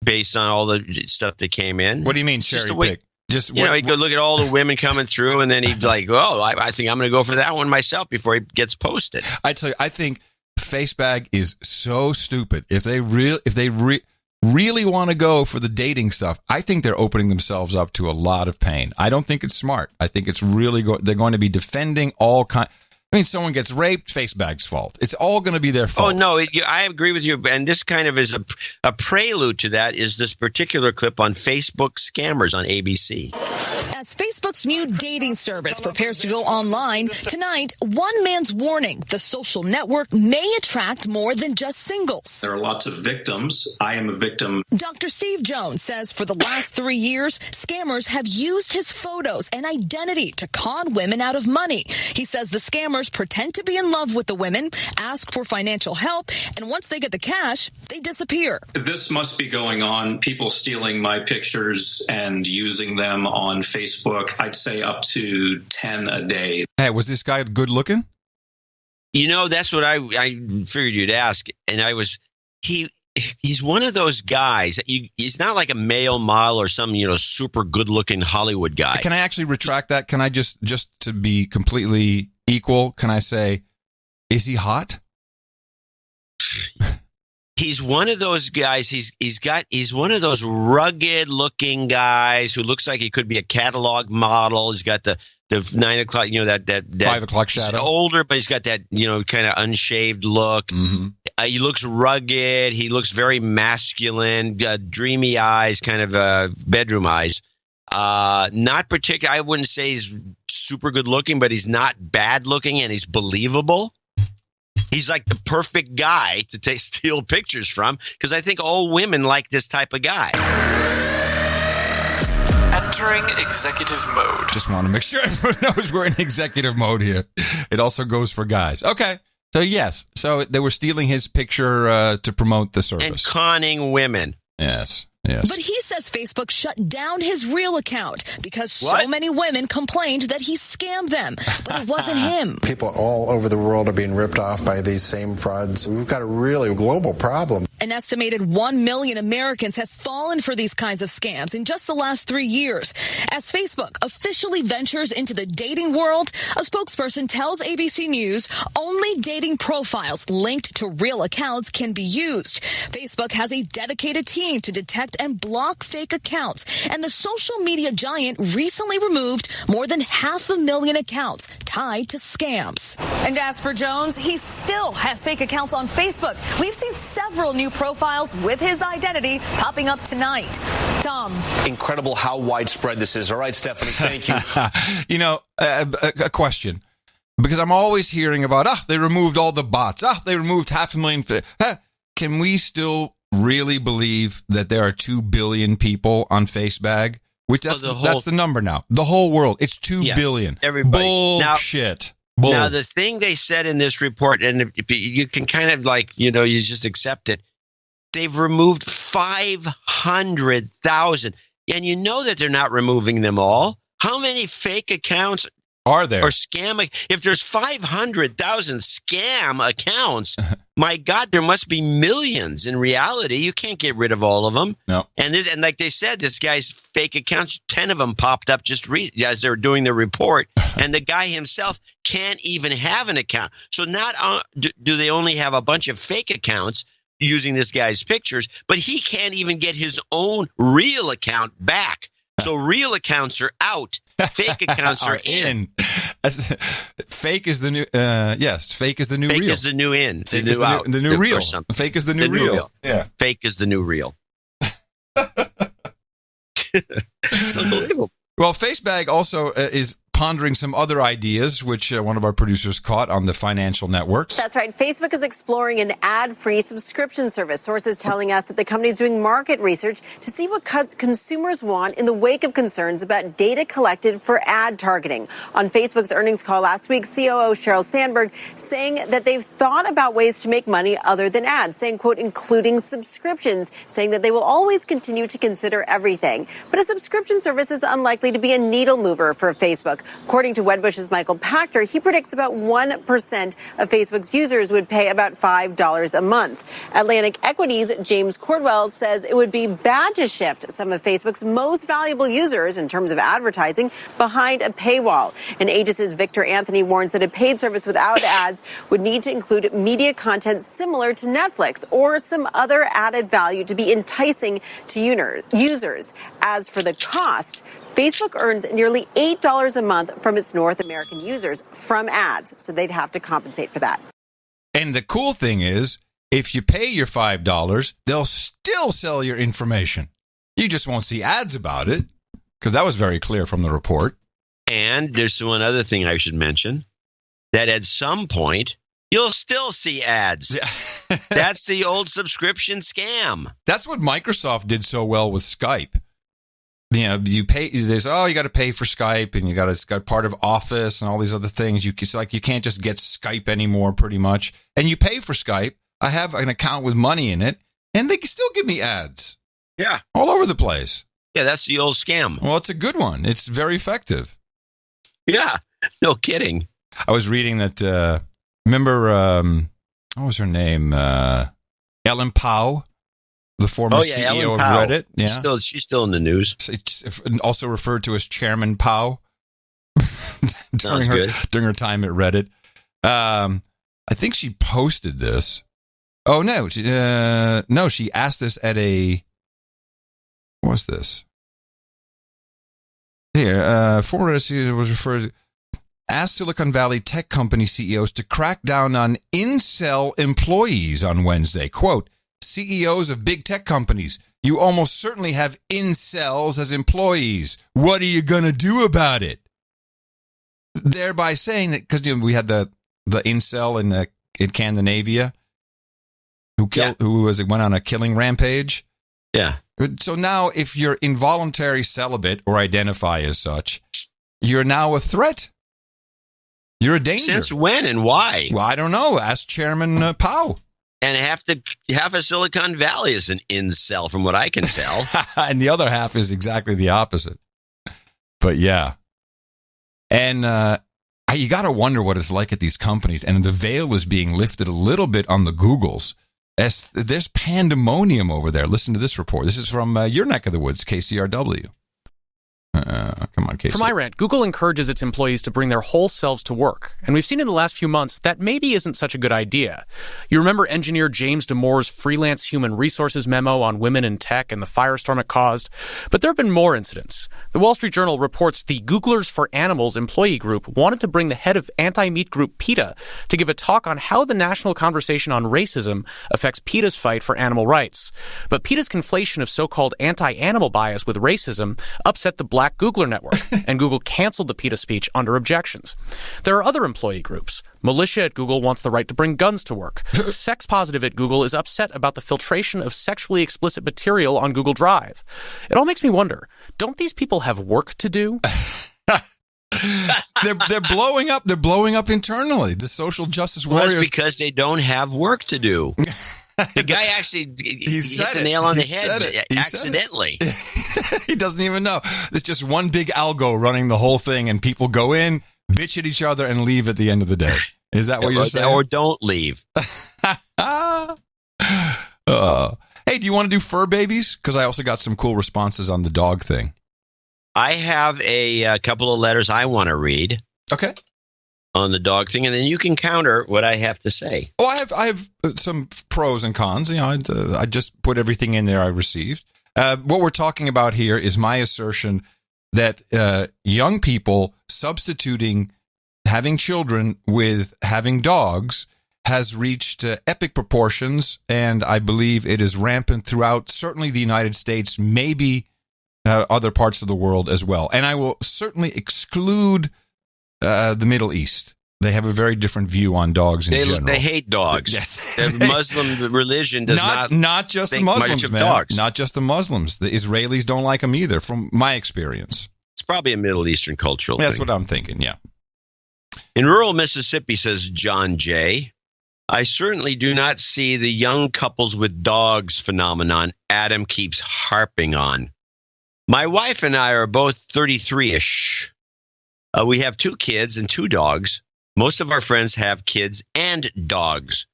[SPEAKER 1] based on all the stuff that came in.
[SPEAKER 3] What do you mean cherry pick?
[SPEAKER 1] He'd go look at all the women coming through, and then he'd like, "Oh, I think I'm going to go for that one myself before he gets posted."
[SPEAKER 3] I tell you, I think FaceBag is so stupid. If they really want to go for the dating stuff, I think they're opening themselves up to a lot of pain. I don't think it's smart. I think it's really they're going to be defending all kind. I mean, someone gets raped, FaceBag's fault. It's all going to be their fault.
[SPEAKER 1] Oh, no, I agree with you. And this kind of is a prelude to that is this particular clip on Facebook scammers on ABC.
[SPEAKER 20] As Facebook's new dating service prepares to go online, tonight, one man's warning the social network may attract more than just singles.
[SPEAKER 21] There are lots of victims. I am a victim.
[SPEAKER 20] Dr. Steve Jones says for the last 3 years, scammers have used his photos and identity to con women out of money. He says the scammers pretend to be in love with the women, ask for financial help, and once they get the cash, they disappear.
[SPEAKER 21] This must be going on. People stealing my pictures and using them on Facebook. I'd say up to 10 a day.
[SPEAKER 3] Hey, was this guy good looking?
[SPEAKER 1] That's what I figured you'd ask. And he's one of those guys. He's not like a male model or some, super good looking Hollywood guy.
[SPEAKER 3] Can I actually retract that? Can I just to be completely equal, can I say, is he hot?
[SPEAKER 1] He's one of those guys. He's one of those rugged looking guys who looks like he could be a catalog model. He's got the 9 o'clock, that
[SPEAKER 3] 5 o'clock shadow.
[SPEAKER 1] He's older, but he's got that, kind of unshaved look.
[SPEAKER 3] Mm-hmm.
[SPEAKER 1] He looks rugged. He looks very masculine, dreamy eyes, kind of bedroom eyes. Not particular. I wouldn't say he's super good looking, but he's not bad looking, and he's believable. He's like the perfect guy to steal pictures from, because I think all women like this type of guy.
[SPEAKER 25] Entering executive mode.
[SPEAKER 3] Just want to make sure everyone knows we're in executive mode here. It also goes for guys. Okay. So, yes. So they were stealing his picture to promote the service.
[SPEAKER 1] And conning women.
[SPEAKER 3] Yes. Yes.
[SPEAKER 20] But he says Facebook shut down his real account because so many women complained that he scammed them. But it wasn't him.
[SPEAKER 5] People all over the world are being ripped off by these same frauds. We've got a really global problem.
[SPEAKER 20] An estimated 1 million Americans have fallen for these kinds of scams in just the last 3 years. As Facebook officially ventures into the dating world, a spokesperson tells ABC News only dating profiles linked to real accounts can be used. Facebook has a dedicated team to detect and block fake accounts, and the social media giant recently removed more than 500,000 accounts tied to scams.
[SPEAKER 10] And as for Jones, he still has fake accounts on Facebook. We've seen several new profiles with his identity popping up tonight. Tom.
[SPEAKER 16] Incredible how widespread this is. All right, Stephanie, thank you.
[SPEAKER 3] You know, a question. Because I'm always hearing about, they removed all the bots. They removed 500,000. Can we still really believe that there are 2 billion people on Facebook? Which that's the number now. The whole world. It's 2 billion.
[SPEAKER 1] Everybody.
[SPEAKER 3] Bullshit.
[SPEAKER 1] Now, the thing they said in this report, and you can kind of you just accept it. They've removed 500,000. And you know that they're not removing them all. How many fake accounts
[SPEAKER 3] are there?
[SPEAKER 1] Or scam? If there's 500,000 scam accounts, my God, there must be millions. In reality, you can't get rid of all of them.
[SPEAKER 3] No.
[SPEAKER 1] And like they said, this guy's fake accounts, 10 of them popped up just as they were doing the report. And the guy himself can't even have an account. So not do they only have a bunch of fake accounts using this guy's pictures, but he can't even get his own real account back. So real accounts are out. Fake accounts are in.
[SPEAKER 3] Fake is the new. Yes, fake is the new real.
[SPEAKER 1] Fake is the new in.
[SPEAKER 3] The new out. The new real. Fake is the new real.
[SPEAKER 1] Yeah. Fake is the new real. It's unbelievable.
[SPEAKER 3] Well, Facebag also is pondering some other ideas, which one of our producers caught on the financial networks.
[SPEAKER 22] That's right. Facebook is exploring an ad-free subscription service. Sources telling us that the company is doing market research to see what consumers want in the wake of concerns about data collected for ad targeting. On Facebook's earnings call last week, COO Sheryl Sandberg saying that they've thought about ways to make money other than ads, saying, quote, including subscriptions, saying that they will always continue to consider everything. But a subscription service is unlikely to be a needle mover for Facebook. According to Wedbush's Michael Pachter, he predicts about 1% of Facebook's users would pay about $5 a month. Atlantic Equities' James Cordwell says it would be bad to shift some of Facebook's most valuable users in terms of advertising behind a paywall. And Aegis' Victor Anthony warns that a paid service without ads would need to include media content similar to Netflix or some other added value to be enticing to users. As for the cost, Facebook earns nearly $8 a month from its North American users from ads, so they'd have to compensate for that.
[SPEAKER 3] And the cool thing is, if you pay your $5, they'll still sell your information. You just won't see ads about it, because that was very clear from the report.
[SPEAKER 1] And there's one other thing I should mention, that at some point, you'll still see ads. That's the old subscription scam.
[SPEAKER 3] That's what Microsoft did so well with Skype. You know, you pay. There's you got to pay for Skype, and it's got part of Office and all these other things. It's like you can't just get Skype anymore, pretty much. And you pay for Skype. I have an account with money in it, and they can still give me ads.
[SPEAKER 1] Yeah,
[SPEAKER 3] all over the place.
[SPEAKER 1] Yeah, that's the old scam.
[SPEAKER 3] Well, it's a good one. It's very effective.
[SPEAKER 1] Yeah, no kidding.
[SPEAKER 3] I was reading that. Remember, what was her name? Ellen Pao. The former CEO of Reddit.
[SPEAKER 1] Yeah. She's still in the news.
[SPEAKER 3] It's also referred to as Chairman Pao during her time at Reddit. I think she posted this. Oh, no. She asked this at a... What was this? Here, former Reddit CEO was referred to... Asked Silicon Valley tech company CEOs to crack down on incel employees on Wednesday. Quote, CEOs of big tech companies, you almost certainly have incels as employees. What are you going to do about it? Thereby saying that, because we had the incel in Scandinavia who went on a killing rampage.
[SPEAKER 1] Yeah.
[SPEAKER 3] So now if you're involuntary celibate or identify as such, you're now a threat. You're a danger.
[SPEAKER 1] Since when and why?
[SPEAKER 3] Well, I don't know. Ask Chairman Powell.
[SPEAKER 1] And half of Silicon Valley is an incel, from what I can tell.
[SPEAKER 3] And the other half is exactly the opposite. But yeah. And you got to wonder what it's like at these companies. And the veil is being lifted a little bit on the Googles. As there's pandemonium over there. Listen to this report. This is from your neck of the woods, KCRW. Come on, Casey.
[SPEAKER 2] From Iran, Google encourages its employees to bring their whole selves to work. And we've seen in the last few months that maybe isn't such a good idea. You remember engineer James Damore's freelance human resources memo on women in tech and the firestorm it caused? But there have been more incidents. The Wall Street Journal reports the Googlers for Animals employee group wanted to bring the head of anti-meat group PETA to give a talk on how the national conversation on racism affects PETA's fight for animal rights. But PETA's conflation of so-called anti-animal bias with racism upset the Black Googler network, and Google canceled the PETA speech under objections. There are other employee groups. Militia at Google wants the right to bring guns to work. Sex Positive at Google is upset about the filtration of sexually explicit material on Google Drive. It all makes me wonder, don't these people have work to do?
[SPEAKER 3] They're blowing up. They're blowing up internally. The social justice warriors.
[SPEAKER 1] Well, because they don't have work to do. The guy actually hit the nail on the head accidentally.
[SPEAKER 3] He doesn't even know. It's just one big algo running the whole thing, and people go in, bitch at each other, and leave at the end of the day. Is that what you're saying?
[SPEAKER 1] Or don't leave.
[SPEAKER 3] Hey, do you want to do fur babies? Because I also got some cool responses on the dog thing.
[SPEAKER 1] I have a couple of letters I want to read.
[SPEAKER 3] Okay.
[SPEAKER 1] On the dog thing, and then you can counter what I have to say.
[SPEAKER 3] Oh, I have some pros and cons. You know, I just put everything in there I received. What we're talking about here is my assertion that young people substituting having children with having dogs has reached epic proportions, and I believe it is rampant throughout certainly the United States, maybe other parts of the world as well. And I will certainly exclude the Middle East. They have a very different view on dogs in general.
[SPEAKER 1] They hate dogs.
[SPEAKER 3] Yes.
[SPEAKER 1] The Muslim religion does
[SPEAKER 3] not just the Muslims, man.
[SPEAKER 1] Dogs.
[SPEAKER 3] Not just the Muslims. The Israelis don't like them either, from my experience.
[SPEAKER 1] It's probably a Middle Eastern cultural thing.
[SPEAKER 3] That's what I'm thinking, yeah.
[SPEAKER 1] In rural Mississippi, says John J., I certainly do not see the young couples with dogs phenomenon Adam keeps harping on. My wife and I are both 33-ish. We have 2 kids and 2 dogs. Most of our friends have kids and dogs.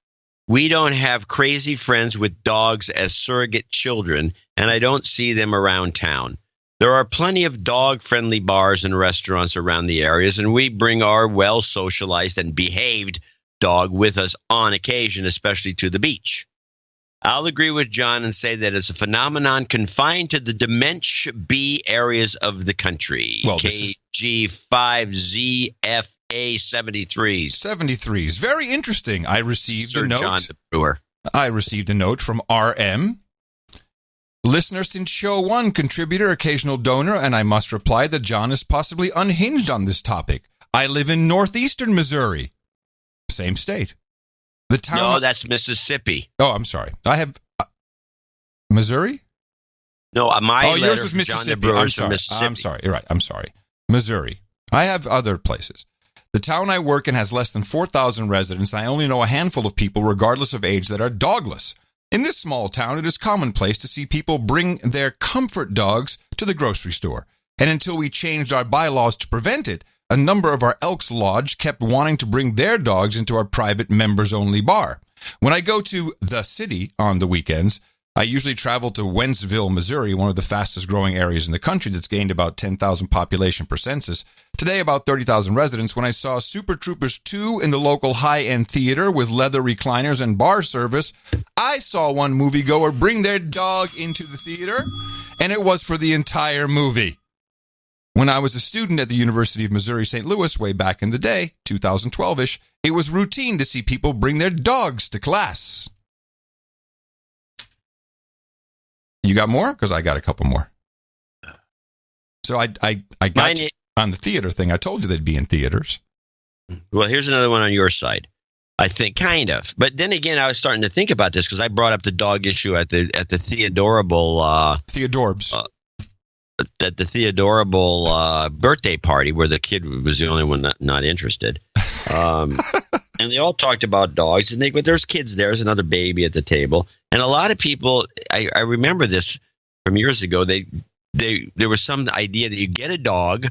[SPEAKER 1] We don't have crazy friends with dogs as surrogate children, and I don't see them around town. There are plenty of dog-friendly bars and restaurants around the areas, and we bring our well-socialized and behaved dog with us on occasion, especially to the beach. I'll agree with John and say that it's a phenomenon confined to the Dementia B areas of the country.
[SPEAKER 3] Well,
[SPEAKER 1] KG5ZFA73s.
[SPEAKER 3] 73s. Very interesting. I received a note.
[SPEAKER 1] John the Brewer.
[SPEAKER 3] I received a note from RM. Listener since show 1, contributor, occasional donor, and I must reply that John is possibly unhinged on this topic. I live in northeastern Missouri. Same state. The town.
[SPEAKER 1] No, that's Mississippi.
[SPEAKER 3] Oh, I'm sorry. I have Missouri?
[SPEAKER 1] No, my letter
[SPEAKER 3] yours was
[SPEAKER 1] from
[SPEAKER 3] Mississippi.
[SPEAKER 1] John the Brewer from Mississippi.
[SPEAKER 3] I'm sorry. You're right. I'm sorry. Missouri. I have other places. The town I work in has less than 4,000 residents. I only know a handful of people, regardless of age, that are dogless. In this small town, it is commonplace to see people bring their comfort dogs to the grocery store. And until we changed our bylaws to prevent it, a number of our Elks Lodge kept wanting to bring their dogs into our private members-only bar. When I go to the city on the weekends, I usually travel to Wentzville, Missouri, one of the fastest-growing areas in the country that's gained about 10,000 population per census. Today, about 30,000 residents. When I saw Super Troopers 2 in the local high-end theater with leather recliners and bar service, I saw one moviegoer bring their dog into the theater, and it was for the entire movie. When I was a student at the University of Missouri St. Louis way back in the day, 2012-ish, it was routine to see people bring their dogs to class. You got more? Because I got a couple more. So I got you on the theater thing. I told you they'd be in theaters.
[SPEAKER 1] Well, here's another one on your side. I think kind of. But then again, I was starting to think about this because I brought up the dog issue at the Theodorbs. At the Theodorbal birthday party where the kid was the only one not interested. And they all talked about dogs, but there's kids there. There's another baby at the table. And a lot of people, I remember this from years ago, there was some idea that you get a dog,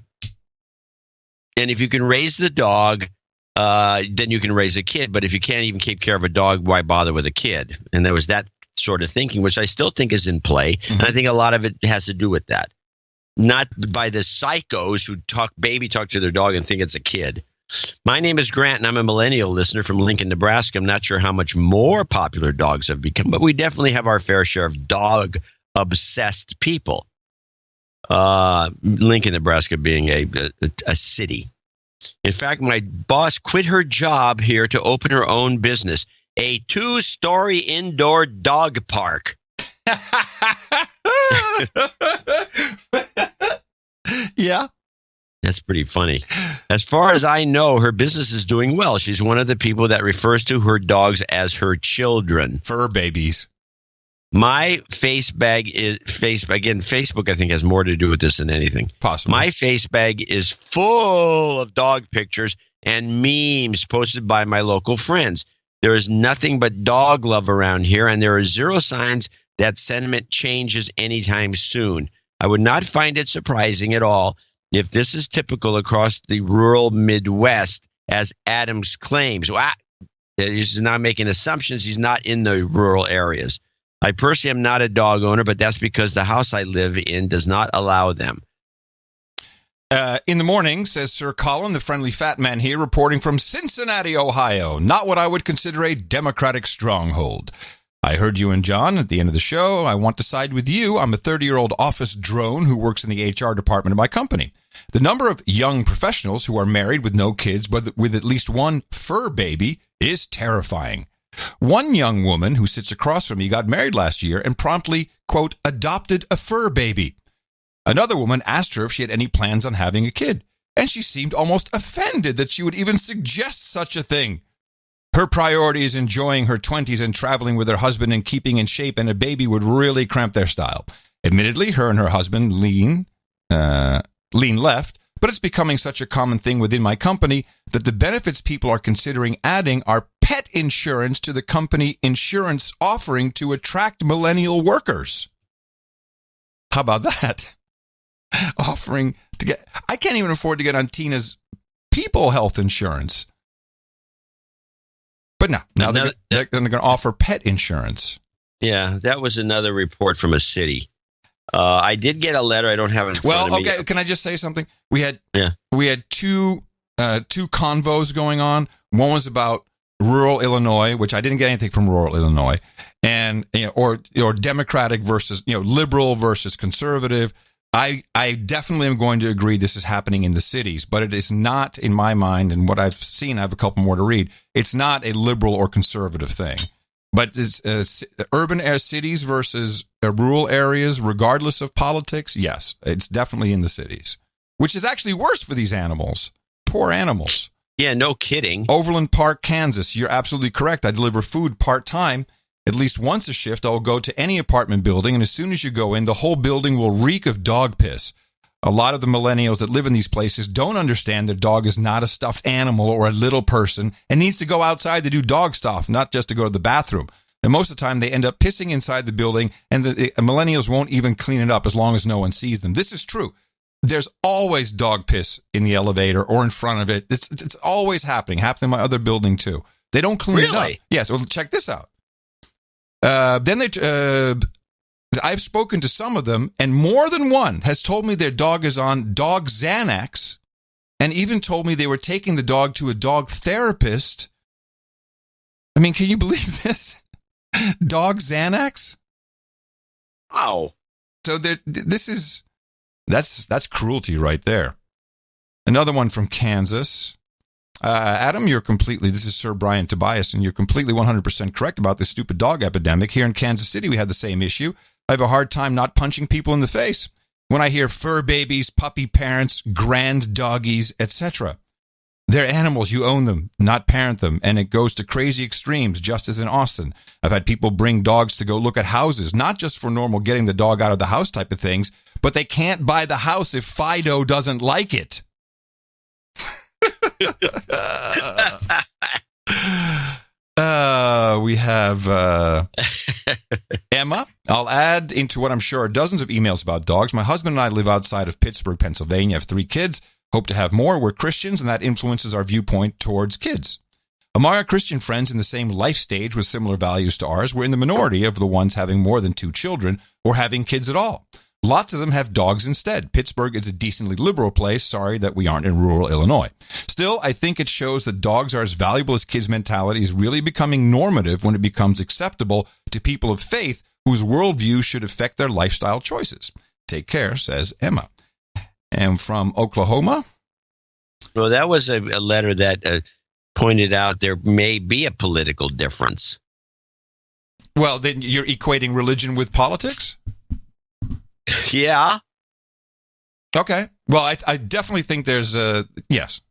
[SPEAKER 1] and if you can raise the dog, then you can raise a kid. But if you can't even keep care of a dog, why bother with a kid? And there was that sort of thinking, which I still think is in play. Mm-hmm. And I think a lot of it has to do with that. Not by the psychos who talk to their dog and think it's a kid. My name is Grant, and I'm a millennial listener from Lincoln, Nebraska. I'm not sure how much more popular dogs have become, but we definitely have our fair share of dog-obsessed people. Lincoln, Nebraska being a city. In fact, my boss quit her job here to open her own business, a 2-story indoor dog park.
[SPEAKER 3] Yeah.
[SPEAKER 1] That's pretty funny. As far as I know, her business is doing well. She's one of the people that refers to her dogs as her children.
[SPEAKER 3] Fur babies.
[SPEAKER 1] My Facebook, I think, has more to do with this than anything.
[SPEAKER 3] Possibly.
[SPEAKER 1] My face bag is full of dog pictures and memes posted by my local friends. There is nothing but dog love around here, and there are zero signs that sentiment changes anytime soon. I would not find it surprising at all if this is typical across the rural Midwest, as Adams claims. Well, he's not making assumptions. He's not in the rural areas. I personally am not a dog owner, but that's because the house I live in does not allow them.
[SPEAKER 3] In the morning, says Sir Colin, the friendly fat man here, reporting from Cincinnati, Ohio. Not what I would consider a Democratic stronghold. I heard you and John at the end of the show. I want to side with you. I'm a 30-year-old office drone who works in the HR department of my company. The number of young professionals who are married with no kids but with at least one fur baby is terrifying. One young woman who sits across from me got married last year and promptly, quote, adopted a fur baby. Another woman asked her if she had any plans on having a kid, and she seemed almost offended that she would even suggest such a thing. Her priority is enjoying her 20s and traveling with her husband and keeping in shape, and a baby would really cramp their style. Admittedly, her and her husband lean left, but it's becoming such a common thing within my company that the benefits people are considering adding are pet insurance to the company insurance offering to attract millennial workers. How about that? Offering to get, I can't even afford to get on Tina's people health insurance. But now they're going to offer pet insurance.
[SPEAKER 1] Yeah, that was another report from a city. I did get a letter. I don't have it in front of me.
[SPEAKER 3] Well, okay. Can I just say something? We had two convos going on. One was about rural Illinois, which I didn't get anything from rural Illinois, and or Democratic versus liberal versus conservative. I definitely am going to agree this is happening in the cities, but it is not, in my mind, and what I've seen, I have a couple more to read, it's not a liberal or conservative thing. But it's urban cities versus rural areas, regardless of politics, yes, it's definitely in the cities, which is actually worse for these animals. Poor animals.
[SPEAKER 1] Yeah, no kidding.
[SPEAKER 3] Overland Park, Kansas, you're absolutely correct. I deliver food part-time. At least once a shift, I'll go to any apartment building, and as soon as you go in, the whole building will reek of dog piss. A lot of the millennials that live in these places don't understand their dog is not a stuffed animal or a little person and needs to go outside to do dog stuff, not just to go to the bathroom. And most of the time, they end up pissing inside the building, and the millennials won't even clean it up as long as no one sees them. This is true. There's always dog piss in the elevator or in front of it. It's always happening. Happened in my other building, too. They don't clean it up. Yeah, so check this out. I've spoken to some of them, and more than one has told me their dog is on dog Xanax, and even told me they were taking the dog to a dog therapist. I mean, can you believe this? Dog Xanax?
[SPEAKER 1] Wow.
[SPEAKER 3] So that's cruelty right there. Another one from Kansas. Adam, this is Sir Brian Tobias, and you're completely 100% correct about this stupid dog epidemic. Here in Kansas City, we had the same issue. I have a hard time not punching people in the face when I hear fur babies, puppy parents, grand doggies, etc. They're animals. You own them, not parent them, and it goes to crazy extremes, just as in Austin. I've had people bring dogs to go look at houses, not just for normal getting the dog out of the house type of things, but they can't buy the house if Fido doesn't like it. We have Emma. I'll add into what I'm sure are dozens of emails about dogs. My husband and I live outside of Pittsburgh, Pennsylvania. Have 3 kids. Hope to have more. We're Christians, and that influences our viewpoint towards kids. Among our Christian friends in the same life stage with similar values to ours, we're in the minority of the ones having more than 2 children or having kids at all. Lots of them have dogs instead. Pittsburgh is a decently liberal place. Sorry that we aren't in rural Illinois. Still, I think it shows that dogs are as valuable as kids' mentality is really becoming normative when it becomes acceptable to people of faith whose worldview should affect their lifestyle choices. Take care, says Emma. And from Oklahoma?
[SPEAKER 1] Well, that was a letter that pointed out there may be a political difference.
[SPEAKER 3] Well, then you're equating religion with politics?
[SPEAKER 1] Yeah.
[SPEAKER 3] Okay. Well, I definitely think there's yes,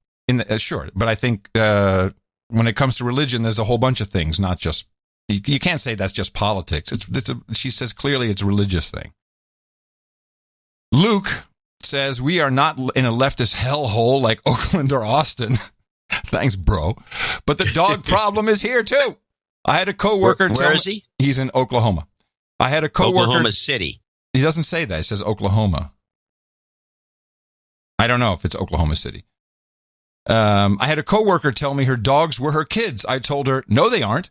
[SPEAKER 3] sure. But I think when it comes to religion, there's a whole bunch of things, not just, you can't say that's just politics. She says clearly it's a religious thing. Luke says, we are not in a leftist hellhole like Oakland or Austin. Thanks, bro. But the dog problem is here, too. I had a coworker.
[SPEAKER 1] Where is he?
[SPEAKER 3] He's in Oklahoma. I had a coworker.
[SPEAKER 1] Oklahoma City.
[SPEAKER 3] He doesn't say that. He says Oklahoma. I don't know if it's Oklahoma City. I had a coworker tell me her dogs were her kids. I told her, no, they aren't.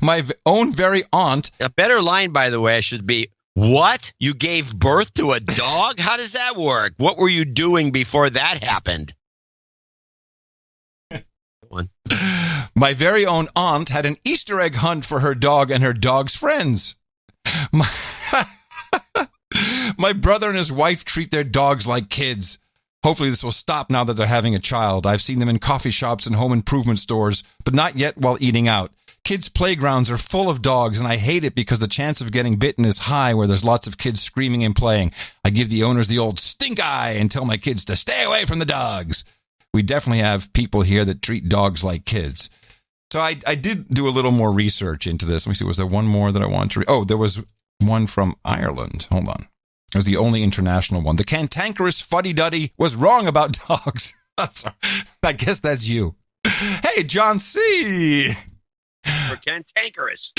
[SPEAKER 3] My own very aunt.
[SPEAKER 1] A better line, by the way, should be, what? You gave birth to a dog? How does that work? What were you doing before that happened?
[SPEAKER 3] My very own aunt had an Easter egg hunt for her dog and her dog's friends. My brother and his wife treat their dogs like kids. Hopefully this will stop now that they're having a child. I've seen them in coffee shops and home improvement stores, but not yet while eating out. Kids' playgrounds are full of dogs, and I hate it because the chance of getting bitten is high where there's lots of kids screaming and playing. I give the owners the old stink eye and tell my kids to stay away from the dogs. We definitely have people here that treat dogs like kids. So I did do a little more research into this. Let me see, was there one more that I wanted to read? Oh, there was one from Ireland. Hold on. It was the only international one. The cantankerous fuddy-duddy was wrong about dogs. I guess that's you. Hey, John C.
[SPEAKER 1] For cantankerous.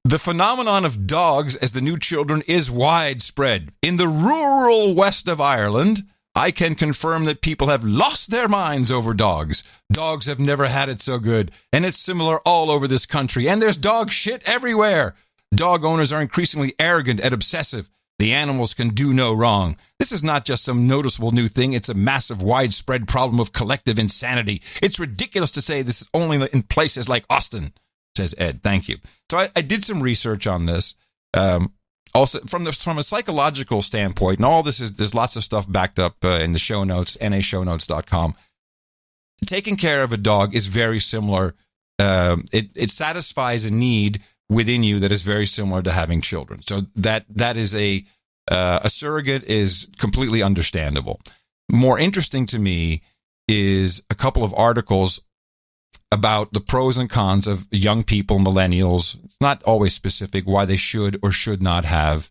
[SPEAKER 3] The phenomenon of dogs as the new children is widespread. In the rural west of Ireland, I can confirm that people have lost their minds over dogs. Dogs have never had it so good, and it's similar all over this country, and there's dog shit everywhere. Dog owners are increasingly arrogant and obsessive. The animals can do no wrong. This is not just some noticeable new thing. It's a massive, widespread problem of collective insanity. It's ridiculous to say this is only in places like Austin, says Ed. Thank you. So I did some research on this. Also, from a psychological standpoint, and all this is, there's lots of stuff backed up in the show notes, nashownotes.com. Taking care of a dog is very similar. It satisfies a need within you that is very similar to having children. So that is a surrogate is completely understandable. More interesting to me is a couple of articles about the pros and cons of young people, millennials. It's not always specific why they should or should not have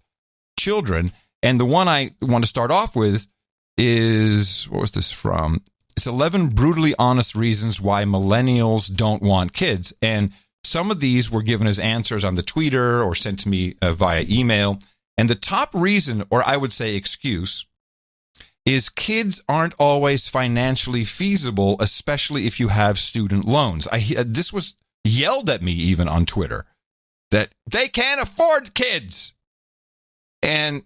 [SPEAKER 3] children. And the one I want to start off with is, what was this from? It's 11 brutally honest reasons why millennials don't want kids. And some of these were given as answers on the Twitter or sent to me via email. And the top reason, or I would say excuse, is kids aren't always financially feasible, especially if you have student loans. This was yelled at me even on Twitter, that they can't afford kids. And,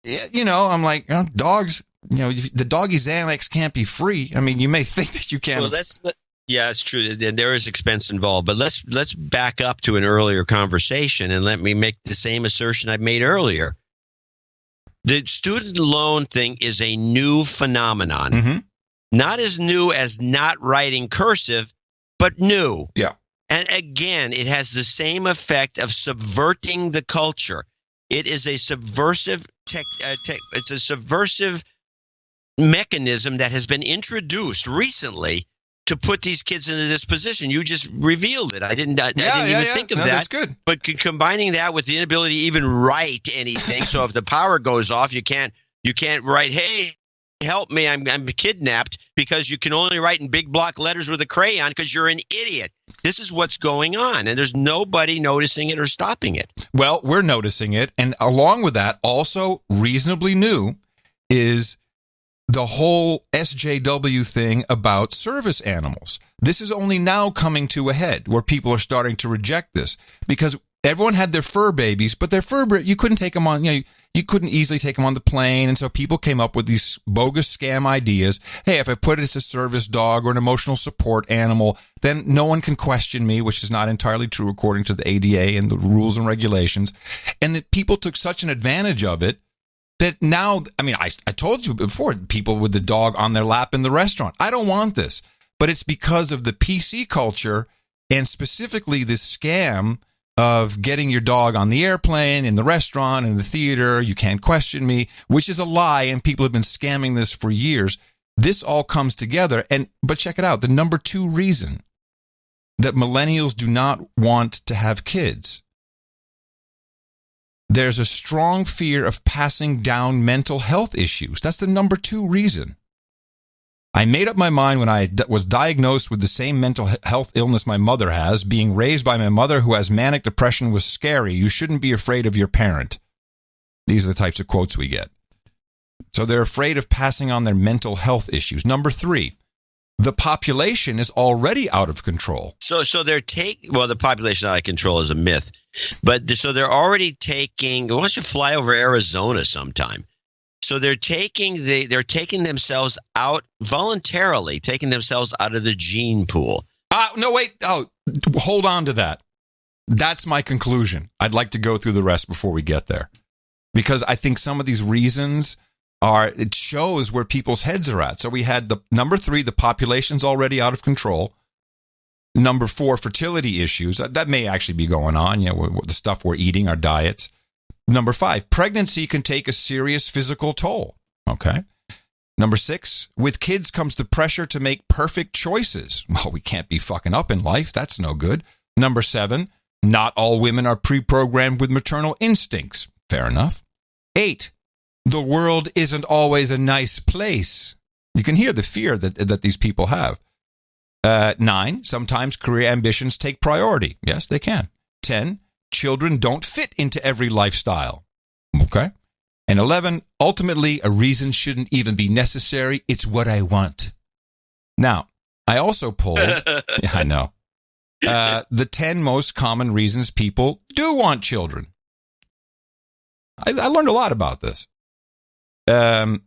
[SPEAKER 3] you know, I'm like, dogs, you know, the doggy Xanax can't be free. I mean, you may think that you can.
[SPEAKER 1] Well, yeah, it's true. There is expense involved. But let's back up to an earlier conversation and let me make the same assertion I made earlier. The student loan thing is a new phenomenon.
[SPEAKER 3] Mm-hmm.
[SPEAKER 1] Not as new as not writing cursive, but new.
[SPEAKER 3] Yeah.
[SPEAKER 1] And again, it has the same effect of subverting the culture. It is a subversive it's a subversive mechanism that has been introduced recently to put these kids into this position. You just revealed it. I didn't even think of that.
[SPEAKER 3] That's good.
[SPEAKER 1] But combining that with the inability to even write anything, so if the power goes off, you can't write, hey, help me, I'm kidnapped, because you can only write in big block letters with a crayon because you're an idiot. This is what's going on, and there's nobody noticing it or stopping it.
[SPEAKER 3] Well, we're noticing it, and along with that, also reasonably new is the whole SJW thing about service animals. This is only now coming to a head where people are starting to reject this, because everyone had their fur babies, but their fur, you couldn't take them on, you couldn't easily take them on the plane. And so people came up with these bogus scam ideas. Hey, if I put it as a service dog or an emotional support animal, then no one can question me, which is not entirely true according to the ADA and the rules and regulations. And that people took such an advantage of it that now, I told you before, people with the dog on their lap in the restaurant. I don't want this, but it's because of the PC culture and specifically this scam of getting your dog on the airplane, in the restaurant, in the theater. You can't question me, which is a lie, and people have been scamming this for years. This all comes together, but check it out. The number 2 reason that millennials do not want to have kids, there's a strong fear of passing down mental health issues. That's the number 2 reason. I made up my mind when I was diagnosed with the same mental health illness my mother has. Being raised by my mother who has manic depression was scary. You shouldn't be afraid of your parent. These are the types of quotes we get. So they're afraid of passing on their mental health issues. Number 3, the population is already out of control.
[SPEAKER 1] So they're the population out of control is a myth. But so they're already taking, why don't you fly over Arizona sometime? So they're taking themselves out voluntarily, taking themselves out of the gene pool.
[SPEAKER 3] No, wait. Oh, hold on to that. That's my conclusion. I'd like to go through the rest before we get there, because I think some of these reasons it shows where people's heads are at. So we had the number 3, the population's already out of control. Number 4, fertility issues. That may actually be going on, the stuff we're eating, our diets. Number 5, pregnancy can take a serious physical toll. Okay. Number 6, with kids comes the pressure to make perfect choices. Well, we can't be fucking up in life. That's no good. Number 7, not all women are pre-programmed with maternal instincts. Fair enough. 8, the world isn't always a nice place. You can hear the fear that these people have. 9, sometimes career ambitions take priority. Yes, they can. 10, children don't fit into every lifestyle. Okay. And 11, ultimately, a reason shouldn't even be necessary. It's what I want. Now, I also pulled, yeah, I know, the 10 most common reasons people do want children. I learned a lot about this. 10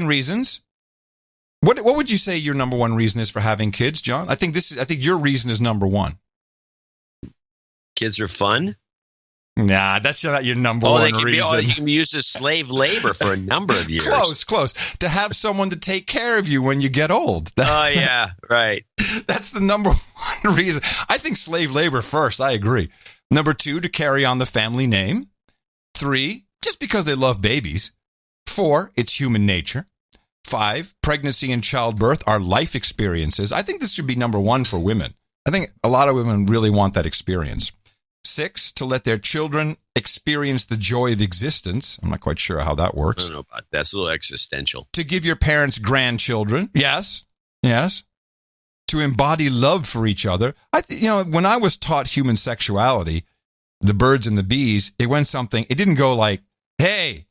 [SPEAKER 3] reasons. What would you say your number 1 reason is for having kids, John? I think your reason is number 1.
[SPEAKER 1] Kids are fun?
[SPEAKER 3] Nah, that's not your number 1 reason.
[SPEAKER 1] You can be used as slave labor for a number of years.
[SPEAKER 3] Close. To have someone to take care of you when you get old.
[SPEAKER 1] Yeah, right.
[SPEAKER 3] That's the number 1 reason. I think slave labor first. I agree. Number 2, to carry on the family name. 3, just because they love babies. 4, it's human nature. 5, pregnancy and childbirth are life experiences. I think this should be number 1 for women. I think a lot of women really want that experience. 6, to let their children experience the joy of existence. I'm not quite sure how that works.
[SPEAKER 1] I don't know about that. That's a little existential.
[SPEAKER 3] To give your parents grandchildren. Yes. To embody love for each other. When I was taught human sexuality, the birds and the bees, it didn't go like, hey,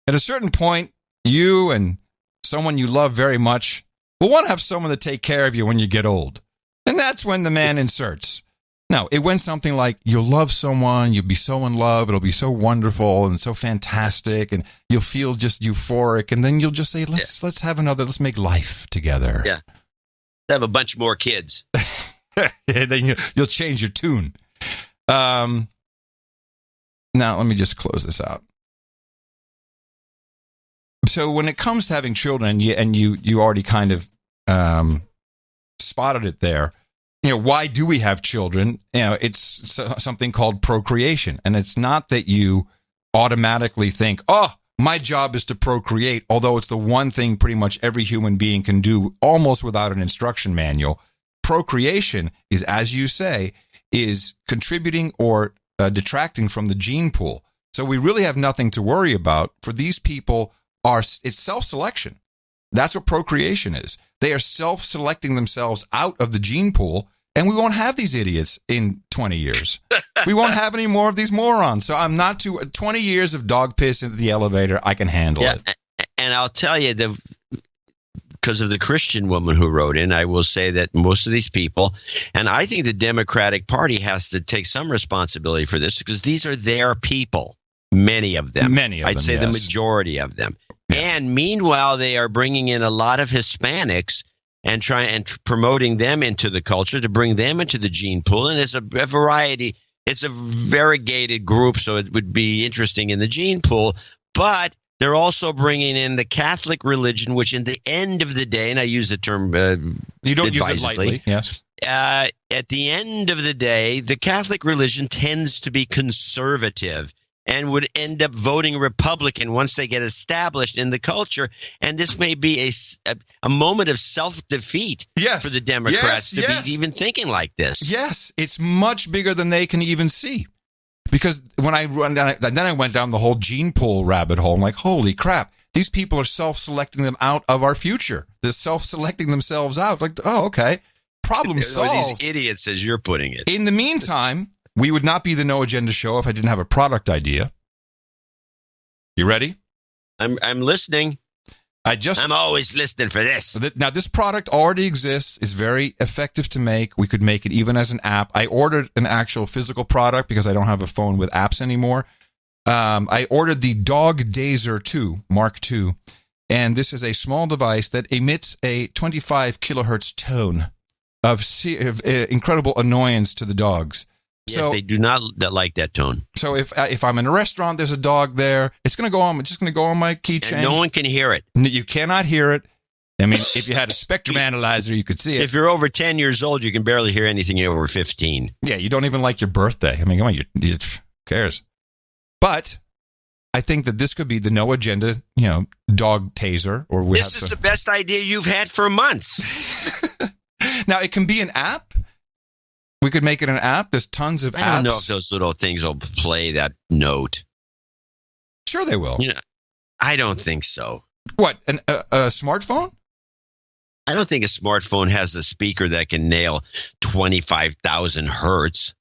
[SPEAKER 3] at a certain point, you and someone you love very much will want to have someone to take care of you when you get old. And that's when the man inserts. No, it went something like, you'll love someone, you'll be so in love, it'll be so wonderful and so fantastic, and you'll feel just euphoric, and then you'll just say, let's make life together.
[SPEAKER 1] Yeah. Have a bunch more kids.
[SPEAKER 3] Then you'll change your tune. Now, let me just close this out. So when it comes to having children, and you already kind of spotted it there, why do we have children? It's something called procreation. And it's not that you automatically think, oh, my job is to procreate, although it's the one thing pretty much every human being can do almost without an instruction manual. Procreation is, as you say, is contributing or detracting from the gene pool. So we really have nothing to worry about. For these people, it's self-selection. That's what procreation is. They are self-selecting themselves out of the gene pool, and we won't have these idiots in 20 years. We won't have any more of these morons. So I'm not too 20 years of dog piss into the elevator. I can handle it.
[SPEAKER 1] And I'll tell you, because of the Christian woman who wrote in, I will say that most of these people, and I think the Democratic Party has to take some responsibility for this, because these are their people, many of them. I'd say the majority of them. Yes. And meanwhile, they are bringing in a lot of Hispanics and promoting them into the culture to bring them into the gene pool. And it's a variety. It's a variegated group, so it would be interesting in the gene pool. But they're also bringing in the Catholic religion, which in the end of the day, and I use the term
[SPEAKER 3] you don't use it lightly, yes.
[SPEAKER 1] At the end of the day, the Catholic religion tends to be conservative and would end up voting Republican once they get established in the culture. And this may be a moment of self-defeat for the Democrats to be even thinking like this.
[SPEAKER 3] Yes, it's much bigger than they can even see. Because when I went down the whole gene pool rabbit hole, I'm like, holy crap, these people are self-selecting them out of our future. They're self-selecting themselves out. Like, oh, okay, problem solved.
[SPEAKER 1] These idiots, as you're putting it.
[SPEAKER 3] In the meantime, we would not be the No Agenda Show if I didn't have a product idea. You ready?
[SPEAKER 1] I'm listening. I'm always listening for this.
[SPEAKER 3] Now, this product already exists. It's very effective to make. We could make it even as an app. I ordered an actual physical product because I don't have a phone with apps anymore. I ordered the Dog Dazer 2, Mark II, and this is a small device that emits a 25 kilohertz tone of incredible annoyance to the dogs.
[SPEAKER 1] Yes, so, they do not like that tone.
[SPEAKER 3] So if I'm in a restaurant, there's a dog there, it's going to go on. It's just going to go on my keychain.
[SPEAKER 1] And no one can hear it.
[SPEAKER 3] You cannot hear it. I mean, if you had a spectrum analyzer, you could see it.
[SPEAKER 1] If you're over 10 years old, you can barely hear anything over 15.
[SPEAKER 3] Yeah, you don't even like your birthday. I mean, come on, who cares? But I think that this could be the No Agenda, dog taser.
[SPEAKER 1] This is the best idea you've had for months.
[SPEAKER 3] Now, it can be an app. We could make it an app. There's tons of apps.
[SPEAKER 1] I don't know if those little things will play that note.
[SPEAKER 3] Sure they will.
[SPEAKER 1] I don't think so.
[SPEAKER 3] What, a smartphone?
[SPEAKER 1] I don't think a smartphone has a speaker that can nail 25,000 hertz.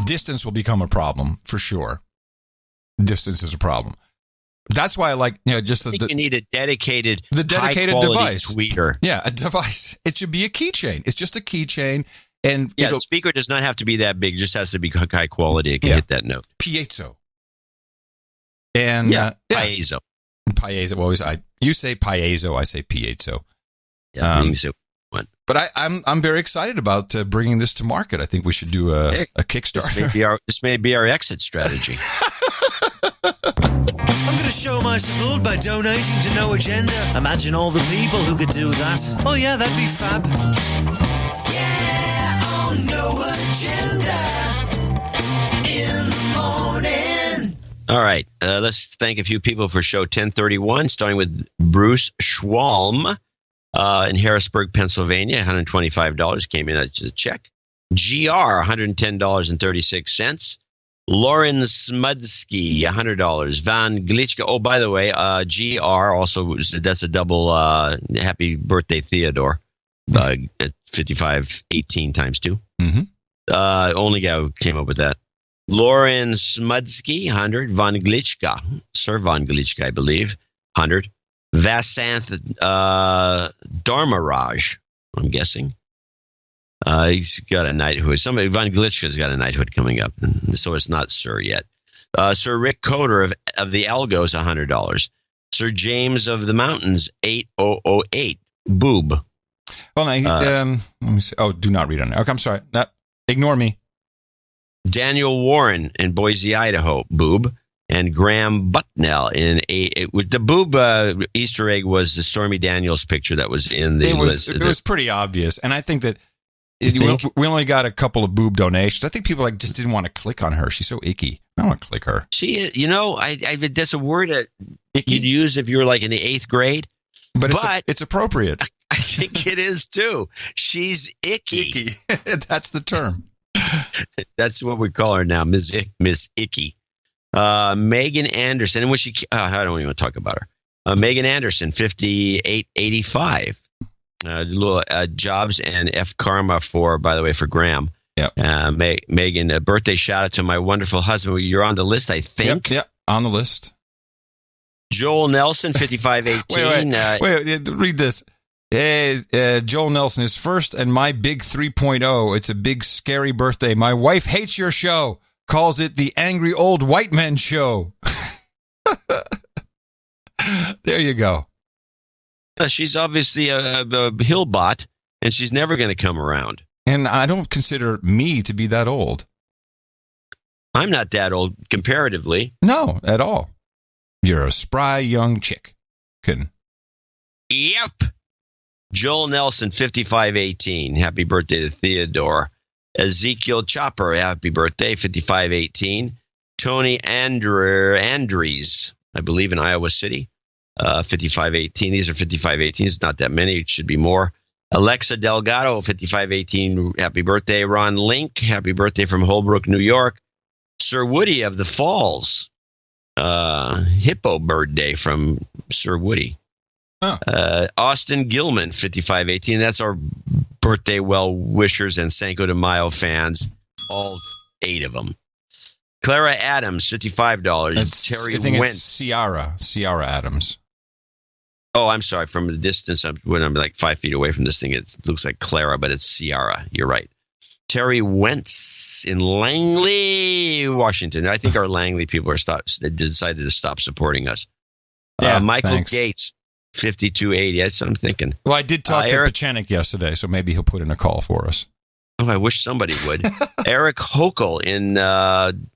[SPEAKER 3] Distance will become a problem, for sure. Distance is a problem. That's why I like, just
[SPEAKER 1] you need a dedicated
[SPEAKER 3] device
[SPEAKER 1] tweeter.
[SPEAKER 3] Yeah, a device. It should be a keychain. It's just a keychain, and
[SPEAKER 1] the speaker does not have to be that big. It just has to be high quality. It can hit that note.
[SPEAKER 3] Piezo. And
[SPEAKER 1] piezo.
[SPEAKER 3] Piezo. Well, you say piezo, I say piezo.
[SPEAKER 1] Yeah,
[SPEAKER 3] but I'm very excited about bringing this to market. I think we should do a Kickstarter.
[SPEAKER 1] This may be our exit strategy.
[SPEAKER 6] I'm going to show my support by donating to No Agenda. Imagine all the people who could do that. Oh yeah, that'd be fab. Yeah, on No Agenda in the morning.
[SPEAKER 1] All right, let's thank a few people for show 1031, starting with Bruce Schwalm in Harrisburg, Pennsylvania. $125 came in as a check. GR, $110.36. Lauren Smudsky, $100. Van Glitchka. Oh, by the way, GR also, that's a double happy birthday, Theodore. 5518 times 2.
[SPEAKER 3] Mm-hmm.
[SPEAKER 1] Only guy who came up with that. Lauren Smudsky, 100. Van Glitchka. Sir Van Glitchka, I believe, 100. Vasanth Dharmaraj, I'm guessing. He's got a knighthood. Van Glitchka's got a knighthood coming up, so it's not Sir yet. Sir Rick Coder of the Algos, $100. Sir James of the Mountains, 8008. Boob.
[SPEAKER 3] Well, let me see. Oh, do not read on there. Okay, I'm sorry. Ignore me.
[SPEAKER 1] Daniel Warren in Boise, Idaho. Boob. And Graham Bucknell in the boob Easter egg was the Stormy Daniels picture that was in the list.
[SPEAKER 3] It was pretty obvious, and I think that we only got a couple of boob donations. I think people just didn't want to click on her. She's so icky. I don't want to click her.
[SPEAKER 1] She is, that's a word that you'd use if you were like in the 8th grade.
[SPEAKER 3] But it's appropriate.
[SPEAKER 1] I think it is too. She's icky.
[SPEAKER 3] That's the term.
[SPEAKER 1] That's what we call her now, Miss Icky. Megan Anderson, and I don't even want to talk about her. Megan Anderson, 5885. Little Jobs and F Karma for Graham.
[SPEAKER 3] Yep.
[SPEAKER 1] Megan, a birthday shout out to my wonderful husband. You're on the list, I think.
[SPEAKER 3] Yep, on the list.
[SPEAKER 1] Joel Nelson, 5518.
[SPEAKER 3] Wait, read this. Joel Nelson, his first and my big 3.0. It's a big, scary birthday. My wife hates your show. Calls it the Angry Old White Men Show. There you go.
[SPEAKER 1] She's obviously a hill bot, and she's never going to come around.
[SPEAKER 3] And I don't consider me to be that old.
[SPEAKER 1] I'm not that old comparatively.
[SPEAKER 3] No, at all. You're a spry young chick.
[SPEAKER 1] Yep. Joel Nelson, 5518. Happy birthday to Theodore. Ezekiel Chopper, happy birthday, 5518. Tony Andries, I believe in Iowa City, 5518. These are 5518s, not that many. It should be more. Alexa Delgado, 5518. Happy birthday. Ron Link, happy birthday from Holbrook, New York. Sir Woody of the Falls. Hippo Bird Day from Sir Woody.
[SPEAKER 3] Oh.
[SPEAKER 1] Austin Gilman, 5518. That's our birthday well-wishers and Cinco de Mayo fans. All 8 of them. Clara Adams, $55. Terry Wentz.
[SPEAKER 3] Ciara Adams.
[SPEAKER 1] Oh, I'm sorry. From the distance, when I'm like 5 feet away from this thing, it looks like Clara, but it's Ciara. You're right. Terry Wentz in Langley, Washington. I think our Langley people they decided to stop supporting us.
[SPEAKER 3] Yeah,
[SPEAKER 1] Michael
[SPEAKER 3] thanks.
[SPEAKER 1] Gates, 5280. That's what I'm thinking.
[SPEAKER 3] Well, I did talk to Pachanik yesterday, so maybe he'll put in a call for us.
[SPEAKER 1] Oh, I wish somebody would. Eric Hokel in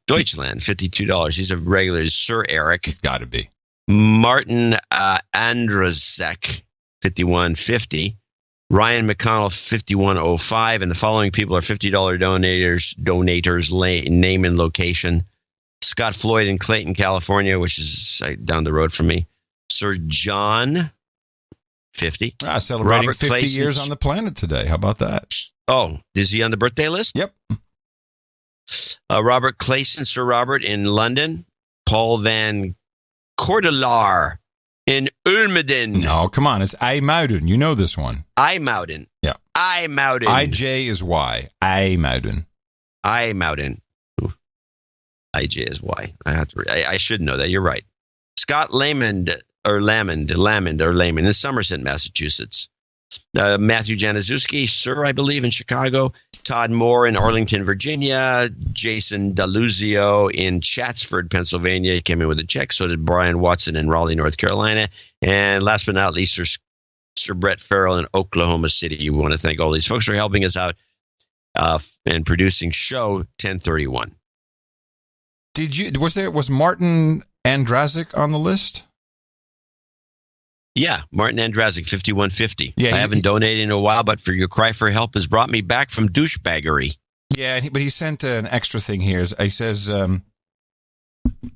[SPEAKER 1] Deutschland, $52. He's a regular. Sir Eric.
[SPEAKER 3] He's got to be.
[SPEAKER 1] Martin Andrzejczyk, $51.50. Ryan McConnell, $51.05. And the following people are $50 donators, name and location. Scott Floyd in Clayton, California, which is down the road from me. Sir John, 50.
[SPEAKER 3] Celebrating
[SPEAKER 1] Robert
[SPEAKER 3] 50
[SPEAKER 1] Clayson,
[SPEAKER 3] years on the planet today. How about that?
[SPEAKER 1] Oh, is he on the birthday list?
[SPEAKER 3] Yep.
[SPEAKER 1] Robert Clayson, Sir Robert in London. Paul Van Cordelar in Ulmeden.
[SPEAKER 3] No, come on. It's IJmuiden. You know this one.
[SPEAKER 1] IJmuiden.
[SPEAKER 3] Yeah.
[SPEAKER 1] IJmuiden.
[SPEAKER 3] IJ is Y. IJmuiden.
[SPEAKER 1] IJmuiden. IJ is Y. I should know that. You're right. Scott Lamond in Somerset, Massachusetts. Matthew Januszewski, Sir, I believe, in Chicago. Todd Moore in Arlington, Virginia. Jason Daluzio in Chatsford, Pennsylvania. He came in with a check. So did Brian Watson in Raleigh, North Carolina. And last but not least, Sir Brett Farrell in Oklahoma City. We want to thank all these folks for helping us out and producing show 1031.
[SPEAKER 3] Was Martin Andrzejczyk on the list?
[SPEAKER 1] Yeah, Martin Andrzejczyk, 5150.
[SPEAKER 3] Yeah,
[SPEAKER 1] I haven't donated in a while, but for your cry for help has brought me back from douchebaggery.
[SPEAKER 3] Yeah, but he sent an extra thing here. He says, I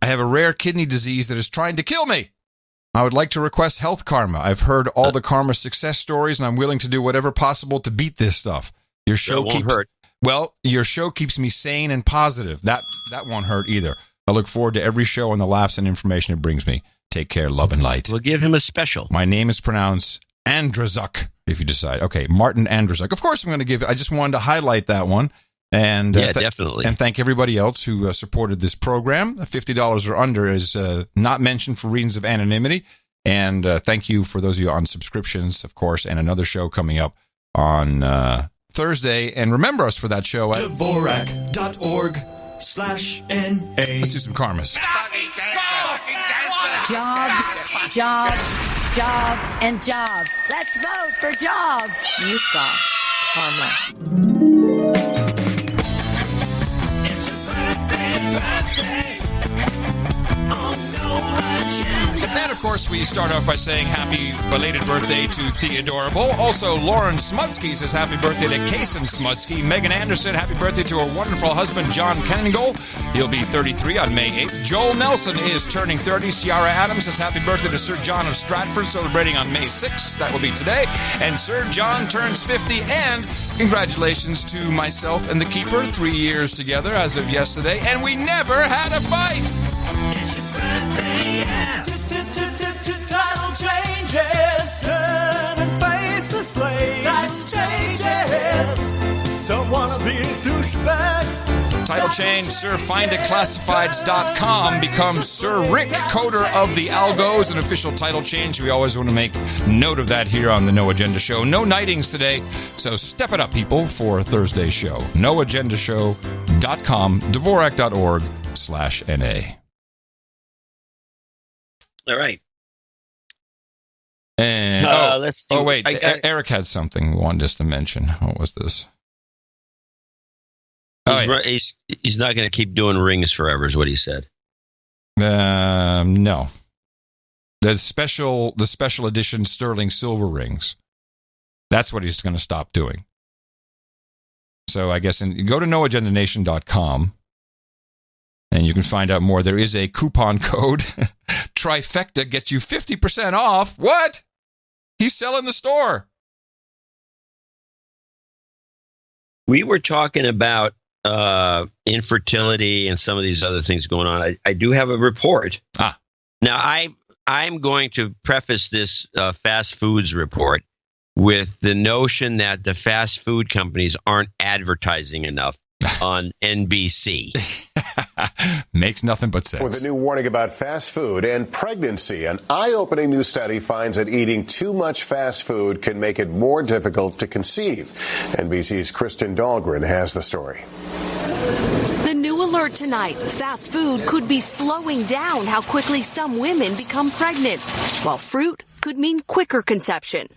[SPEAKER 3] have a rare kidney disease that is trying to kill me. I would like to request health karma. I've heard all the karma success stories, and I'm willing to do whatever possible to beat this stuff. Your show
[SPEAKER 1] won't hurt.
[SPEAKER 3] Well, your show keeps me sane and positive. That won't hurt either. I look forward to every show and the laughs and information it brings me. Take care, love and light.
[SPEAKER 1] We'll give him a special.
[SPEAKER 3] My name is pronounced Andrzejczyk, if you decide. Okay, Martin Andrzejczyk. Of course I'm going to give it. I just wanted to highlight that one. And
[SPEAKER 1] yeah, definitely.
[SPEAKER 3] And thank everybody else who supported this program. $50 or under is not mentioned for reasons of anonymity. And thank you for those of you on subscriptions, of course, and another show coming up on Thursday. And remember us for that show at
[SPEAKER 6] Dvorak.org/NA.
[SPEAKER 3] Let's do some karmas.
[SPEAKER 11] Jobs, and jobs. Let's vote for jobs. You've got karma.
[SPEAKER 6] It's your birthday.
[SPEAKER 3] And of course, we start off by saying happy belated birthday to Theodorable. Also, Lauren Smutsky says happy birthday to Kason Smutsky. Megan Anderson, happy birthday to her wonderful husband, John Kenningle. He'll be 33 on May 8th. Joel Nelson is turning 30. Ciara Adams says happy birthday to Sir John of Stratford, celebrating on May 6th. That will be today. And Sir John turns 50. And congratulations to myself and the Keeper, 3 years together as of yesterday. And we never had a fight.
[SPEAKER 6] It's your birthday, yeah.
[SPEAKER 3] Title change, SirFindItClassifieds.com becomes Sir Rick, coder of the Algos, an official title change. We always want to make note of that here on the No Agenda Show. No nightings today, so step it up, people, for Thursday's show. NoAgendaShow.com, Dvorak.org/NA.
[SPEAKER 1] All right.
[SPEAKER 3] And,
[SPEAKER 1] let's see.
[SPEAKER 3] wait, Eric had something he wanted us to mention. What was this?
[SPEAKER 1] He's not going to keep doing rings forever, is what he said.
[SPEAKER 3] No. The special edition sterling silver rings. That's what he's going to stop doing. So I guess go to noagendanation.com and you can find out more. There is a coupon code. Trifecta gets you 50% off. What? He's selling the store.
[SPEAKER 1] We were talking about infertility and some of these other things going on. I do have a report. Now, I'm going to preface this fast foods report with the notion that the fast food companies aren't advertising enough on NBC.
[SPEAKER 3] Makes nothing but sense.
[SPEAKER 12] With a new warning about fast food and pregnancy, an eye-opening new study finds that eating too much fast food can make it more difficult to conceive. NBC's Kristen Dahlgren has the story.
[SPEAKER 13] The new alert tonight, fast food could be slowing down how quickly some women become pregnant, while fruit could mean quicker conception.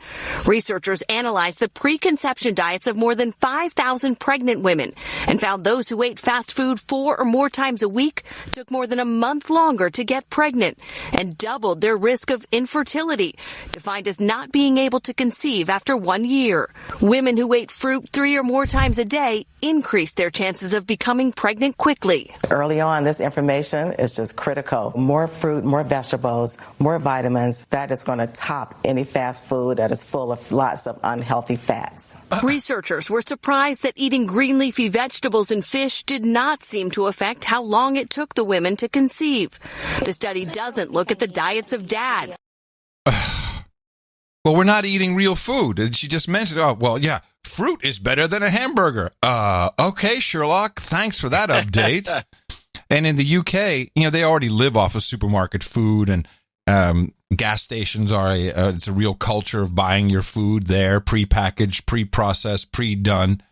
[SPEAKER 13] Researchers analyzed the preconception diets of more than 5,000 pregnant women and found those who ate fast food 4 or more times a week took more than a month longer to get pregnant and doubled their risk of infertility, defined as not being able to conceive after 1 year. Women who ate fruit 3 or more times a day increased their chances of becoming pregnant quickly.
[SPEAKER 14] Early on, this information is just critical. More fruit, more vegetables, more vitamins, that is going to top any fast food that is full of lots of unhealthy fats.
[SPEAKER 13] Researchers were surprised that eating green leafy vegetables and fish did not seem to affect how long it took the women to conceive. The study doesn't look at the diets of dads.
[SPEAKER 3] Well, we're not eating real food. And she just mentioned, fruit is better than a hamburger. Okay, Sherlock, thanks for that update. And in the UK, they already live off of supermarket food, and gas stations are it's a real culture of buying your food there, pre-packaged, pre-processed, pre-done.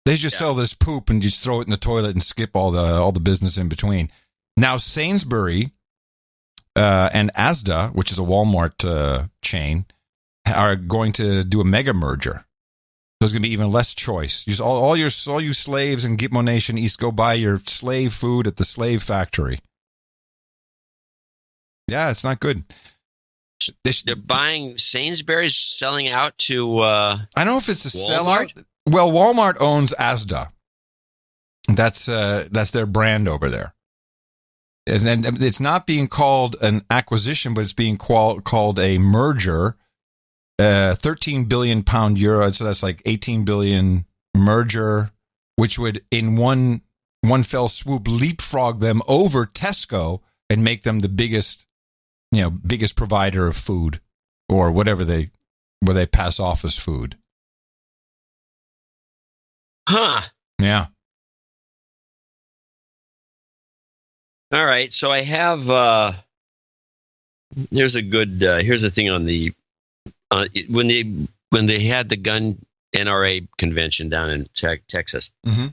[SPEAKER 3] They just sell this poop and just throw it in the toilet and skip all the business in between. Now, Sainsbury and Asda, which is a Walmart chain, are going to do a mega merger. There's going to be even less choice. Just all you slaves in Gitmo Nation East, go buy your slave food at the slave factory. Yeah, it's not good.
[SPEAKER 1] They're buying Sainsbury's, selling out to
[SPEAKER 3] I don't know if it's a
[SPEAKER 1] Walmart?
[SPEAKER 3] sellout. Well, Walmart owns Asda. That's their brand over there. And it's not being called an acquisition, but it's being called a merger. 13 billion euro, so that's like 18 billion merger, which would in one fell swoop leapfrog them over Tesco and make them the biggest provider of food, or whatever they pass off as food.
[SPEAKER 1] Huh.
[SPEAKER 3] Yeah.
[SPEAKER 1] All right. So I have here's the thing on the when they had the gun NRA convention down in Texas.
[SPEAKER 3] Mm-hmm.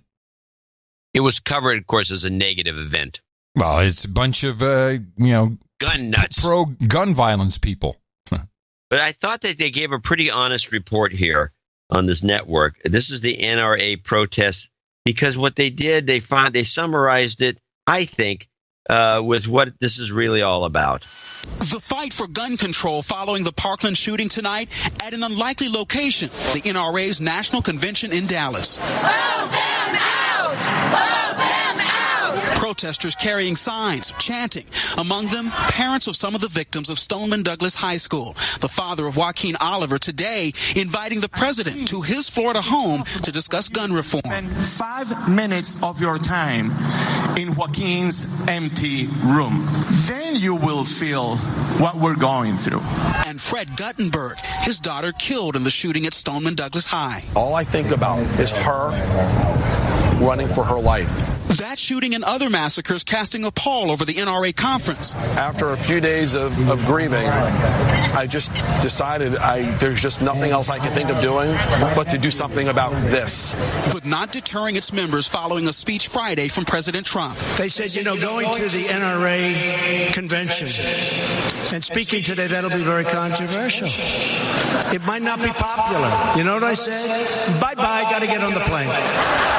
[SPEAKER 1] It was covered, of course, as a negative event.
[SPEAKER 3] Well, it's a bunch of
[SPEAKER 1] gun nuts,
[SPEAKER 3] pro gun violence people.
[SPEAKER 1] But I thought that they gave a pretty honest report here on this network. This is the NRA protest, because what they did, they summarized it, I think, with what this is really all about.
[SPEAKER 23] The fight for gun control following the Parkland shooting tonight at an unlikely location, the NRA's National Convention in Dallas.
[SPEAKER 24] Vote them out! Vote them out!
[SPEAKER 23] Protesters carrying signs, chanting. Among them, parents of some of the victims of Stoneman Douglas High School. The father of Joaquin Oliver today inviting the president to his Florida home to discuss gun reform.
[SPEAKER 26] Spend 5 minutes of your time in Joaquin's empty room. Then you will feel what we're going through.
[SPEAKER 23] And Fred Guttenberg, his daughter killed in the shooting at Stoneman Douglas High.
[SPEAKER 27] All I think about is her
[SPEAKER 7] running for her life.
[SPEAKER 23] That shooting and other massacres casting a pall over the NRA conference.
[SPEAKER 7] After a few days of grieving, I just decided there's just nothing else I can think of doing but to do something about this.
[SPEAKER 23] But not deterring its members following a speech Friday from President Trump.
[SPEAKER 8] They said, going to the NRA convention and speaking today, that'll be very controversial. It might not be popular. You know what I said? Bye-bye, got to get on the plane.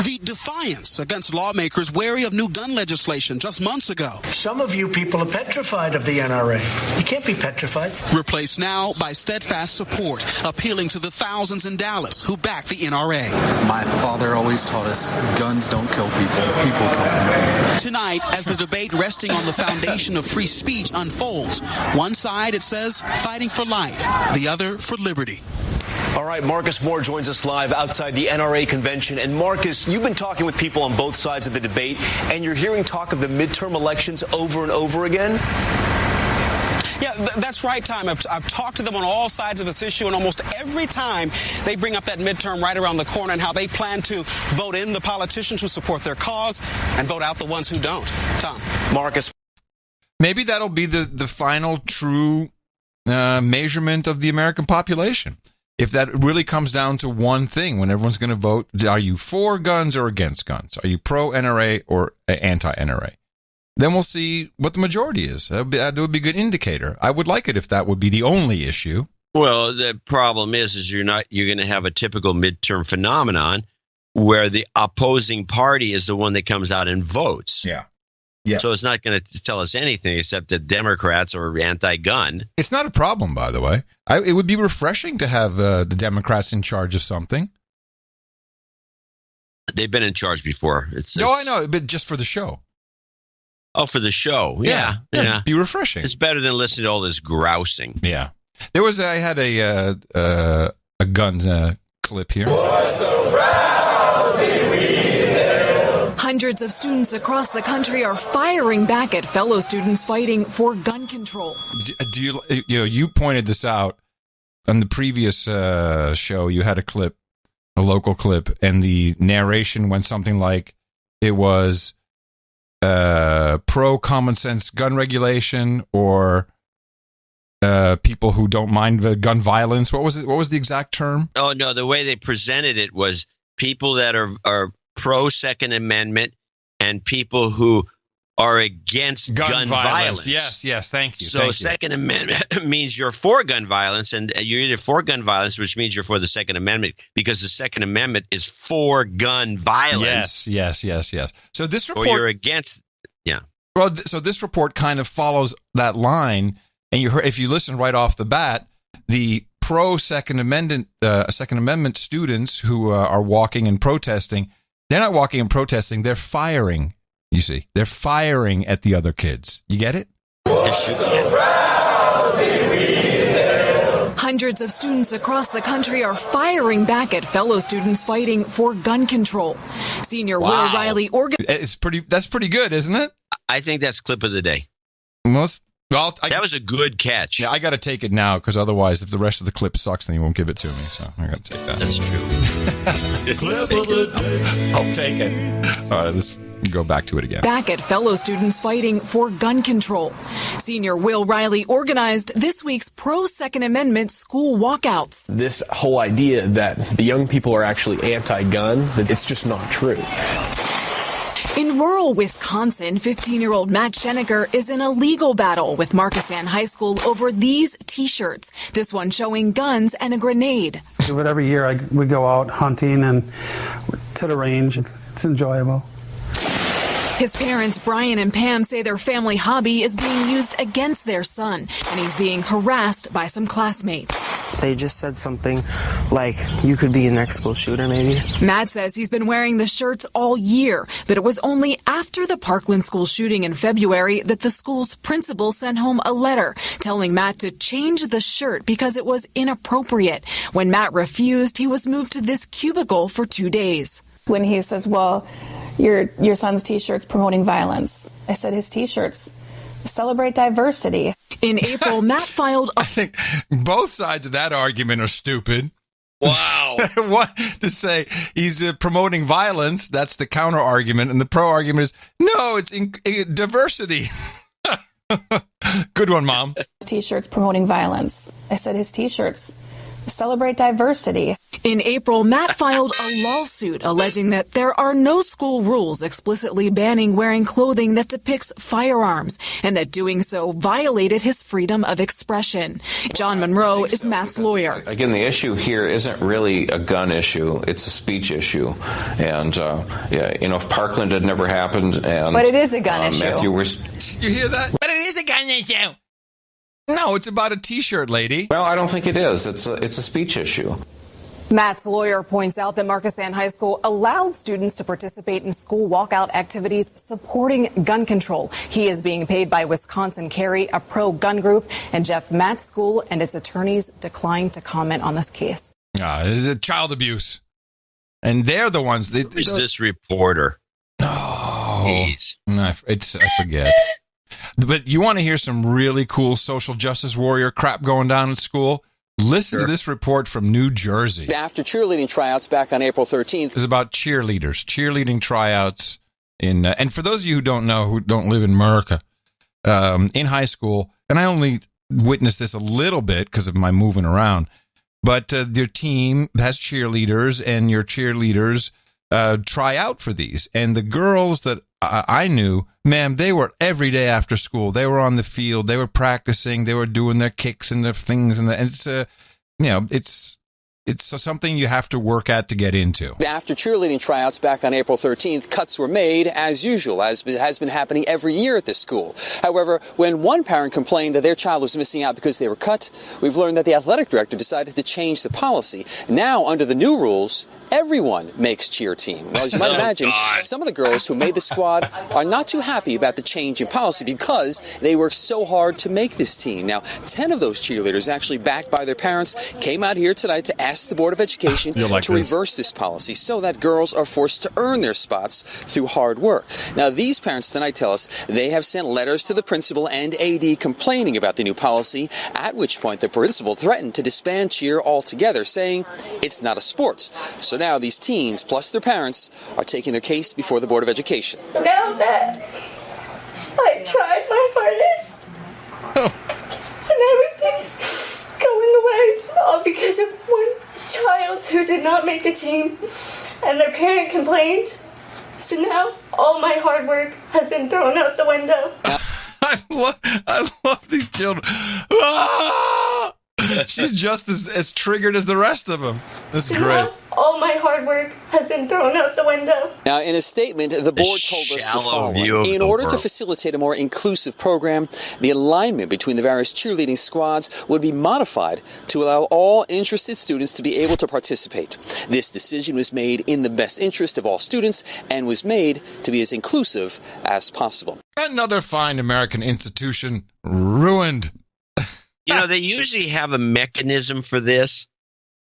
[SPEAKER 23] The defiance against lawmakers wary of new gun legislation just months ago.
[SPEAKER 8] Some of you people are petrified of the NRA. You can't be petrified.
[SPEAKER 23] Replaced now by steadfast support, appealing to the thousands in Dallas who back the NRA.
[SPEAKER 15] My father always taught us, guns don't kill people, people kill people.
[SPEAKER 23] Tonight, as the debate resting on the foundation of free speech unfolds, one side, it says, fighting for life, the other for liberty.
[SPEAKER 16] All right, Marcus Moore joins us live outside the NRA convention. And Marcus, you've been talking with people on both sides of the debate, and you're hearing talk of the midterm elections over and over again?
[SPEAKER 17] Yeah, that's right, Tom. I've talked to them on all sides of this issue, and almost every time they bring up that midterm right around the corner and how they plan to vote in the politicians who support their cause and vote out the ones who don't. Tom.
[SPEAKER 16] Marcus.
[SPEAKER 3] Maybe that'll be the final true measurement of the American population. If that really comes down to one thing, when everyone's going to vote, are you for guns or against guns? Are you pro-NRA or anti-NRA? Then we'll see what the majority is. That would be a good indicator. I would like it if that would be the only issue.
[SPEAKER 1] Well, the problem is you're going to have a typical midterm phenomenon where the opposing party is the one that comes out and votes.
[SPEAKER 3] Yeah.
[SPEAKER 1] So it's not going to tell us anything except that Democrats are anti-gun.
[SPEAKER 3] It's not a problem, by the way. It would be refreshing to have the Democrats in charge of something.
[SPEAKER 1] They've been in charge before.
[SPEAKER 3] I know, but just for the show.
[SPEAKER 1] Oh, for the show. Yeah.
[SPEAKER 3] It'd be refreshing.
[SPEAKER 1] It's better than listening to all this grousing.
[SPEAKER 3] Yeah. I had a gun clip here.
[SPEAKER 18] So proudly we hail.
[SPEAKER 19] Hundreds of students across the country are firing back at fellow students fighting for gun control.
[SPEAKER 3] You pointed this out on the previous show. You had a local clip, and the narration went something like it was pro common sense gun regulation or people who don't mind the gun violence. What was it? What was the exact term?
[SPEAKER 1] Oh, no, the way they presented it was people that are pro Second Amendment and people who are against gun violence.
[SPEAKER 3] Yes, thank you.
[SPEAKER 1] So Second Amendment means you're for gun violence, and you're either for gun violence, which means you're for the Second Amendment, because the Second Amendment is for gun violence.
[SPEAKER 3] Yes. So this report,
[SPEAKER 1] or you're against, yeah.
[SPEAKER 3] Well, so this report kind of follows that line, and if you listen right off the bat, the pro Second Amendment students who are walking and protesting, they're not walking and protesting; they're firing. You see, they're firing at the other kids. You get it?
[SPEAKER 19] Hundreds of students across the country are firing back at fellow students fighting for gun control. Senior Will Riley
[SPEAKER 3] That's pretty good, isn't it?
[SPEAKER 1] I think that's clip of the day.
[SPEAKER 3] That
[SPEAKER 1] was a good catch.
[SPEAKER 3] Yeah, I got to take it now because otherwise, if the rest of the clip sucks, then you won't give it to me. So I got to take that.
[SPEAKER 1] That's true.
[SPEAKER 18] Clip of the day.
[SPEAKER 3] I'll take it. All right, let's go back to it again.
[SPEAKER 19] Back at fellow students fighting for gun control. Senior Will Riley organized this week's pro-Second Amendment school walkouts.
[SPEAKER 27] This whole idea that the young people are actually anti-gun, that it's just not true.
[SPEAKER 19] In rural Wisconsin, 15-year-old Matt Schenecker is in a legal battle with Marcus Ann High School over these T-shirts. This one showing guns and a grenade.
[SPEAKER 28] But every year we go out hunting and to the range. It's enjoyable.
[SPEAKER 19] His parents, Brian and Pam, say their family hobby is being used against their son, and he's being harassed by some classmates.
[SPEAKER 29] They just said something like, you could be a next school shooter, maybe.
[SPEAKER 19] Matt says he's been wearing the shirts all year, but it was only after the Parkland school shooting in February that the school's principal sent home a letter telling Matt to change the shirt because it was inappropriate. When Matt refused, he was moved to this cubicle for 2 days.
[SPEAKER 30] When he says, well, your son's T-shirt's promoting violence, I said his T-shirts celebrate diversity.
[SPEAKER 19] In April, Matt filed
[SPEAKER 3] I think both sides of that argument are stupid.
[SPEAKER 1] Wow.
[SPEAKER 3] What to say? He's promoting violence. That's the counter argument, and the pro argument is no. It's diversity. Good one, Mom.
[SPEAKER 30] T-shirts promoting violence. I said his T-shirts celebrate diversity.
[SPEAKER 19] In April, Matt filed a lawsuit alleging that there are no school rules explicitly banning wearing clothing that depicts firearms and that doing so violated his freedom of expression. John Monroe is Matt's lawyer.
[SPEAKER 2] Again, the issue here isn't really a gun issue. It's a speech issue. And, if Parkland had never happened and...
[SPEAKER 4] But it is a gun issue.
[SPEAKER 2] Matthew
[SPEAKER 3] You hear that? But it is a gun issue. No, it's about a T-shirt, lady.
[SPEAKER 2] Well, I don't think it is. It's a speech issue.
[SPEAKER 4] Matt's lawyer points out that Marcus Ann High School allowed students to participate in school walkout activities supporting gun control. He is being paid by Wisconsin Carry, a pro-gun group, and Jeff Matt's school and its attorneys declined to comment on this case.
[SPEAKER 3] It's child abuse. And they're the ones...
[SPEAKER 1] Who's this reporter?
[SPEAKER 3] Oh, I forget. But you want to hear some really cool social justice warrior crap going down at school? Listen to this report from New Jersey.
[SPEAKER 5] After cheerleading tryouts back on April 13th.
[SPEAKER 3] It's about cheerleading tryouts. And for those of you who don't know, who don't live in America, in high school, and I only witnessed this a little bit because of my moving around, but your team has cheerleaders, and your cheerleaders try out for these. And the girls that I knew, ma'am, they were every day after school. They were on the field. They were practicing. They were doing their kicks and their things. And it's something you have to work at to get into.
[SPEAKER 5] After cheerleading tryouts back on April 13th, cuts were made, as usual, as has been happening every year at this school. However, when one parent complained that their child was missing out because they were cut, we've learned that the athletic director decided to change the policy. Now, under the new rules, everyone makes cheer team. Well, as you might imagine, some of the girls who made the squad are not too happy about the change in policy because they worked so hard to make this team. Now, 10 of those cheerleaders, actually backed by their parents, came out here tonight to ask the Board of Education to reverse this policy so that girls are forced to earn their spots through hard work. Now, these parents tonight tell us they have sent letters to the principal and AD complaining about the new policy, at which point the principal threatened to disband cheer altogether, saying it's not a sport. So now these teens, plus their parents, are taking their case before the Board of Education.
[SPEAKER 9] Now that I tried my hardest and everything's going away, all because of one child who did not make the team and their parent complained. So now all my hard work has been thrown out the window.
[SPEAKER 3] I love these children. Ah! She's just as triggered as the rest of them. This is great.
[SPEAKER 9] All my hard work has been thrown out the window.
[SPEAKER 5] Now, in a statement, the board told us the following. In order to facilitate a more inclusive program, the alignment between the various cheerleading squads would be modified to allow all interested students to be able to participate. This decision was made in the best interest of all students and was made to be as inclusive as possible.
[SPEAKER 3] Another fine American institution ruined.
[SPEAKER 1] They usually have a mechanism for this,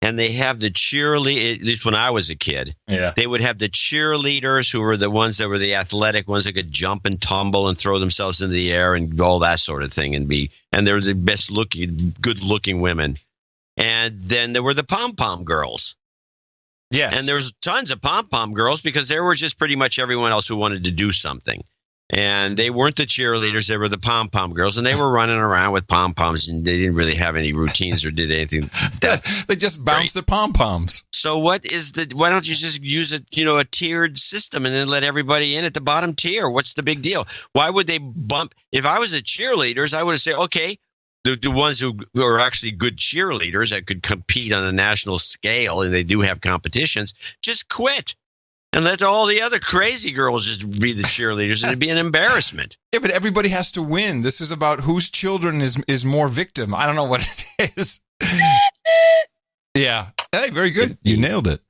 [SPEAKER 1] and they have the cheerleader, at least when I was a kid.
[SPEAKER 3] Yeah.
[SPEAKER 1] They would have the cheerleaders who were the ones that were the athletic ones that could jump and tumble and throw themselves into the air and all that sort of thing, and they're the best looking, good looking women. And then there were the pom-pom girls.
[SPEAKER 3] Yes.
[SPEAKER 1] And there's tons of pom-pom girls because there were just pretty much everyone else who wanted to do something. And they weren't the cheerleaders, they were the pom-pom girls, and they were running around with pom-poms, and they didn't really have any routines or did anything.
[SPEAKER 3] They just bounced the pom-poms.
[SPEAKER 1] So why don't you just use a tiered system and then let everybody in at the bottom tier? What's the big deal? Why would they bump? If I was a cheerleaders, I would have said, okay, the ones who are actually good cheerleaders that could compete on a national scale, and they do have competitions, just quit. And let all the other crazy girls just be the cheerleaders, and it'd be an embarrassment.
[SPEAKER 3] Yeah, but everybody has to win. This is about whose children is more victim. I don't know what it is. Yeah. Hey, very good. You nailed it.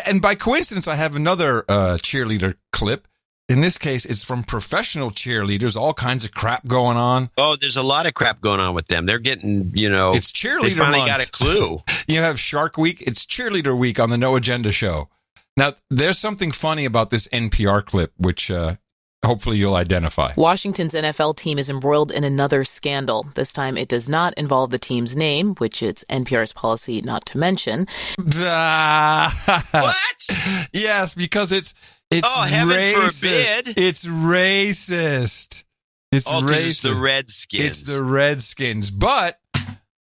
[SPEAKER 3] And by coincidence, I have another cheerleader clip. In this case, it's from professional cheerleaders, all kinds of crap going on.
[SPEAKER 1] Oh, there's a lot of crap going on with them. They're getting, it's
[SPEAKER 3] cheerleader
[SPEAKER 1] they finally
[SPEAKER 3] month.
[SPEAKER 1] got a clue.
[SPEAKER 3] You have Shark Week. It's cheerleader week on the No Agenda show. Now, there's something funny about this NPR clip, which hopefully you'll identify.
[SPEAKER 6] Washington's NFL team is embroiled in another scandal. This time it does not involve the team's name, which it's NPR's policy not to mention.
[SPEAKER 1] What?
[SPEAKER 3] Yes, because it's
[SPEAKER 1] heaven
[SPEAKER 3] racist.
[SPEAKER 1] forbid.
[SPEAKER 3] It's racist. It's racist.
[SPEAKER 1] It's the Redskins.
[SPEAKER 3] It's the Redskins. But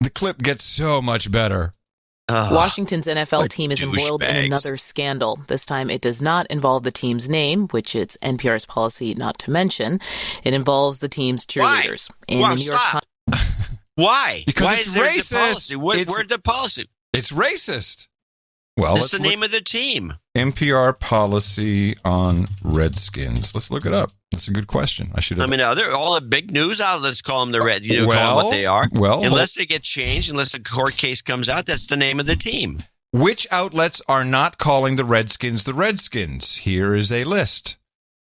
[SPEAKER 3] the clip gets so much better.
[SPEAKER 6] Washington's NFL team is embroiled in another scandal. This time it does not involve the team's name, which it's NPR's policy not to mention. It involves the team's cheerleaders.
[SPEAKER 1] Why?
[SPEAKER 6] In the New York Times.
[SPEAKER 1] Why?
[SPEAKER 3] Because
[SPEAKER 1] Why
[SPEAKER 3] it's
[SPEAKER 1] is there
[SPEAKER 3] racist.
[SPEAKER 1] The policy? Where's the policy?
[SPEAKER 3] It's racist. Well,
[SPEAKER 1] That's the name of the team.
[SPEAKER 3] NPR policy on Redskins. Let's look it up. That's a good question. I should have.
[SPEAKER 1] I mean, all the big news outlets call them the Red. Call them what they are.
[SPEAKER 3] Well,
[SPEAKER 1] unless they get changed, unless a court case comes out, that's the name of the team.
[SPEAKER 3] Which outlets are not calling the Redskins the Redskins? Here is a list.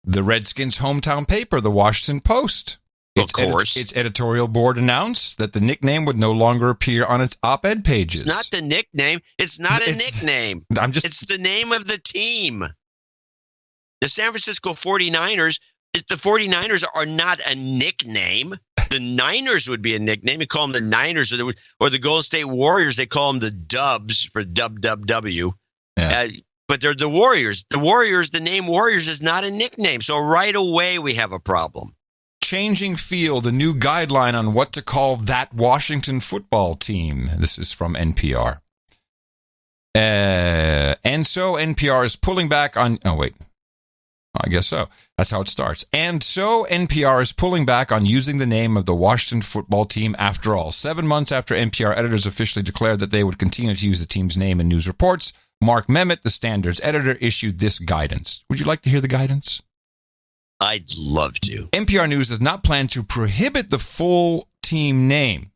[SPEAKER 3] The Redskins' hometown paper, the Washington Post.
[SPEAKER 1] Of course.
[SPEAKER 3] Its editorial board announced that the nickname would no longer appear on its op-ed pages.
[SPEAKER 1] It's not the nickname. It's not a nickname. It's the name of the team. The San Francisco 49ers, the 49ers are not a nickname. The Niners would be a nickname. You call them the Niners or the Golden State Warriors. They call them the Dubs for WWW.
[SPEAKER 3] Yeah.
[SPEAKER 1] But they're the Warriors. The Warriors, the name Warriors is not a nickname. So right away we have a problem.
[SPEAKER 3] Changing field, a new guideline on what to call that Washington football team. This is from NPR. And so NPR is pulling back on... Oh, wait. I guess so. That's how it starts. And so NPR is pulling back on using the name of the Washington football team after all. 7 months after NPR editors officially declared that they would continue to use the team's name in news reports, Mark Memmott, the Standard's editor, issued this guidance. Would you like to hear the guidance?
[SPEAKER 1] I'd love to.
[SPEAKER 3] NPR News does not plan to prohibit the full team name.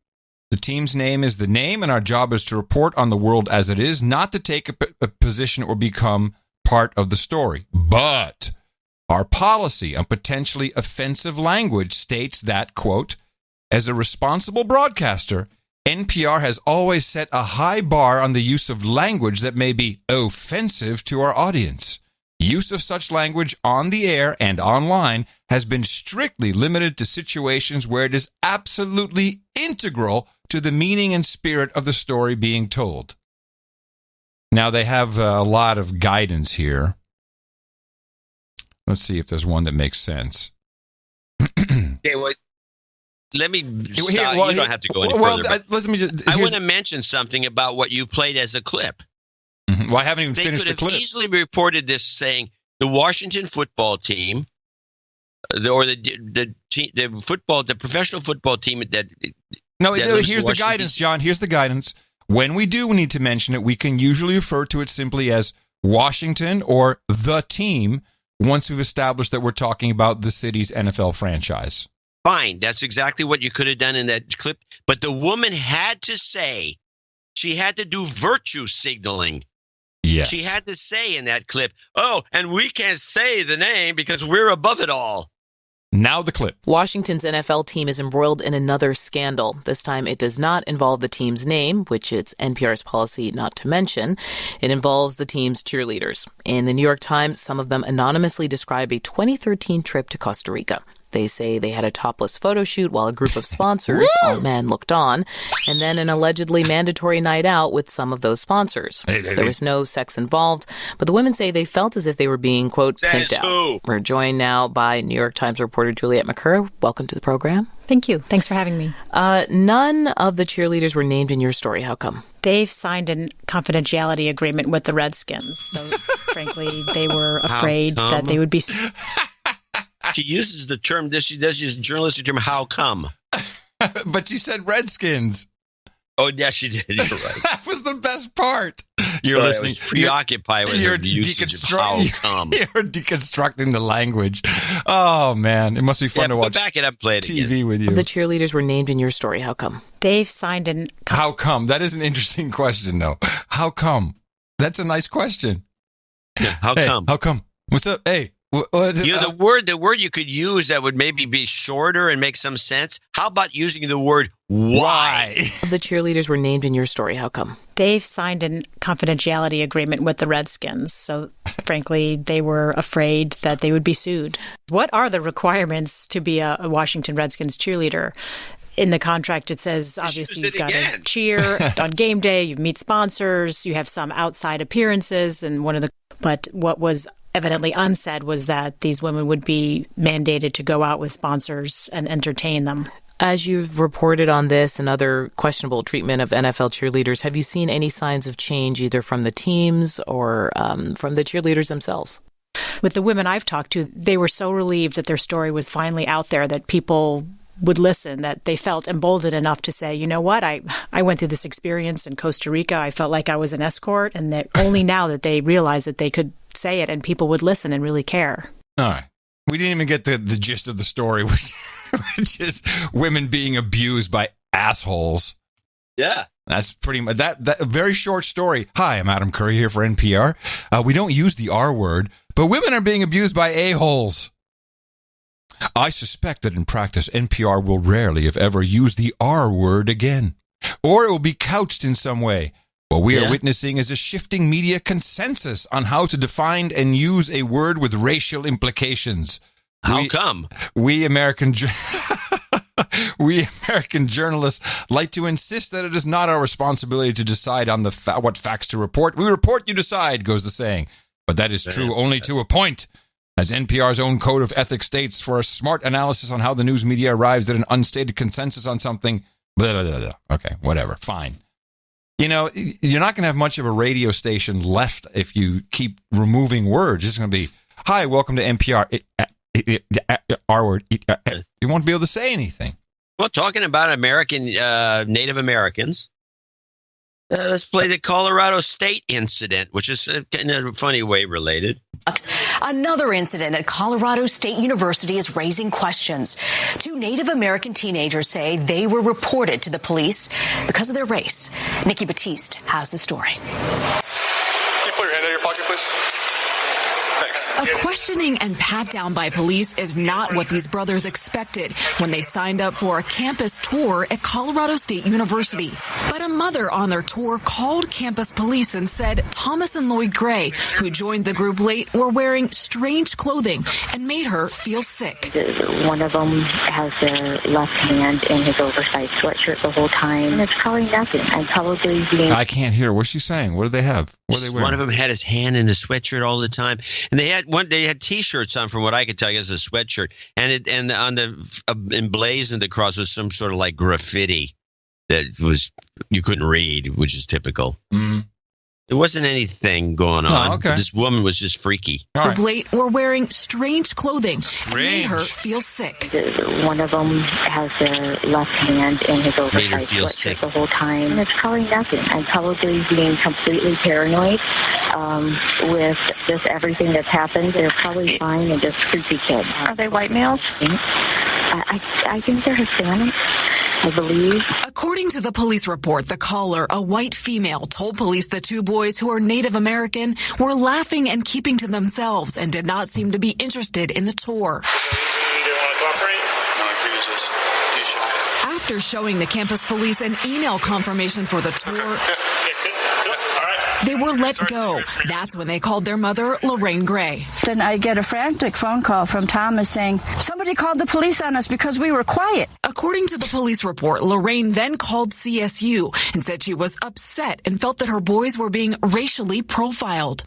[SPEAKER 3] The team's name is the name, and our job is to report on the world as it is, not to take a position or become part of the story. But our policy on potentially offensive language states that, quote, as a responsible broadcaster, NPR has always set a high bar on the use of language that may be offensive to our audience. Use of such language on the air and online has been strictly limited to situations where it is absolutely integral to the meaning and spirit of the story being told. Now, they have a lot of guidance here. Let's see if there's one that makes sense.
[SPEAKER 1] Okay, well, let me stop. You don't have to go any further. I want to mention something about what you played as a clip.
[SPEAKER 3] Well, I haven't even finished the clip.
[SPEAKER 1] They could have easily reported this saying the Washington football team, the professional football team that.
[SPEAKER 3] No, here's the guidance, John. Here's the guidance. When we do need to mention it, we can usually refer to it simply as Washington or the team once we've established that we're talking about the city's NFL franchise.
[SPEAKER 1] Fine. That's exactly what you could have done in that clip. But the woman had to say, she had to do virtue signaling.
[SPEAKER 3] Yes.
[SPEAKER 1] She had to say in that clip, oh, and we can't say the name because we're above it all.
[SPEAKER 3] Now the clip.
[SPEAKER 6] Washington's NFL team is embroiled in another scandal. This time it does not involve the team's name, which it's NPR's policy not to mention. It involves the team's cheerleaders. In the New York Times, some of them anonymously describe a 2013 trip to Costa Rica. They say they had a topless photo shoot while a group of sponsors, all men, looked on, and then an allegedly mandatory night out with some of those sponsors. There was no sex involved, but the women say they felt as if they were being, quote, pimped out. We're joined now by New York Times reporter Juliette McCurr. Welcome to the program.
[SPEAKER 10] Thank you. Thanks for having me.
[SPEAKER 6] None of the cheerleaders were named in your story. How come?
[SPEAKER 10] They've signed a confidentiality agreement with the Redskins, so frankly, they were afraid that they would be...
[SPEAKER 1] She uses the term, she does use the journalistic term, how come?
[SPEAKER 3] But she said Redskins.
[SPEAKER 1] Oh, yeah, she did. You're right.
[SPEAKER 3] That was the best part. You're listening.
[SPEAKER 1] Preoccupied with the usage of how come.
[SPEAKER 3] You're deconstructing the language. Oh, man. It must be fun to watch
[SPEAKER 1] back it up, play it
[SPEAKER 3] TV
[SPEAKER 1] again.
[SPEAKER 3] with you.
[SPEAKER 6] The cheerleaders were named in your story. How come?
[SPEAKER 10] They've signed an...
[SPEAKER 3] How come? That is an interesting question, though. How come? That's a nice question.
[SPEAKER 1] Yeah, how come?
[SPEAKER 3] How come? What's up? Hey.
[SPEAKER 1] The word you could use that would maybe be shorter and make some sense. How about using the word why?
[SPEAKER 6] The cheerleaders were named in your story. How come?
[SPEAKER 10] They've signed a confidentiality agreement with the Redskins. So, frankly, they were afraid that they would be sued. What are the requirements to be a Washington Redskins cheerleader? In the contract, it says, obviously, you've got to cheer on game day, you meet sponsors, you have some outside appearances, but what was evidently unsaid was that these women would be mandated to go out with sponsors and entertain them.
[SPEAKER 6] As you've reported on this and other questionable treatment of NFL cheerleaders, have you seen any signs of change either from the teams or from the cheerleaders themselves?
[SPEAKER 10] With the women I've talked to, they were so relieved that their story was finally out there, that people would listen, that they felt emboldened enough to say, you know what, I went through this experience in Costa Rica. I felt like I was an escort, and that only now that they realized that they could say it and people would listen and really care.
[SPEAKER 3] All right. We didn't even get the gist of the story, which is women being abused by assholes.
[SPEAKER 1] Yeah.
[SPEAKER 3] That's pretty much that very short story. Hi, I'm Adam Curry here for NPR. We don't use the R word, but women are being abused by a-holes. I suspect that in practice, NPR will rarely, if ever, use the R word again. Or it will be couched in some way. What we are witnessing is a shifting media consensus on how to define and use a word with racial implications.
[SPEAKER 1] How come?
[SPEAKER 3] We American journalists like to insist that it is not our responsibility to decide on what facts to report. We report, you decide, goes the saying. But that is true only to a point. As NPR's own code of ethics states, for a smart analysis on how the news media arrives at an unstated consensus on something, blah, blah, blah, blah. Okay, whatever, fine. You know, you're not going to have much of a radio station left if you keep removing words. It's going to be, hi, welcome to NPR. R word. You won't be able to say anything.
[SPEAKER 1] Well, talking about Native Americans, let's play the Colorado State incident, which is in a funny way related.
[SPEAKER 11] Another incident at Colorado State University is raising questions. 2 Native American teenagers say they were reported to the police because of their race. Nikki Batiste has the story.
[SPEAKER 12] Can you put your hand in your pocket, please? Thanks.
[SPEAKER 19] A questioning and pat down by police is not what these brothers expected when they signed up for a campus tour at Colorado State University. But a mother on their tour called campus police and said Thomas and Lloyd Gray, who joined the group late, were wearing strange clothing and made her feel sick.
[SPEAKER 13] One of them has their left hand in his oversized sweatshirt the whole time. And it's probably nothing. I'm probably being...
[SPEAKER 3] I can't hear. What's she saying? What do they have? What are they wearing?
[SPEAKER 1] One of them had his hand in his sweatshirt all the time. And they had T-shirts on, from what I could tell you, as a sweatshirt, and on the emblazoned across was some sort of like graffiti that was you couldn't read, which is typical.
[SPEAKER 3] Mm.
[SPEAKER 1] There wasn't anything going on.
[SPEAKER 3] Oh, okay.
[SPEAKER 1] This woman was just freaky.
[SPEAKER 19] Late were wearing strange clothing and made her feel sick.
[SPEAKER 13] One of them has their left hand in his oversized sweatshirt the whole time. And it's probably nothing. I'm probably being completely paranoid with just everything that's happened. They're probably fine and just creepy kids.
[SPEAKER 30] Are they white males?
[SPEAKER 13] I think they're Hispanic, I believe.
[SPEAKER 19] According to the police report, the caller, a white female, told police the 2 boys who are Native American were laughing and keeping to themselves and did not seem to be interested in the tour. After showing the campus police an email confirmation for the tour, they were let go. That's when they called their mother, Lorraine Gray.
[SPEAKER 30] Then I get a frantic phone call from Thomas saying, somebody called the police on us because we were quiet.
[SPEAKER 19] According to the police report, Lorraine then called CSU and said she was upset and felt that her boys were being racially profiled.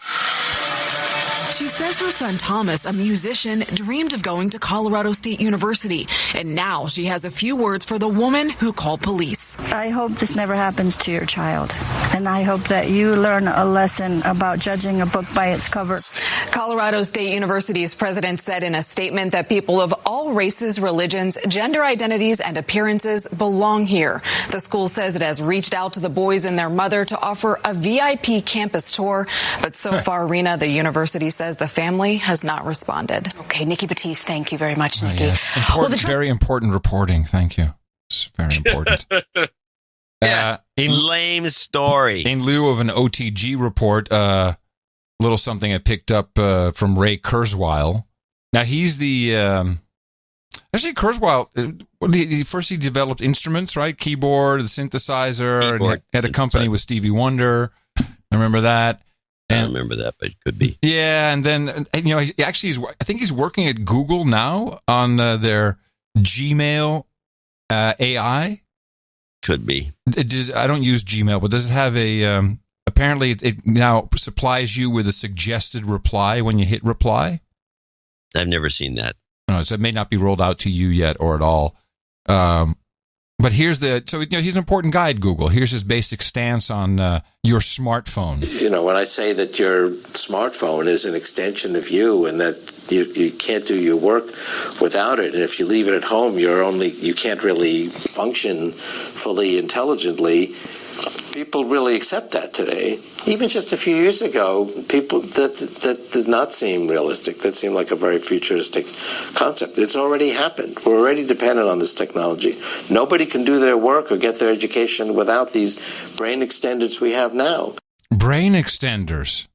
[SPEAKER 19] She says her son Thomas, a musician, dreamed of going to Colorado State University, and now she has a few words for the woman who called police.
[SPEAKER 30] I hope this never happens to your child, and I hope that you learn a lesson about judging a book by its cover.
[SPEAKER 4] Colorado State University's president said in a statement that people of all races, religions, gender identities, and appearances belong here. The school says it has reached out to the boys and their mother to offer a VIP campus tour, but so far, Rena, the university says the family has not responded.
[SPEAKER 11] Okay, Nikki Batiste, thank you very much, Nikki.
[SPEAKER 3] Yes. Very important reporting. Thank you. It's very important.
[SPEAKER 1] Lame story.
[SPEAKER 3] In lieu of an OTG report, little something I picked up from Ray Kurzweil, Now he's the actually Kurzweil. First, he developed instruments, right? Keyboard, the synthesizer, and had a company with Stevie Wonder. I remember that.
[SPEAKER 1] I don't remember that, but it could be.
[SPEAKER 3] Yeah, and then I think he's working at Google now on their Gmail AI.
[SPEAKER 1] Could be.
[SPEAKER 3] I don't use Gmail, but does it have a? Apparently, it now supplies you with a suggested reply when you hit reply.
[SPEAKER 1] I've never seen that.
[SPEAKER 3] No, so it may not be rolled out to you yet or at all. But here's he's an important guy at Google. Here's his basic stance on your smartphone.
[SPEAKER 7] When I say that your smartphone is an extension of you and that you can't do your work without it, and if you leave it at home, you can't really function fully intelligently. People really accept that today. Even just a few years ago, that did not seem realistic. That seemed like a very futuristic concept. It's already happened. We're already dependent on this technology. Nobody can do their work or get their education without these brain extenders we have now.
[SPEAKER 3] Brain extenders.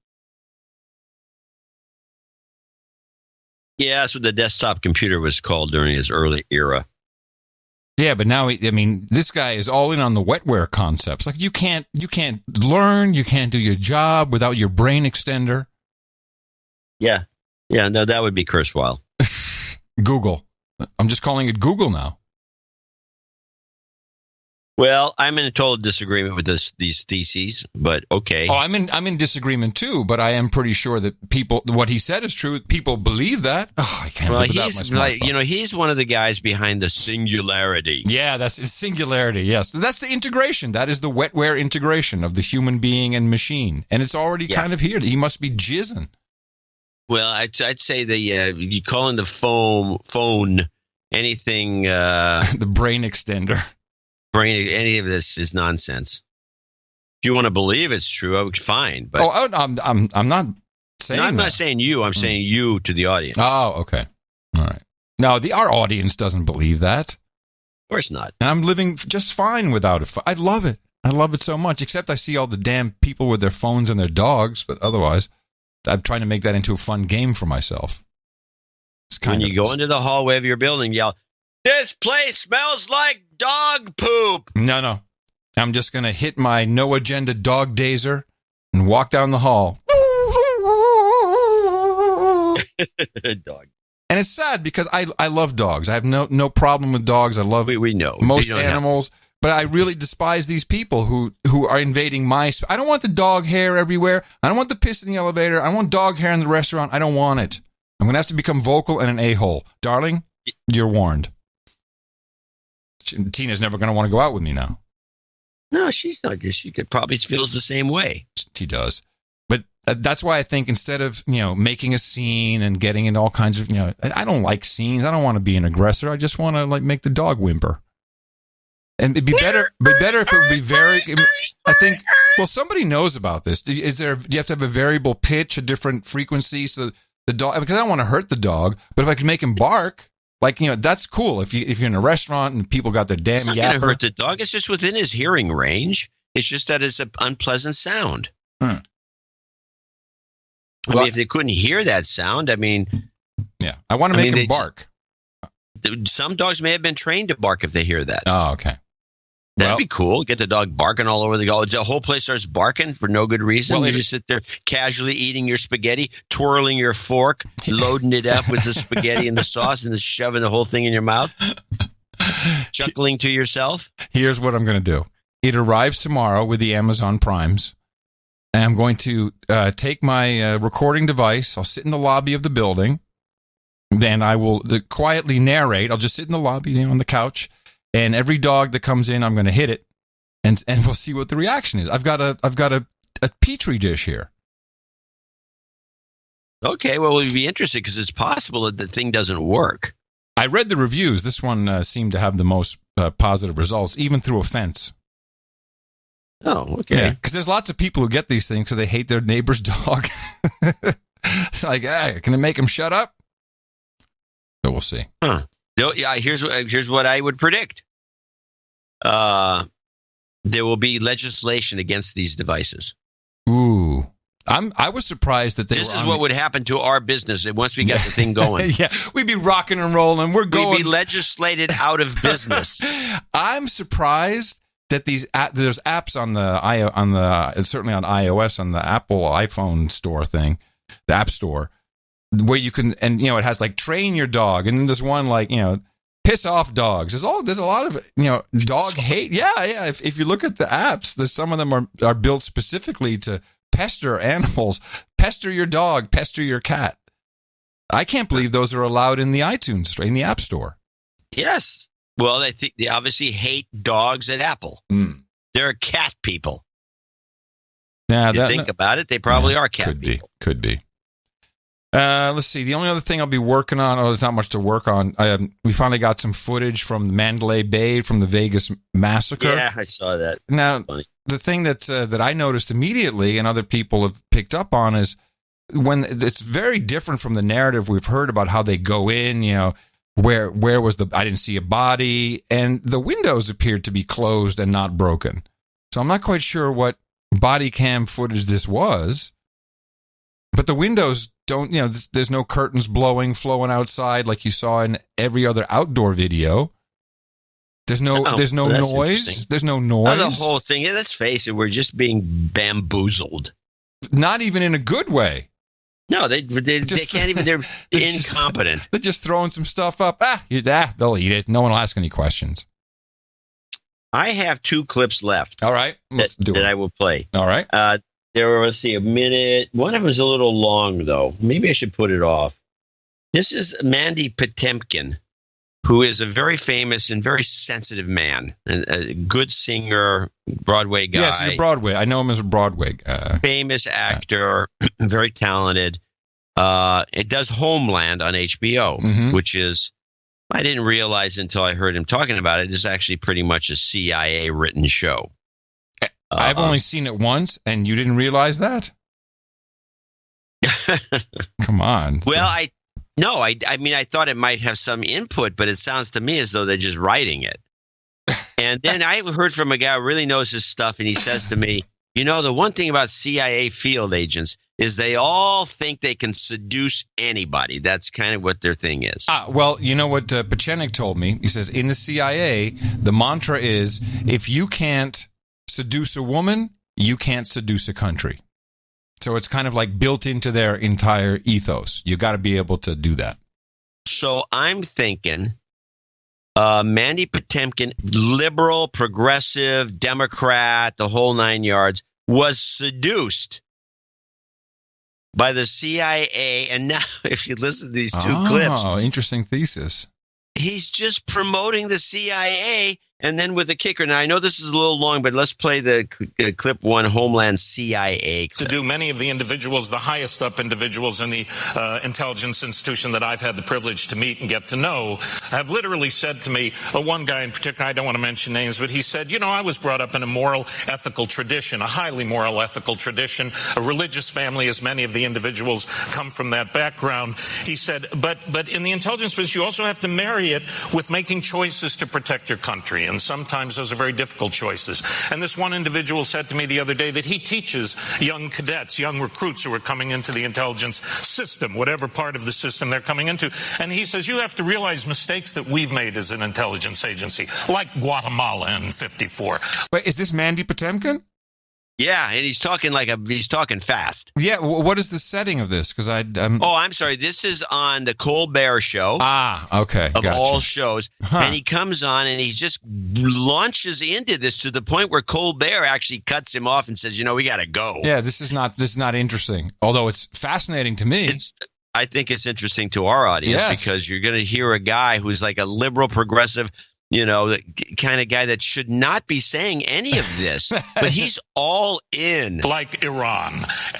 [SPEAKER 1] Yeah, that's what the desktop computer was called during his early era.
[SPEAKER 3] Yeah, but now, this guy is all in on the wetware concepts. Like, you can't learn, you can't do your job without your brain extender.
[SPEAKER 1] Yeah. Yeah, no, that would be Kurzweil.
[SPEAKER 3] Google. I'm just calling it Google now.
[SPEAKER 1] Well, I'm in total disagreement with these theses, but okay.
[SPEAKER 3] Oh, I'm in disagreement too, but I am pretty sure that what he said is true. People believe that. Oh, I can't live without my smartphone.
[SPEAKER 1] He's one of the guys behind the singularity.
[SPEAKER 3] Yeah, that's singularity. Yes, that's the integration. That is the wetware integration of the human being and machine, and it's already kind of here. He must be jizzing.
[SPEAKER 1] Well, I'd say you call in the phone anything.
[SPEAKER 3] The brain extender.
[SPEAKER 1] Any of this is nonsense. If you want to believe it's true, fine. But
[SPEAKER 3] I'm not saying.
[SPEAKER 1] I'm not saying you. I'm saying you to the audience.
[SPEAKER 3] Oh, okay, all right. No, our audience doesn't believe that.
[SPEAKER 1] Of course not.
[SPEAKER 3] And I'm living just fine without it. I love it. I love it so much. Except I see all the damn people with their phones and their dogs. But otherwise, I'm trying to make that into a fun game for myself.
[SPEAKER 1] When you go into the hallway of your building, yell, "This place smells like dog poop."
[SPEAKER 3] No. I'm just going to hit my no agenda dog Dazer and walk down the hall.
[SPEAKER 1] Dog.
[SPEAKER 3] And it's sad because I love dogs. I have no problem with dogs. I love
[SPEAKER 1] we know
[SPEAKER 3] most animals, but I really despise these people who are invading my space. I don't want the dog hair everywhere. I don't want the piss in the elevator. I don't want dog hair in the restaurant. I don't want it. I'm going to have to become vocal and an a-hole. Darling, you're warned. Tina's never going to want to go out with me now.
[SPEAKER 1] No, she's not. She probably feels the same way.
[SPEAKER 3] She does. But that's why I think instead of, making a scene and getting into all kinds of, I don't like scenes. I don't want to be an aggressor. I just want to make the dog whimper. And it'd be better if it would be very, I think, well, somebody knows about this. Do you have to have a variable pitch, a different frequency so the dog, because I don't want to hurt the dog, but if I can make him bark, that's cool. If you're in a restaurant and people got their damn yapper. It's not going to
[SPEAKER 1] hurt the dog. It's just within his hearing range. It's just that it's an unpleasant sound. I mean, if they couldn't hear that sound,
[SPEAKER 3] yeah, I want to make him bark.
[SPEAKER 1] Some dogs may have been trained to bark if they hear that.
[SPEAKER 3] Oh, okay.
[SPEAKER 1] That'd be cool. Get the dog barking all over the whole place starts barking for no good reason. You just sit there casually eating your spaghetti, twirling your fork, loading it up with the spaghetti and the sauce, and just shoving the whole thing in your mouth, chuckling to yourself.
[SPEAKER 3] Here's what I'm going to do. It arrives tomorrow with the Amazon Primes, and I'm going to take my recording device. I'll sit in the lobby of the building. Then I will quietly narrate. I'll just sit in the lobby on the couch. And every dog that comes in, I'm going to hit it, and we'll see what the reaction is. I've got a petri dish here.
[SPEAKER 1] Okay, well, we'd be interested because it's possible that the thing doesn't work.
[SPEAKER 3] I read the reviews. This one seemed to have the most positive results, even through offense.
[SPEAKER 1] Oh, okay.
[SPEAKER 3] Yeah, because there's lots of people who get these things because they hate their neighbor's dog. It's like, hey, can I make him shut up? So we'll see.
[SPEAKER 1] Huh. Yeah, here's what I would predict. There will be legislation against these devices.
[SPEAKER 3] Ooh, I was surprised that
[SPEAKER 1] This is what would happen to our business once we got the thing going.
[SPEAKER 3] Yeah, we'd be rocking and rolling. We'd
[SPEAKER 1] be legislated out of business.
[SPEAKER 3] I'm surprised that there's apps certainly on iOS on the Apple iPhone store thing, the App Store, where you can, and it has like train your dog, and then there's one like piss off dogs. There's a lot of dog hate. Yeah. If you look at the apps, there's some of them are built specifically to pester animals, pester your dog, pester your cat. I can't believe those are allowed in the iTunes store, in the App Store.
[SPEAKER 1] Yes. Well, they obviously hate dogs at Apple. They're cat people.
[SPEAKER 3] Yeah,
[SPEAKER 1] think about it, they probably are cat people.
[SPEAKER 3] Could be. Let's see. The only other thing I'll be working on, there's not much to work on. We finally got some footage from Mandalay Bay from the Vegas massacre.
[SPEAKER 1] Yeah, I saw that.
[SPEAKER 3] Now, the thing that I noticed immediately, and other people have picked up on, is when it's very different from the narrative we've heard about how they go in. Where was I didn't see a body, and the windows appeared to be closed and not broken. So I'm not quite sure what body cam footage this was, but the windows don't, there's no curtains flowing outside like you saw in every other outdoor video. There's no noise. There's no noise.
[SPEAKER 1] The whole thing, let's face it, we're just being bamboozled.
[SPEAKER 3] Not even in a good way.
[SPEAKER 1] No, they can't even. They're incompetent.
[SPEAKER 3] They're just throwing some stuff up. They'll eat it. No one will ask any questions.
[SPEAKER 1] I have 2 clips left.
[SPEAKER 3] All right,
[SPEAKER 1] that I will play.
[SPEAKER 3] All right.
[SPEAKER 1] There were, let's see, a minute. One of them is a little long, though. Maybe I should put it off. This is Mandy Patinkin, who is a very famous and very sensitive man, and a good singer, Broadway guy.
[SPEAKER 3] Yes, he's a Broadway. I know him as a Broadway guy.
[SPEAKER 1] Famous actor, very talented. It does Homeland on HBO, which is, I didn't realize until I heard him talking about it, it's actually pretty much a CIA-written show.
[SPEAKER 3] I've only seen it once, and you didn't realize that? Come on.
[SPEAKER 1] Well, I mean, I thought it might have some input, but it sounds to me as though they're just writing it. And then I heard from a guy who really knows his stuff, and he says to me, the one thing about CIA field agents is they all think they can seduce anybody. That's kind of what their thing is.
[SPEAKER 3] Well, you know what Pachenik told me? He says, in the CIA, the mantra is, if you can't seduce a woman, you can't seduce a country. So it's kind of like built into their entire ethos. You got to be able to do that.
[SPEAKER 1] So I'm thinking Mandy Patinkin, liberal, progressive, Democrat, the whole 9 yards, was seduced by the CIA. And now if you listen to these 2 clips.
[SPEAKER 3] Oh, interesting thesis.
[SPEAKER 1] He's just promoting the CIA. And then with the kicker, now I know this is a little long, but let's play the clip 1, Homeland CIA clip.
[SPEAKER 8] To do many of the individuals, the highest up individuals in the intelligence institution that I've had the privilege to meet and get to know, have literally said to me, one guy in particular, I don't want to mention names, but he said, I was brought up in a moral, ethical tradition, a highly moral, ethical tradition, a religious family, as many of the individuals come from that background. He said, but in the intelligence business, you also have to marry it with making choices to protect your country. And sometimes those are very difficult choices. And this one individual said to me the other day that he teaches young cadets, young recruits who are coming into the intelligence system, whatever part of the system they're coming into. And he says, you have to realize mistakes that we've made as an intelligence agency, like Guatemala in 54.
[SPEAKER 3] Wait, is this Mandy Patinkin?
[SPEAKER 1] Yeah, and he's talking fast.
[SPEAKER 3] Yeah, what is the setting of this? Because
[SPEAKER 1] I'm sorry. This is on the Colbert Show.
[SPEAKER 3] Okay.
[SPEAKER 1] Of all shows. And he comes on and he just launches into this to the point where Colbert actually cuts him off and says, we got to go.
[SPEAKER 3] Yeah, this is not interesting. Although it's fascinating to me.
[SPEAKER 1] I think it's interesting to our audience because you're going to hear a guy who's like a liberal, progressive, the kind of guy that should not be saying any of this, but he's all in.
[SPEAKER 8] Like Iran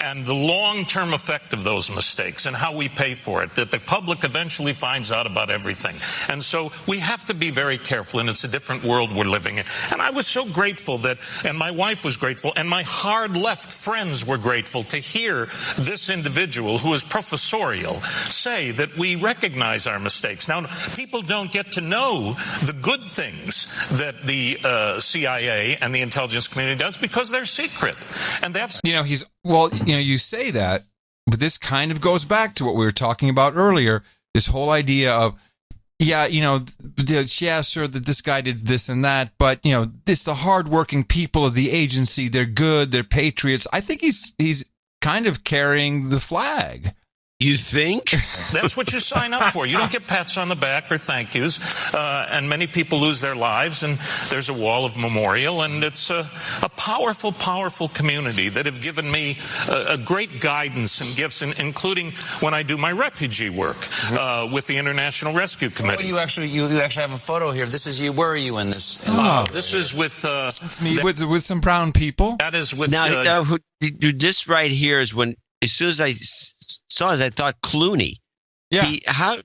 [SPEAKER 8] and the long-term effect of those mistakes and how we pay for it, that the public eventually finds out about everything. And so we have to be very careful, and it's a different world we're living in. And I was so grateful and my wife was grateful, and my hard left friends were grateful to hear this individual who is professorial say that we recognize our mistakes. Now, people don't get to know the good good things that the CIA and the intelligence community does because they're secret. And that's...
[SPEAKER 3] you say that, but this kind of goes back to what we were talking about earlier, this whole idea of, sure, that this guy did this and that, but, this the hardworking people of the agency, they're good, they're patriots. I think he's kind of carrying the flag.
[SPEAKER 1] You think?
[SPEAKER 8] That's what you sign up for. You don't get pats on the back or thank yous. And many people lose their lives, and there's a wall of memorial. And it's a powerful, powerful community that have given me a great guidance and gifts, including when I do my refugee work with the International Rescue Committee.
[SPEAKER 14] Oh, you actually have a photo here. This is you. Where are you in this?
[SPEAKER 8] This is with...
[SPEAKER 3] That's me with some brown people.
[SPEAKER 8] That is with...
[SPEAKER 1] Now, this right here is when, as soon as I saw it, I thought Clooney.
[SPEAKER 3] Yeah.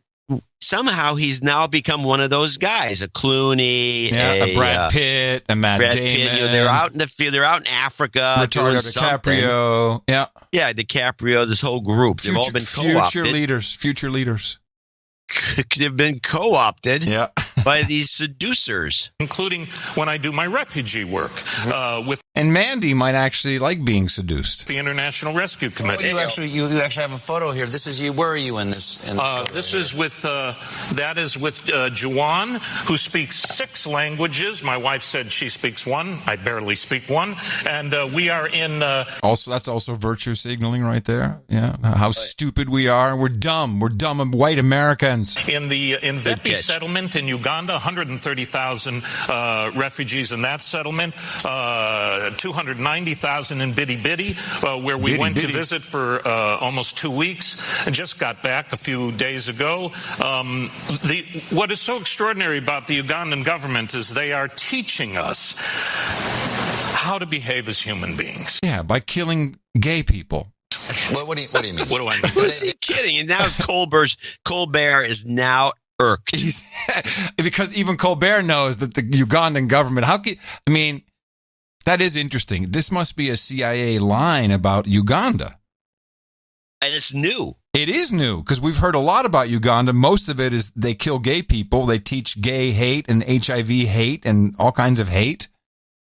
[SPEAKER 1] Somehow he's now become one of those guys, a Clooney,
[SPEAKER 3] a Brad Pitt, a Matt Damon.
[SPEAKER 1] Pitt, they're out in the field. They're out in Africa.
[SPEAKER 3] Ricardo DiCaprio. Yeah.
[SPEAKER 1] Yeah, DiCaprio, this whole group. They've all been co-opted.
[SPEAKER 3] Future leaders.
[SPEAKER 1] They've been co-opted by these seducers.
[SPEAKER 8] Including when I do my refugee work with...
[SPEAKER 3] And Mandy might actually like being seduced.
[SPEAKER 8] The International Rescue Committee.
[SPEAKER 14] Oh, you actually have a photo here. This is you. Where are you in this?
[SPEAKER 8] This is with... that is with Juwan, who speaks 6 languages. My wife said she speaks 1. I barely speak 1. And we are in...
[SPEAKER 3] That's also virtue signaling right there. Yeah. How stupid we are. We're dumb. We're dumb white Americans.
[SPEAKER 8] In the Vepi settlement in Uganda, 130,000 refugees in that settlement, 290,000 in Bidi Bidi, where we went to visit for almost 2 weeks and just got back a few days ago. What is so extraordinary about the Ugandan government is they are teaching us how to behave as human beings.
[SPEAKER 3] Yeah, by killing gay people.
[SPEAKER 14] What do you mean?
[SPEAKER 8] What do I mean?
[SPEAKER 1] Who's he kidding? And now Colbert is now irked.
[SPEAKER 3] Because even Colbert knows that the Ugandan government, that is interesting. This must be a CIA line about Uganda.
[SPEAKER 1] And it's new.
[SPEAKER 3] It is new, because we've heard a lot about Uganda. Most of it is they kill gay people. They teach gay hate and HIV hate and all kinds of hate.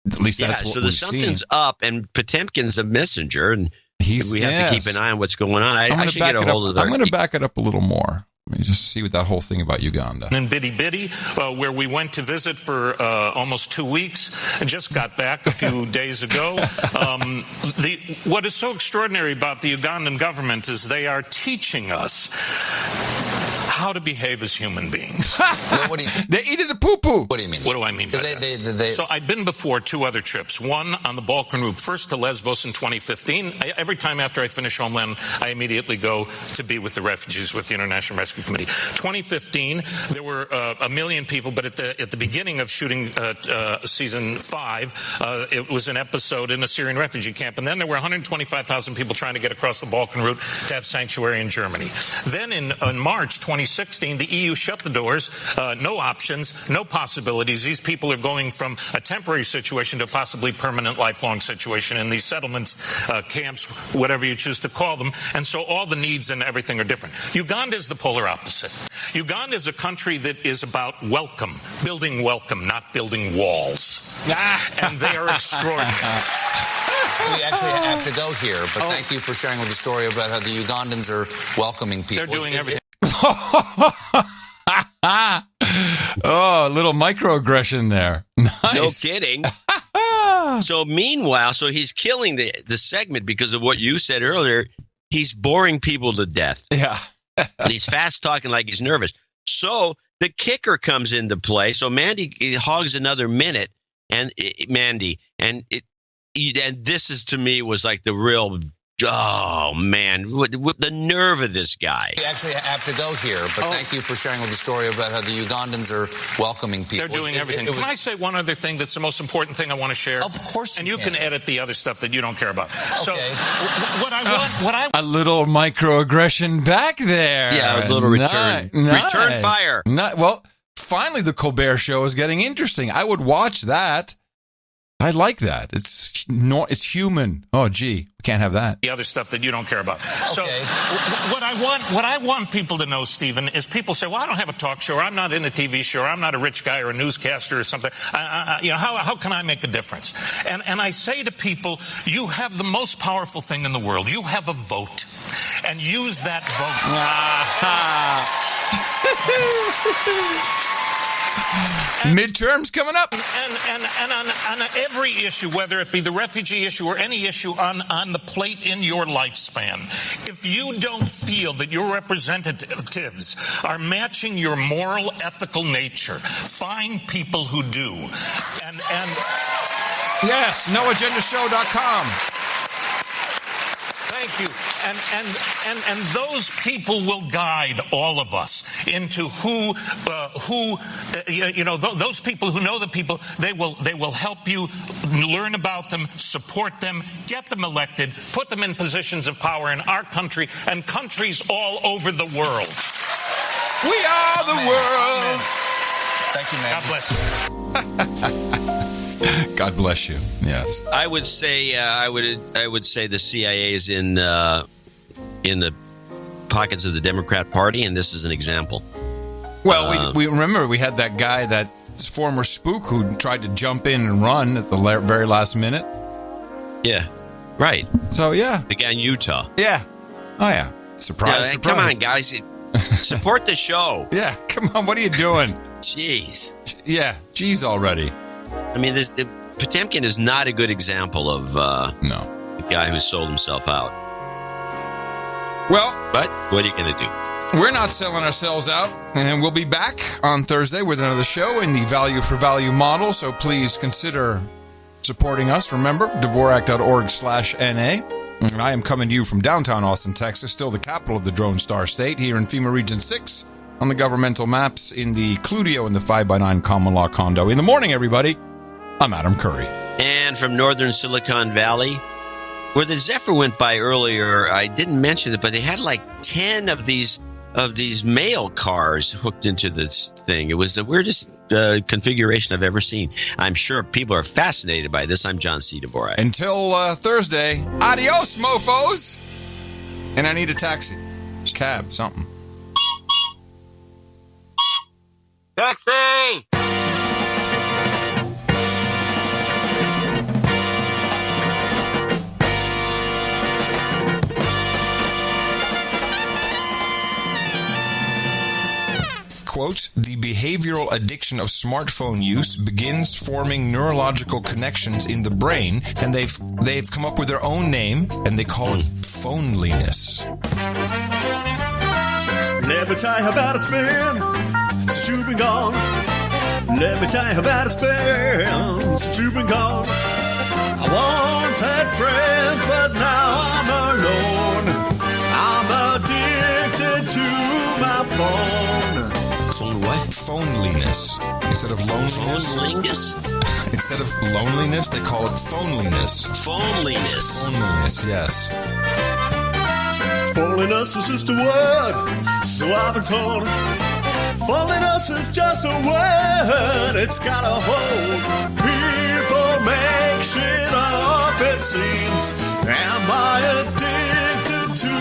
[SPEAKER 3] At least that's what we've seen.
[SPEAKER 1] So something's up, and Potemkin's a messenger, and we have to keep an eye on what's going on. I should get a hold of that.
[SPEAKER 3] I'm going to back it up a little more. Let me just see what that whole thing about Uganda.
[SPEAKER 8] In Bidi Bidi, where we went to visit for almost 2 weeks and just got back a few days ago. What is so extraordinary about the Ugandan government is they are teaching us how to behave as human beings.
[SPEAKER 3] They eat the poo-poo.
[SPEAKER 14] What do you mean?
[SPEAKER 8] What do I mean by that? So I've been before 2 other trips. One on the Balkan route, first to Lesbos in 2015. Every time after I finish Homeland, I immediately go to be with the refugees with the International Rescue Committee. 2015, there were 1 million people, but at the beginning of shooting season 5, it was an episode in a Syrian refugee camp, and then there were 125,000 people trying to get across the Balkan route to have sanctuary in Germany. Then in March 2016, the EU shut the doors, no options, no possibilities. These people are going from a temporary situation to a possibly permanent, lifelong situation in these settlements, camps, whatever you choose to call them. And so all the needs and everything are different. Uganda is the polar opposite. Uganda is a country that is about building welcome, not building walls. And they are extraordinary.
[SPEAKER 14] We actually have to go here, but thank you for sharing with the story about how the Ugandans are welcoming people.
[SPEAKER 8] They're doing everything.
[SPEAKER 3] Oh, a little microaggression there. Nice.
[SPEAKER 1] No kidding. So meanwhile, he's killing the segment because of what you said earlier. He's boring people to death.
[SPEAKER 3] Yeah.
[SPEAKER 1] And he's fast talking like he's nervous. So the kicker comes into play. So Mandy hogs another minute, and this is, to me, was like the real. Oh, man, the nerve of this guy.
[SPEAKER 14] We actually have to go here, but thank you for sharing with the story about how the Ugandans are welcoming people.
[SPEAKER 8] They're doing everything. Can I say one other thing that's the most important thing I want to share?
[SPEAKER 14] Of course
[SPEAKER 8] you can. And you can edit the other stuff that you don't care about.
[SPEAKER 14] Okay.
[SPEAKER 8] So
[SPEAKER 3] a little microaggression back there.
[SPEAKER 1] Yeah, a little return. Return fire.
[SPEAKER 3] Well, finally the Colbert Show is getting interesting. I would watch that. I like that. It's human. Oh, gee, we can't have that.
[SPEAKER 8] The other stuff that you don't care about. So what I want people to know, Stephen, is people say, well, I don't have a talk show. Or I'm not in a TV show. Or I'm not a rich guy or a newscaster or something. How can I make a difference? And I say to people, you have the most powerful thing in the world. You have a vote. And use that vote.
[SPEAKER 3] Midterms coming up.
[SPEAKER 8] And on every issue, whether it be the refugee issue or any issue on the plate in your lifespan, if you don't feel that your representatives are matching your moral, ethical nature, find people who do. And
[SPEAKER 3] yes, noagendashow.com.
[SPEAKER 8] Thank you. And those people will guide all of us into those people who know the people. They will help you learn about them, support them, get them elected, put them in positions of power in our country and countries all over the world.
[SPEAKER 3] We are the world.
[SPEAKER 8] Thank you, man. God bless you.
[SPEAKER 3] God bless you. Yes,
[SPEAKER 1] I would say I would say the CIA is in the pockets of the Democrat Party, and this is an example.
[SPEAKER 3] Well, we remember we had that guy, that former spook, who tried to jump in and run at the very last minute.
[SPEAKER 1] Yeah, right.
[SPEAKER 3] So yeah,
[SPEAKER 1] the guy in Utah.
[SPEAKER 3] Yeah. Oh yeah. Surprise! Surprise.
[SPEAKER 1] Come on, guys. Support the show.
[SPEAKER 3] Yeah. Come on. What are you doing?
[SPEAKER 1] Jeez.
[SPEAKER 3] Yeah. Jeez already.
[SPEAKER 1] I mean, Potemkin is not a good example of the guy who sold himself out.
[SPEAKER 3] Well,
[SPEAKER 1] but what are you going to do?
[SPEAKER 3] We're not selling ourselves out, and we'll be back on Thursday with another show in the Value for Value model, so please consider supporting us. Remember, Dvorak.org/NA. And I am coming to you from downtown Austin, Texas, still the capital of the Drone Star State, here in FEMA Region 6, on the governmental maps in the Cludio in the 5x9 common law condo. In the morning, everybody, I'm Adam Curry.
[SPEAKER 1] And from northern Silicon Valley, where the Zephyr went by earlier, I didn't mention it, but they had like 10 of these mail cars hooked into this thing. It was the weirdest configuration I've ever seen. I'm sure people are fascinated by this. I'm John C. Dvorak.
[SPEAKER 3] Until Thursday, adios, mofos! And I need a taxi. Cab, something.
[SPEAKER 1] Taxi!
[SPEAKER 3] Quote, the behavioral addiction of smartphone use begins forming neurological connections in the brain, and they've come up with their own name, and they call it phoneliness.
[SPEAKER 18] Let me tell you about it's been since you've been gone. Let me tell you about it's been since you've been gone. I once had friends, but now I'm alone. I'm addicted to my phone.
[SPEAKER 3] What? Phoneliness. Instead of loneliness.
[SPEAKER 1] Phoneliness?
[SPEAKER 3] Instead of loneliness, they call it phoneliness.
[SPEAKER 1] Phoneliness.
[SPEAKER 3] Phoneliness, yes.
[SPEAKER 18] Phoneliness is just a word, so I've been told. Phoneliness is just a word, it's got a hold. People make shit up, it seems. Am I addicted to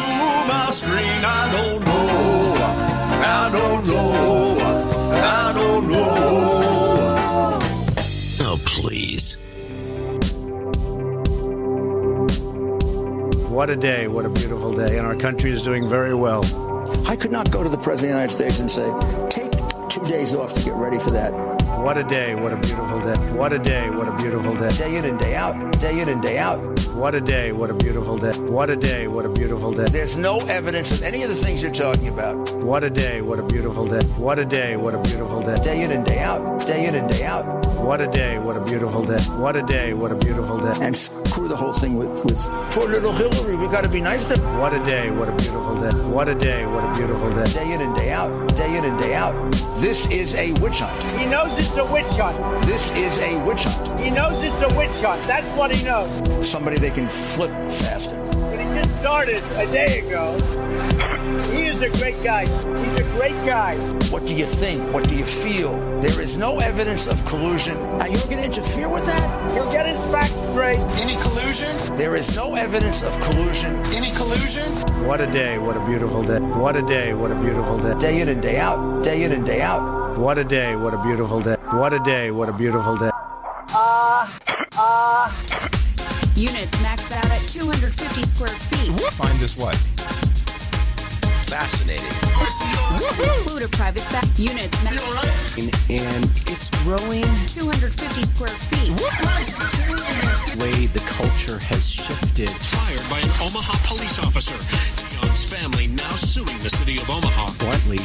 [SPEAKER 18] my screen? I don't know. I don't know. I don't know.
[SPEAKER 1] Oh, please.
[SPEAKER 15] What a day. What a beautiful day. And our country is doing very well.
[SPEAKER 16] I could not go to the President of the United States and say, take 2 days off to get ready for that.
[SPEAKER 15] What a day. What a beautiful day. What a day. What a beautiful day.
[SPEAKER 16] Day in and day out. Day in and day out.
[SPEAKER 15] What a day. What a beautiful day. What a day. What a beautiful day.
[SPEAKER 16] There's no evidence of any of the things you're talking about.
[SPEAKER 15] What a day. What a beautiful day. What a day. What a beautiful day.
[SPEAKER 16] Day in and day out. Day in and day out.
[SPEAKER 15] What a day. What a beautiful day. What a day. What a beautiful day.
[SPEAKER 16] And screw the whole thing with poor little Hillary. We got to be nice to her.
[SPEAKER 15] What a day. What a beautiful day. What a day. What a beautiful day.
[SPEAKER 16] Day in and day out. Day in and day out. This is a witch hunt.
[SPEAKER 17] He knows it's a witch hunt.
[SPEAKER 16] This is a witch hunt.
[SPEAKER 17] He knows it's a witch hunt. That's what he knows.
[SPEAKER 16] Somebody they can flip faster.
[SPEAKER 17] But he
[SPEAKER 15] this started a day ago. He is a great guy. He's a great guy.
[SPEAKER 16] What do you think? What do you feel? There is no evidence of collusion. Are you going to interfere with that?
[SPEAKER 15] He'll get his facts straight.
[SPEAKER 14] Any collusion?
[SPEAKER 16] There is no evidence of collusion.
[SPEAKER 14] Any collusion?
[SPEAKER 15] What a day. What a beautiful day. What a day. What a beautiful day.
[SPEAKER 16] Day in and day out. Day in and day out.
[SPEAKER 15] What a day. What a beautiful day. What a day. What a beautiful day.
[SPEAKER 17] Units maxed out at 250 square feet.
[SPEAKER 3] Find this what?
[SPEAKER 1] Fascinating.
[SPEAKER 17] Include a private back. Units maxed.
[SPEAKER 20] And it's growing.
[SPEAKER 17] 250 square feet.
[SPEAKER 20] The way the culture has shifted.
[SPEAKER 21] Fired by an Omaha police officer. Dion's family now suing the city of Omaha.
[SPEAKER 20] Bluntly,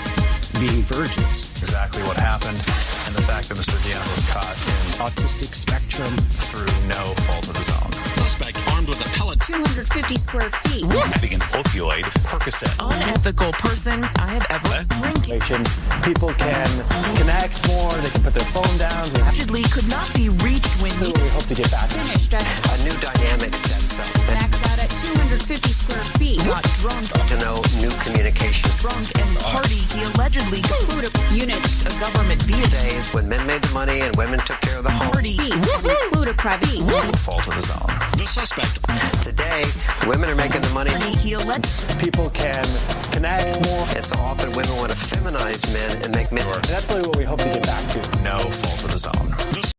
[SPEAKER 20] being virgins.
[SPEAKER 22] Exactly what happened, and the fact that Mr. Dion was caught in
[SPEAKER 20] autistic spectrum
[SPEAKER 22] through no fault of his own.
[SPEAKER 21] Suspect armed with a pellet.
[SPEAKER 17] 250 square feet.
[SPEAKER 22] Having an opioid, Percocet.
[SPEAKER 23] Unethical person I have ever drinking.
[SPEAKER 24] People can connect more. They can put their phone down.
[SPEAKER 23] Allegedly could not be reached when
[SPEAKER 24] we hope to get back.
[SPEAKER 17] Finished at
[SPEAKER 22] a new dynamic sets up.
[SPEAKER 17] Maxed out at 250 square feet.
[SPEAKER 23] Got drunk.
[SPEAKER 22] To know new communications.
[SPEAKER 23] Drunk and party. He allegedly
[SPEAKER 17] include a unit.
[SPEAKER 23] A government vehicle.
[SPEAKER 22] Days when men made the money and women took care of the home.
[SPEAKER 17] Party. Include a private.
[SPEAKER 22] Fault of his own.
[SPEAKER 21] The suspect.
[SPEAKER 22] Today, women are making the money.
[SPEAKER 24] People can connect more.
[SPEAKER 22] And so often women want to feminize men and make men.
[SPEAKER 24] And that's really what we hope to get back to.
[SPEAKER 22] No fault of his own.